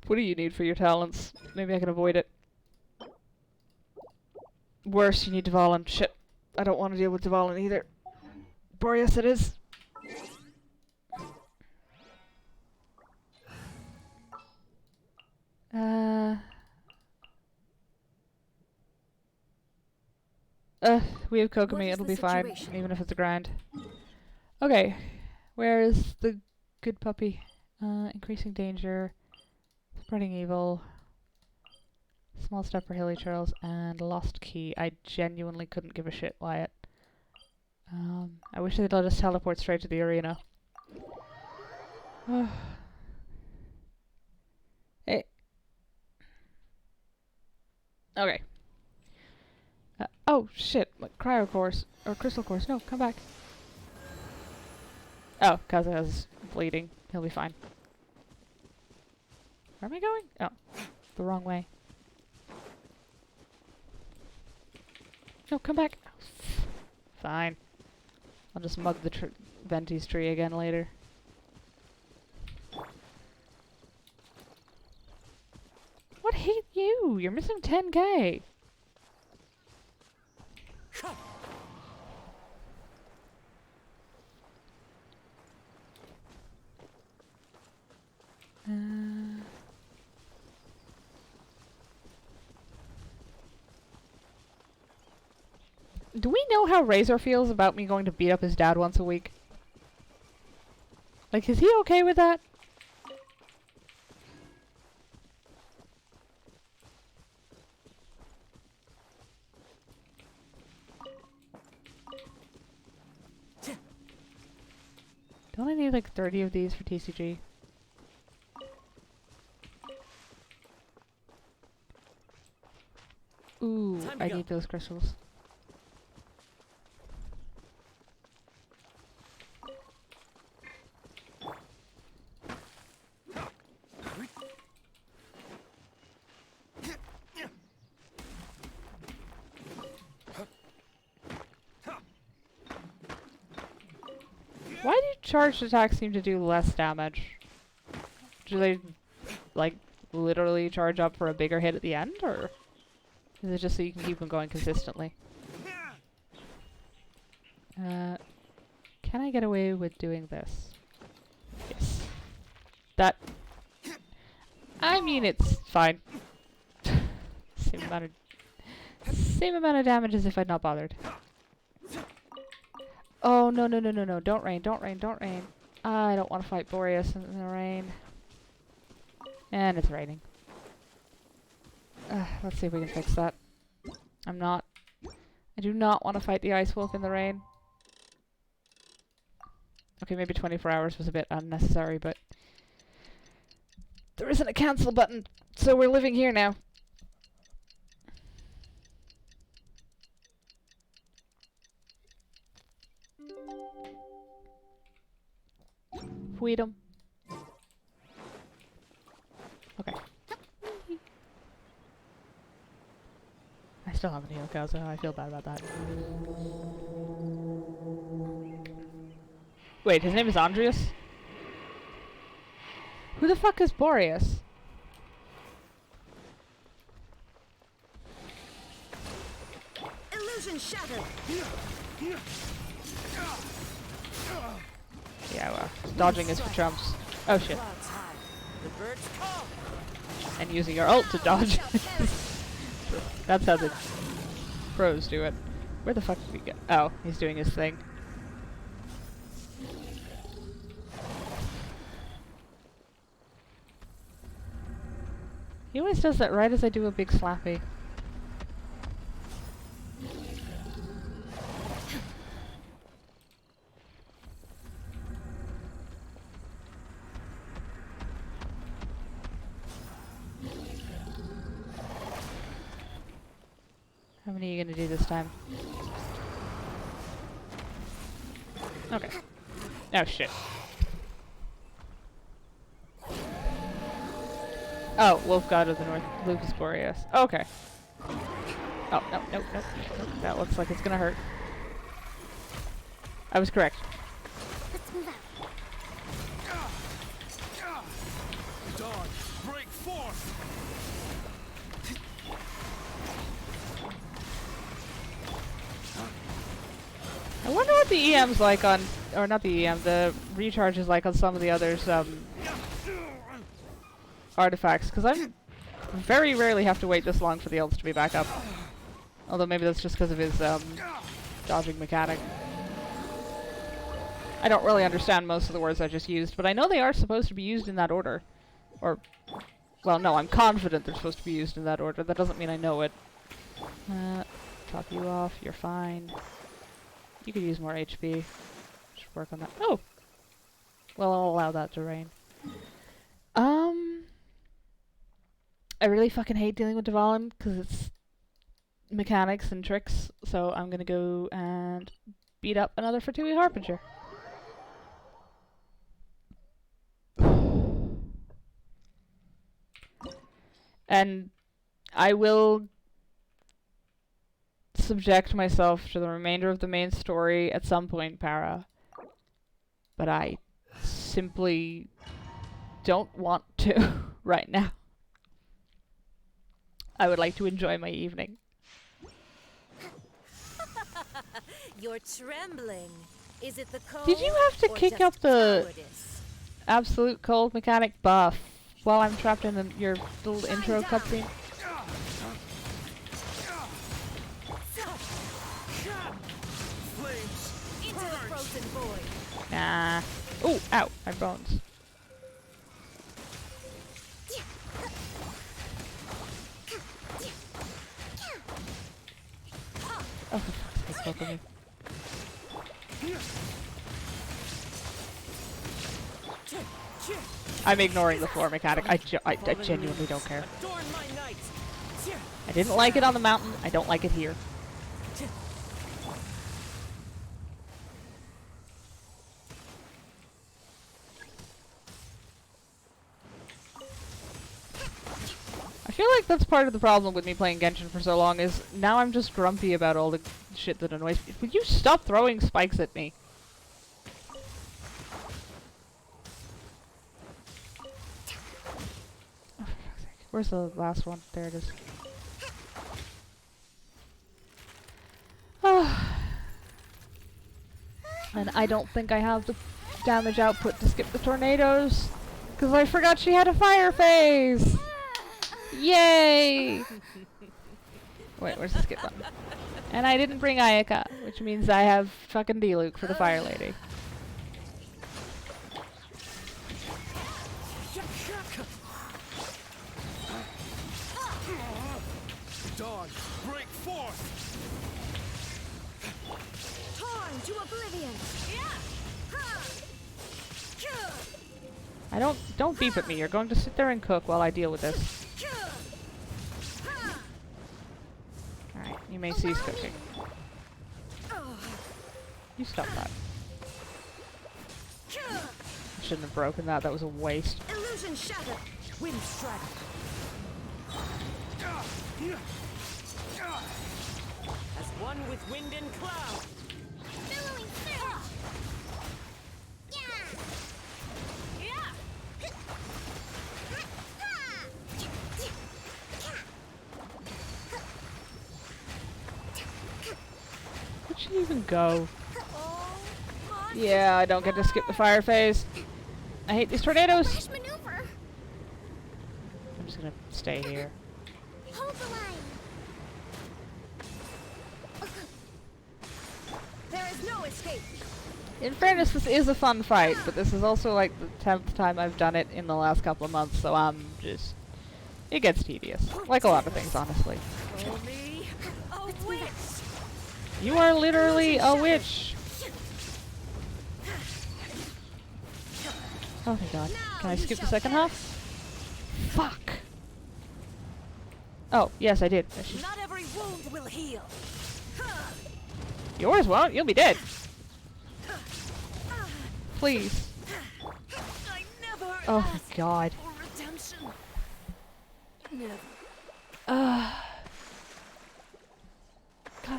What do you need for your talents? Maybe I can avoid it. Worse, you need Dvalin. Shit. I don't want to deal with Dvalin either. Boreas it is. We have Kokomi, it'll be fine, even if it's a grind. Okay, where is the good puppy? Increasing danger, spreading evil, small step for hilly trails, and lost key. I genuinely couldn't give a shit, Wyatt. I wish they'd let us teleport straight to the arena. Hey. Okay. Oh, shit. Cryo course. Or crystal course. No, come back. Oh, Kazuha's bleeding. He'll be fine. Where am I going? Oh, the wrong way. No, come back. Fine. I'll just mug the Venti's tree again later. What hit you? You're missing 10k. Do we know how Razor feels about me going to beat up his dad once a week? Like, is he okay with that? Don't I need like 30 of these for TCG? Ooh, I need those crystals. Why do charged attacks seem to do less damage? Do they, like, literally charge up for a bigger hit at the end, or is it just so you can keep them going consistently? Can I get away with doing this? Yes. That... I mean, it's fine. Same amount of damage as if I'd not bothered. Oh, no, no, no, no, no. Don't rain, don't rain, don't rain. I don't want to fight Boreas in the rain. And it's raining. Let's see if we can fix that. I do not want to fight the Ice Wolf in the rain. Okay, maybe 24 hours was a bit unnecessary, but... there isn't a cancel button, so we're living here now. Freedom. Okay. I still haven't healed cow, so I feel bad about that. Wait, his name is Andreas? Who the fuck is Boreas? Illusion shattered. Yeah, well, dodging is for chumps. Oh shit. And using your ult to dodge. That's how the pros do it. Where the fuck did he go? Oh, he's doing his thing. He always does that right as I do a big slappy. How many are you gonna do this time? Okay. Oh shit. Oh, Wolf God of the North, Lucas Boreas. Okay. Oh, no, no, no, no. That looks like it's gonna hurt. I was correct. Let's move out. Dawn, break forth! I wonder what the EM's like on, or not the EM, the recharge is like on some of the others, artifacts, because I very rarely have to wait this long for the ults to be back up. Although maybe that's just because of his, dodging mechanic. I don't really understand most of the words I just used, but I know they are supposed to be used in that order. Or, well, no, I'm confident they're supposed to be used in that order. That doesn't mean I know it. Top you off, you're fine. You could use more HP. Just work on that. Oh! Well, I'll allow that to rain. I really fucking hate dealing with Dvalin, because it's mechanics and tricks, so I'm gonna go and beat up another Fatui Harbinger. And I will subject myself to the remainder of the main story at some point, Para. But I simply don't want to right now. I would like to enjoy my evening. You're trembling. Is it the cold? Did you have to kick up the absolute cold mechanic buff while I'm trapped in your little intro cutscene? Into the frozen void. Nah. Ooh, ow, my bones. Oh, for fuck's sake, both of you. I'm ignoring the floor mechanic. I genuinely don't care. I didn't like it on the mountain. I don't like it here. I feel like that's part of the problem with me playing Genshin for so long, is now I'm just grumpy about all the shit that annoys me. Would you stop throwing spikes at me? Where's the last one? There it is. And I don't think I have the damage output to skip the tornadoes. Because I forgot she had a fire phase! Yay! Wait, where's the skip button? And I didn't bring Ayaka, which means I have fucking D-Luke for the fire lady. Dawn, break forth! Torn to oblivion! Don't beep at me, you're going to sit there and cook while I deal with this. Alright, you may cease cooking. You stop that. I shouldn't have broken that, that was a waste. Illusion shattered! Wind strike! As one with wind and cloud! Billowing through! Where'd she even go? Yeah, I don't get to skip the fire phase. I hate these tornadoes! Flash maneuver! I'm just gonna stay here. Hold the line! There is no escape! In fairness, this is a fun fight, but this is also like the 10th time I've done it in the last couple of months, so I'm just... It gets tedious. Like a lot of things, honestly. Only a witch! You are literally a witch! Oh my god. Can I skip the second half? Fuck! Oh, yes I did. Not every wound will heal! Yours won't, you'll be dead! Please. I never Oh my god. for redemption. Never. God,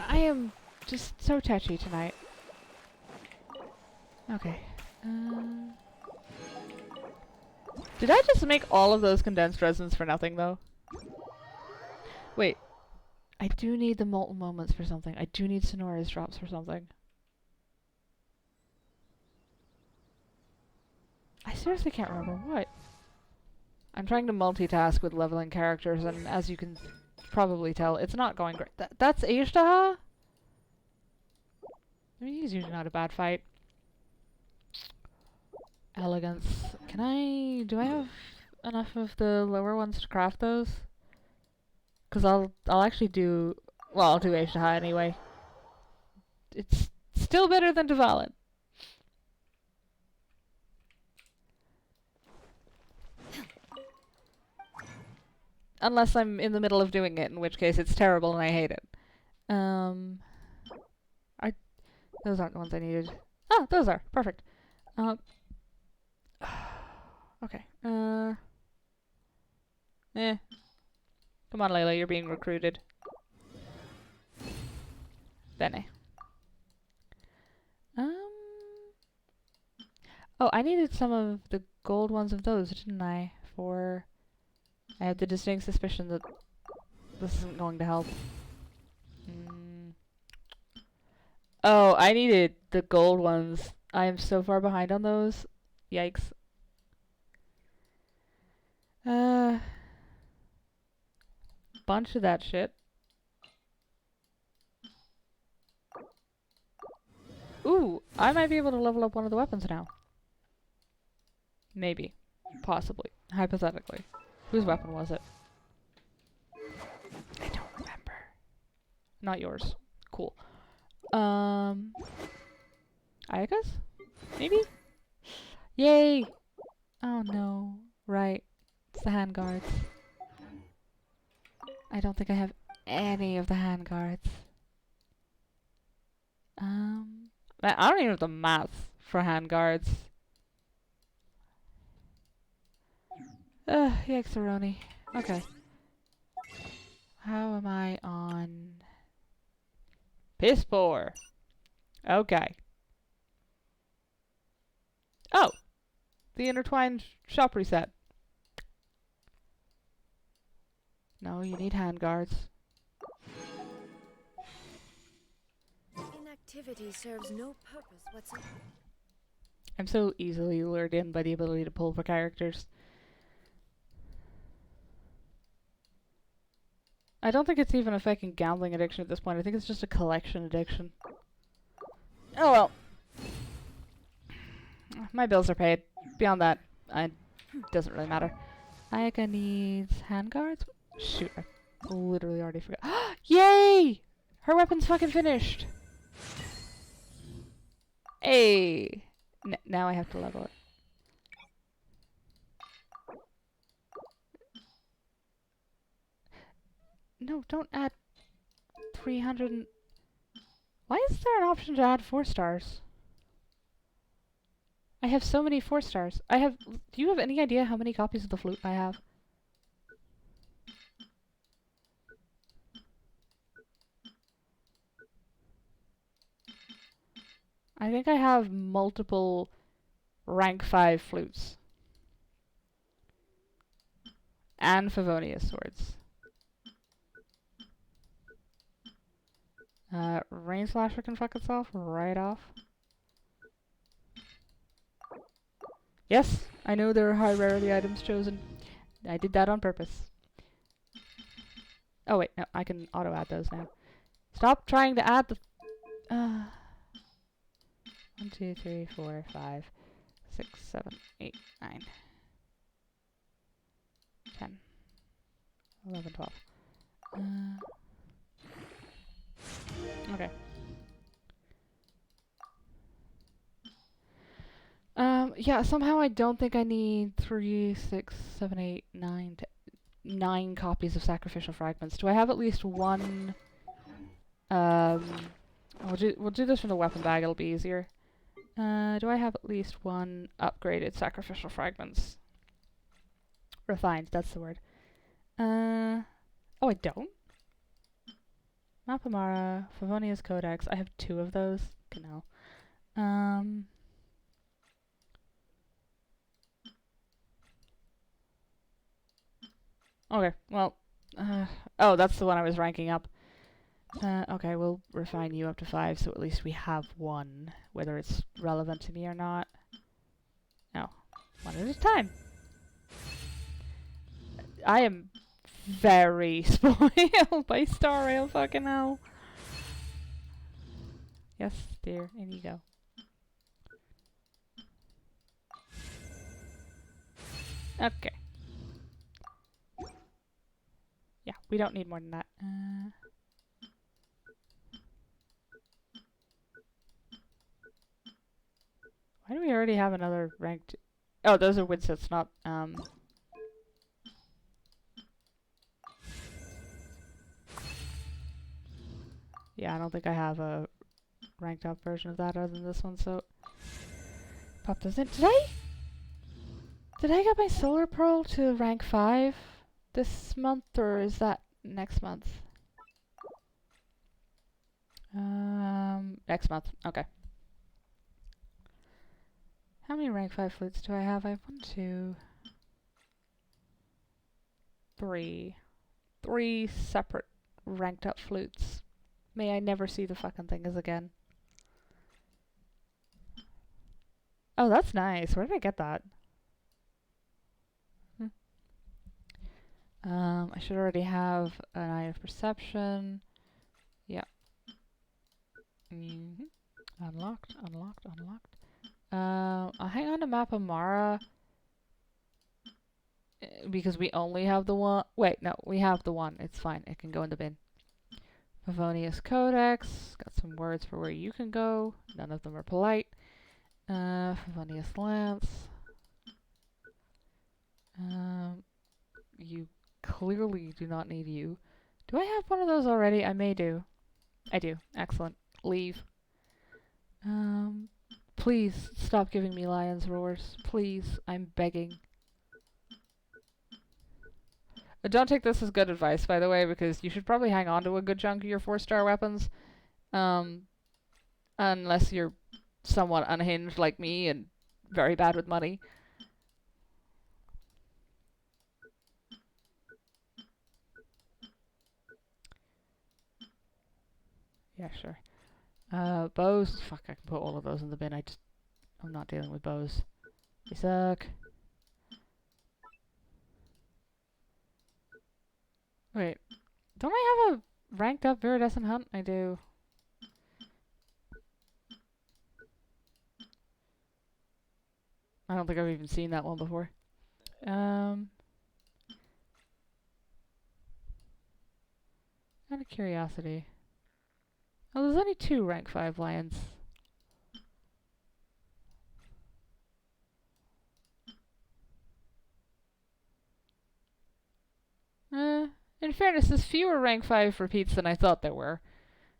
I am just so touchy tonight. Okay. Did I just make all of those condensed resins for nothing, though? Wait. I do need the molten moments for something. I do need Sonora's drops for something. I seriously can't remember what. I'm trying to multitask with leveling characters, and as you can probably tell, it's not going great. That's Ishtaha? I mean, he's usually not a bad fight. Elegance. Do I have enough of the lower ones to craft those? Because I'll actually do... Well, I'll do Ishtaha anyway. It's still better than Dvalin. Unless I'm in the middle of doing it, in which case it's terrible and I hate it. Those aren't the ones I needed. Ah, those are. Perfect. Okay. Come on, Layla, you're being recruited. Bene. Oh, I needed some of the gold ones of those, didn't I? I have the distinct suspicion that this isn't going to help. Oh, I needed the gold ones. I am so far behind on those. Yikes. Bunch of that shit. Ooh, I might be able to level up one of the weapons now. Maybe. Possibly. Hypothetically. Whose weapon was it? I don't remember. Not yours. Cool. Ayaka's? Maybe? Yay! Oh no. Right. It's the handguards. I don't think I have any of the handguards. I don't even have the math for handguards. Yikes-a-roni. Okay. How am I on... Piss poor. Okay. Oh! The intertwined shop reset. No, you need handguards. Inactivity serves no purpose whatsoever. I'm so easily lured in by the ability to pull for characters. I don't think it's even a fucking gambling addiction at this point. I think it's just a collection addiction. Oh well. My bills are paid. Beyond that, it doesn't really matter. Ayaka needs handguards? Shoot, I literally already forgot. Yay! Her weapon's fucking finished! Hey! Now I have to level it. No, don't add 300 and... Why is there an option to add 4 stars? I have so many 4 stars. I have... Do you have any idea how many copies of the flute I have? I think I have multiple rank 5 flutes. And Favonius swords. Rain Slasher can fuck itself right off. Yes, I know there are high rarity items chosen. I did that on purpose. Oh wait, no, I can auto add those now. Stop trying to add the... 1, 2, 3, 4, 5, 6, 7, 8, 9, 10, 11, 12. Okay. Yeah, somehow I don't think I need 3, 6, 7, 8, 9, 9 copies of sacrificial fragments. Do I have at least one? We'll do this from the weapon bag, it'll be easier. Do I have at least one upgraded sacrificial fragments? Refined, that's the word. Oh, I don't? Mapamara, Favonius Codex, I have 2 of those. No. Okay, well, oh, that's the one I was ranking up. Okay, we'll refine you up to 5, so at least we have 1, whether it's relevant to me or not. No, 1 at a time. I am very spoiled by Star Rail, fucking hell. Yes, dear, in you go. Okay. Yeah, we don't need more than that. Why do we already have another ranked... Oh, those are Widsets, not, Yeah, I don't think I have a ranked up version of that other than this one, so... Pop those in. Did I get my Solar Pearl to rank 5 this month, or is that next month? Next month. Okay. How many rank 5 flutes do I have? I have 1, 2, 3. 3 separate ranked up flutes. May I never see the fucking things again. Oh, that's nice. Where did I get that? I should already have an Eye of Perception. Yeah. Unlocked, unlocked, unlocked. I'll hang on to Mapamara. Because we only have the one. Wait, no, we have the one. It's fine. It can go in the bin. Favonius Codex. Got some words for where you can go. None of them are polite. Favonius Lance. You clearly do not need you. Do I have one of those already? I may do. I do. Excellent. Leave. Please stop giving me lion's roars. Please. I'm begging. Don't take this as good advice, by the way, because you should probably hang on to a good chunk of your 4-star weapons. Unless you're somewhat unhinged like me and very bad with money. Yeah, sure. Bows. Fuck, I can put all of those in the bin. I'm not dealing with bows. They suck. Wait. Don't I have a ranked up viridescent hunt? I do. I don't think I've even seen that one before. Out of curiosity. Oh, there's only 2 rank 5 lions. In fairness, there's fewer rank 5 repeats than I thought there were.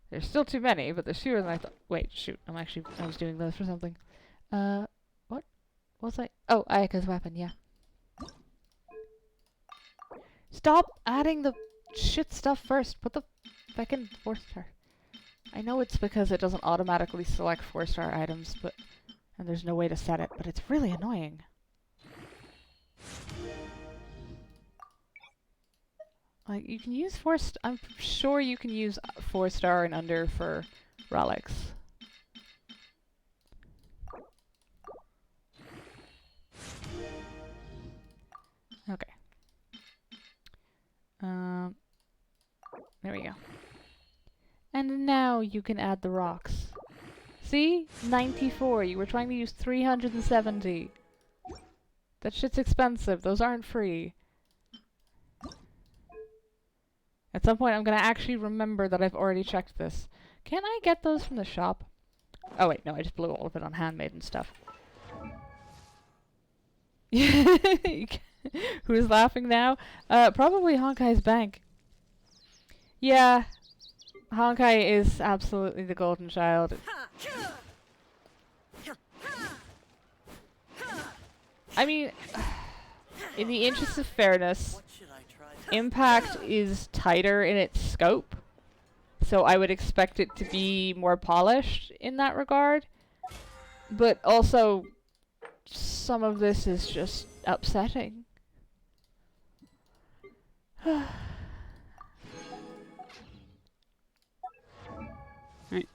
There's still too many, but there's fewer than I thought. Wait, shoot. I was doing those for something. What? Was I? Oh, Ayaka's weapon, yeah. Stop adding the shit stuff first. Put the fucking 4-star. I know it's because it doesn't automatically select 4-star items, but... And there's no way to set it, but it's really annoying. Like, you can use I'm sure you can use 4-star and under for relics. Okay. There we go. And now you can add the rocks. See? 94. You were trying to use 370. That shit's expensive. Those aren't free. At some point, I'm gonna actually remember that I've already checked this. Can I get those from the shop? Oh wait, no, I just blew all of it on handmade and stuff. Who's laughing now? Probably Honkai's bank. Yeah. Honkai is absolutely the golden child. I mean, in the interest of fairness, Impact is tighter in its scope, so I would expect it to be more polished in that regard. But also, some of this is just upsetting. Right.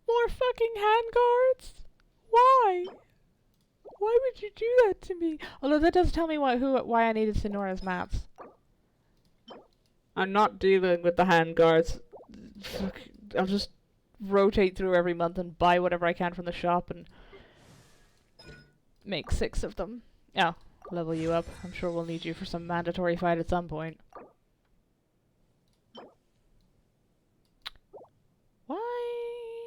More fucking handguards? Why? Why would you do that to me? Although that does tell me why I needed Sonora's mats. I'm not dealing with the handguards. I'll just rotate through every month and buy whatever I can from the shop and make 6 of them. Oh, level you up. I'm sure we'll need you for some mandatory fight at some point. Why?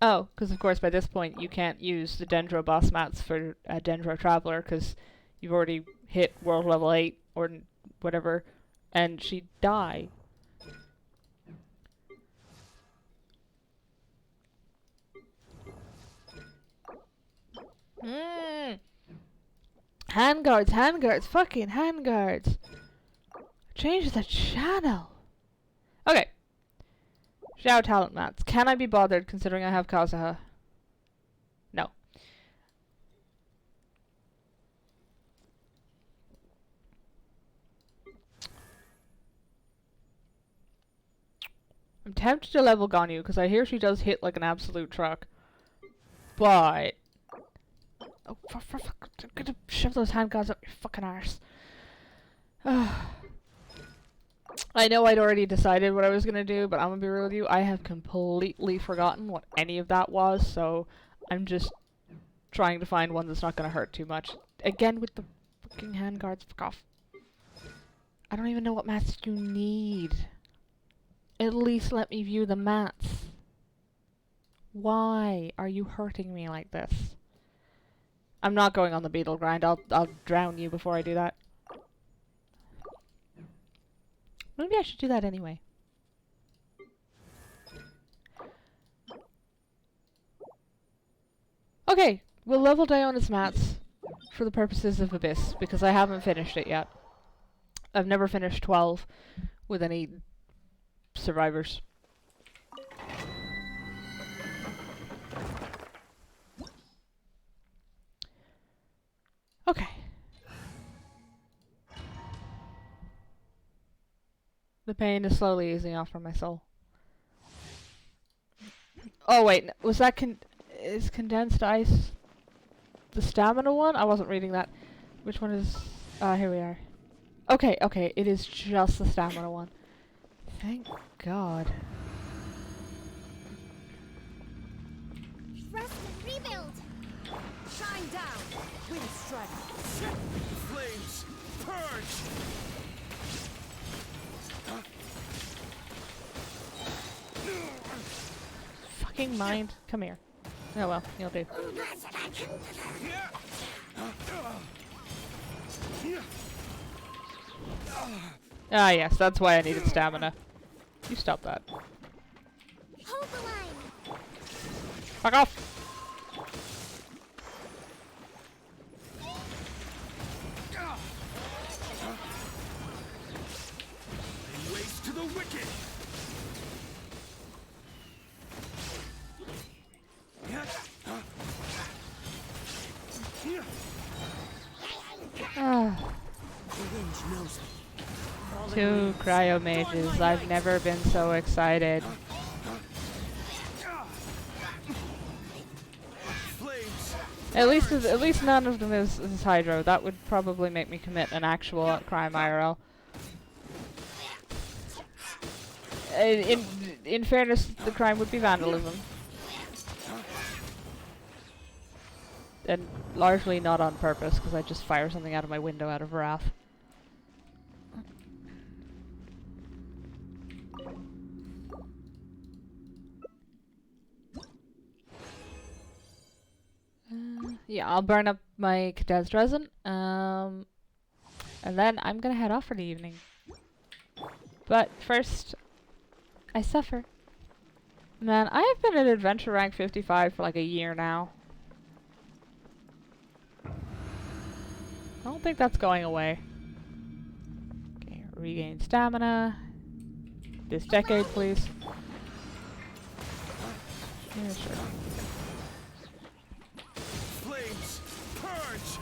Oh, because of course by this point you can't use the Dendro boss mats for a Dendro Traveler because you've already hit world level 8 or whatever, and she'd die. Handguards, fucking handguards. Change the channel. Okay. Xiao talent mats. Can I be bothered considering I have Kazuha? No. I'm tempted to level Ganyu because I hear she does hit like an absolute truck. But... Oh, fuck. I'm gonna shove those handguards up your fucking arse. I know I'd already decided what I was gonna do, but I'm gonna be real with you. I have completely forgotten what any of that was, so I'm just trying to find one that's not gonna hurt too much. Again with the fucking handguards. Fuck off. I don't even know what mats you need. At least let me view the mats. Why are you hurting me like this? I'm not going on the beetle grind. I'll drown you before I do that. Maybe I should do that anyway. Okay, we'll level Diona's mats for the purposes of Abyss, because I haven't finished it yet. I've never finished 12 with any survivors. Okay. The pain is slowly easing off from my soul. Oh wait, was that is condensed ice the stamina one? I wasn't reading that. Which one is... here we are. Okay, okay, it is just the stamina one. Thank God. Rest and rebuild! Shine down! Wind strike! Flames! Purge! Fucking mind. Come here. Oh well, you'll do. Ah yes, that's why I needed stamina. You stop that. Hold the line. Fuck off! Ways to the wicked! Ah. Two cryo mages. I've never been so excited. At least none of them is hydro. That would probably make me commit an actual crime IRL. In fairness, the crime would be vandalism. And largely not on purpose, because I just fire something out of my window out of wrath. Yeah, I'll burn up my condensed resin, and then I'm gonna head off for the evening. But first, I suffer. Man, I have been at adventure rank 55 for like a year now. I don't think that's going away. Okay, regain stamina. This decade, please. Yeah, sure. Flames! Purge!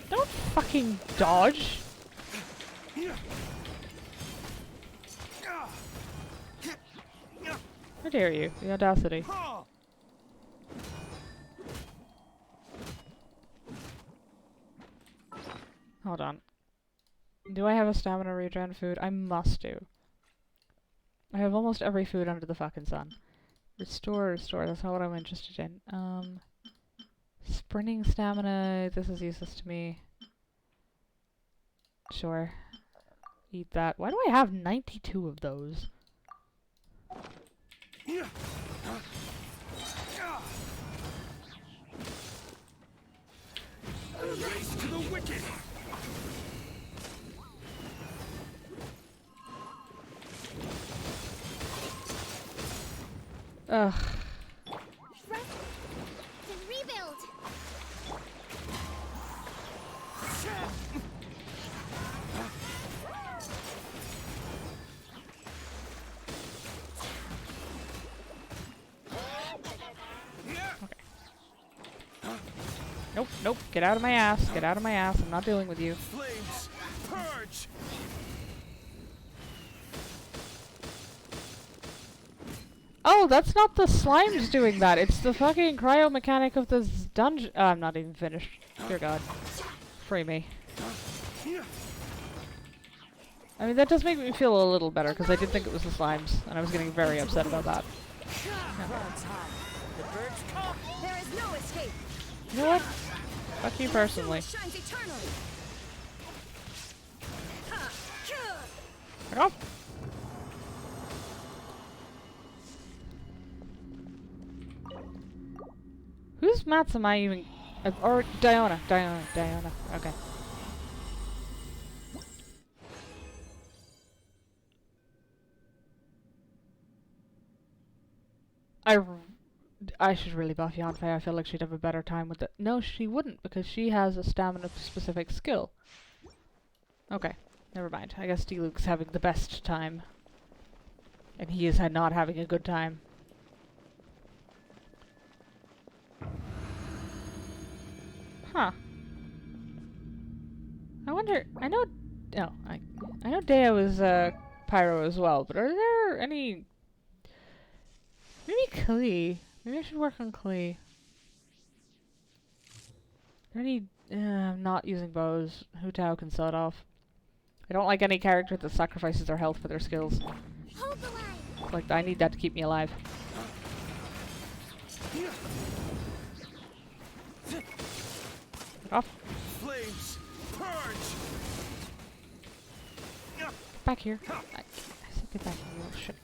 Don't fucking dodge! How dare you? The audacity. Hold on. Do I have a stamina regen food? I must do. I have almost every food under the fucking sun. Restore, restore. That's not what I'm interested in. Sprinting stamina. This is useless to me. Sure. Eat that. Why do I have 92 of those? Race to the wicked! Ugh. Rest and rebuild. Nope, nope. Get out of my ass. Get out of my ass. I'm not dealing with you. Flames! Purge! Oh, that's not the slimes doing that. It's the fucking cryo mechanic of this dungeon. I'm not even finished. Dear God. Free me. I mean, that does make me feel a little better, because I did think it was the slimes, and I was getting very upset about that. There is no escape. You know what? Fuck you personally. Shines eternally. Fuck off! Whose mats am I even... or Diona. Okay. I should really buff Yanfei. I feel like she'd have a better time with it. No, she wouldn't, because she has a stamina-specific skill. Okay, never mind. I guess D-Luke's having the best time. And he is not having a good time. Huh. I wonder... I know... Oh, I I know Dea was Pyro as well, but are there any... Maybe Klee. Maybe I should work on Klee. Are there any... I'm not using bows. Hu Tao can sell it off. I don't like any character that sacrifices their health for their skills. Hold the line. Like, I need that to keep me alive. Get off. Flames, purge. Get back here. I said get back here, you little shit.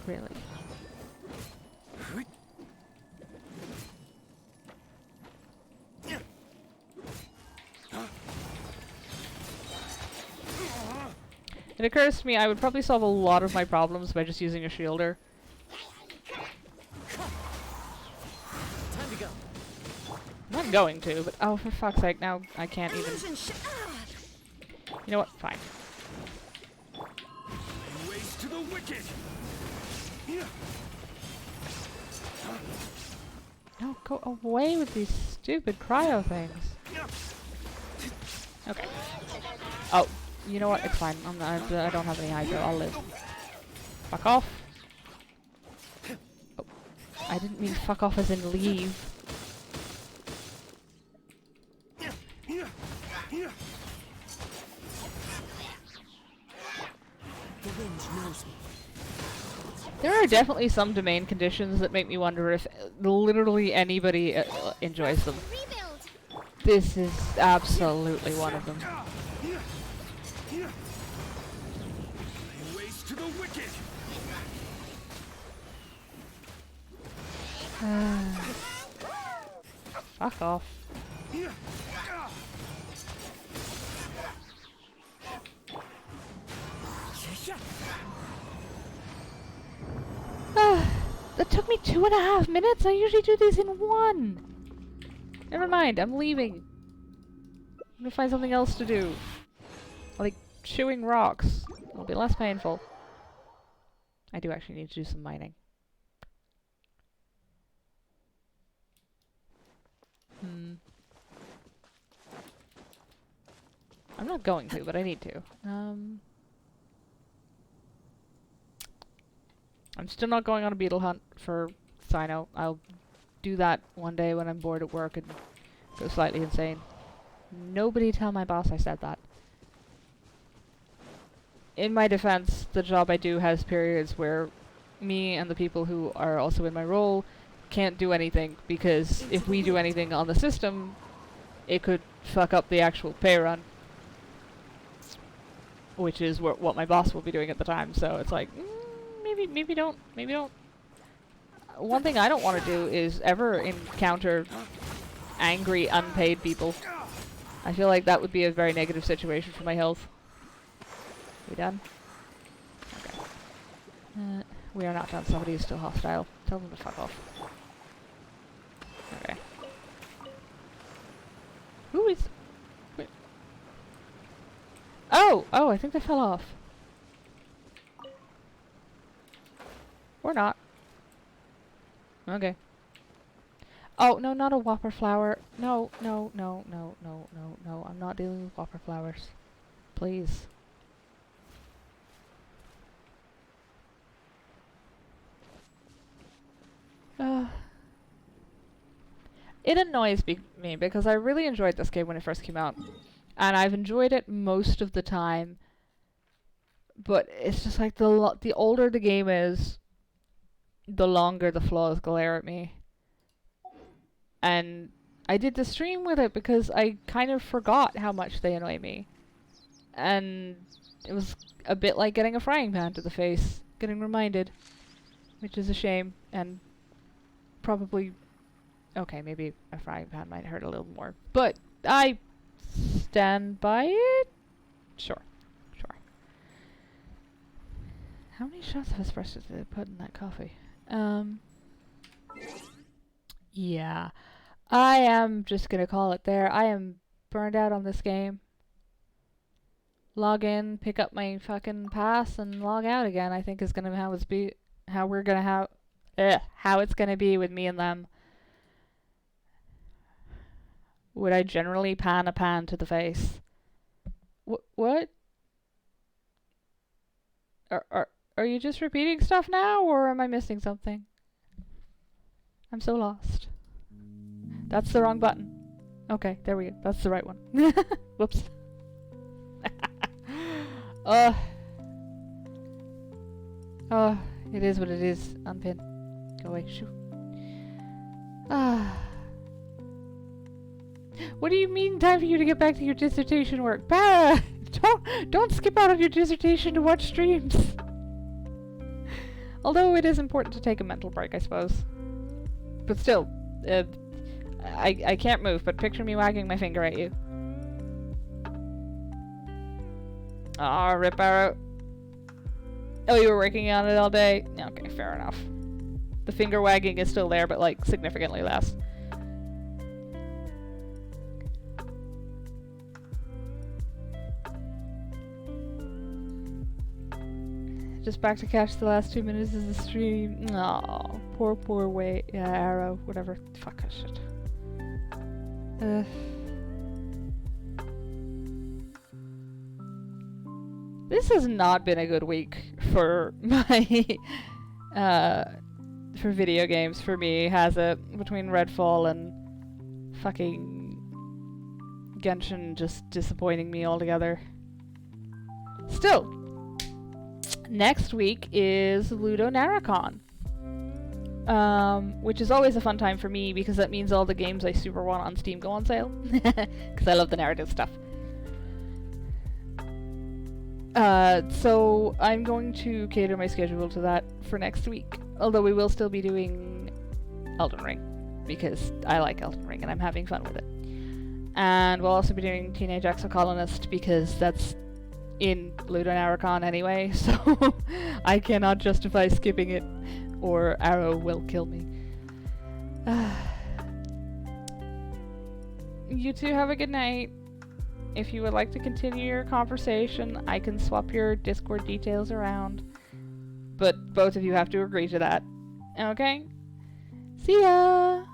Really? It occurs to me I would probably solve a lot of my problems by just using a shielder. Time to go. I'm not going to, but oh, for fuck's sake, now I can't even... You know what? Fine. Ways to the wicked. No, go away with these stupid cryo things. Okay. Oh, you know what? It's fine. I don't have any hydro. I'll live. Fuck off. Oh, I didn't mean fuck off as in leave. The wind knows me. There are definitely some domain conditions that make me wonder if literally anybody enjoys them. This is absolutely one of them. Ways to the wicked. Fuck off. That took me 2.5 minutes. I usually do these in 1. Never mind. I'm leaving. I'm gonna find something else to do. Like chewing rocks. It'll be less painful. I do actually need to do some mining. I'm not going to, but I need to. I'm still not going on a beetle hunt for Cyno. I'll do that one day when I'm bored at work and go slightly insane. Nobody tell my boss I said that. In my defense, the job I do has periods where me and the people who are also in my role can't do anything, because if we do anything on the system, it could fuck up the actual pay run. Which is what my boss will be doing at the time, so it's like, maybe don't. One thing I don't want to do is ever encounter angry, unpaid people. I feel like that would be a very negative situation for my health. We done? Okay. We are not done. Somebody is still hostile. Tell them to fuck off. Okay. Who is... Wait. Oh! Oh, I think they fell off. Or not. Okay. Oh, no, not a whopper flower. No, no, no, no, no, no, no. I'm not dealing with whopper flowers. Please. It annoys me because I really enjoyed this game when it first came out. And I've enjoyed it most of the time. But it's just like the older the game is, the longer the flaws glare at me. And I did the stream with it because I kind of forgot how much they annoy me. And it was a bit like getting a frying pan to the face, getting reminded. Which is a shame, and probably... Okay, maybe a frying pan might hurt a little more. But I stand by it? Sure. Sure. How many shots of espresso did they put in that coffee? Yeah. I am just gonna call it there. I am burned out on this game. Log in, pick up my fucking pass, and log out again, I think is gonna how it's gonna be with me and them. would I generally pan a pan to the face? What? Are you just repeating stuff now, or am I missing something? I'm so lost. That's the wrong button. Okay, there we go. That's the right one. Whoops. It is what it is. Unpin. Go away. Shoo. What do you mean time for you to get back to your dissertation work? Para! Don't skip out on your dissertation to watch streams. Although it is important to take a mental break, I suppose. But still, I can't move, but picture me wagging my finger at you. Aw, rip Arrow. Oh, you were working on it all day? Okay, fair enough. The finger wagging is still there, but like significantly less. Just back to catch the last 2 minutes of the stream. Aw, poor way. Yeah, Arrow, whatever. Fuck that shit. This has not been a good week for my for video games for me, has it? Between Redfall and fucking Genshin just disappointing me altogether. Still, next week is Ludo Narracon. Which is always a fun time for me because that means all the games I super want on Steam go on sale. Because I love the narrative stuff. So I'm going to cater my schedule to that for next week. Although we will still be doing Elden Ring. Because I like Elden Ring and I'm having fun with it. And we'll also be doing Teenage Exocolonist because that's in Ludo Narracon anyway. So I cannot justify skipping it or Arrow will kill me. You two have a good night. If you would like to continue your conversation, I can swap your Discord details around. But both of you have to agree to that. Okay? See ya!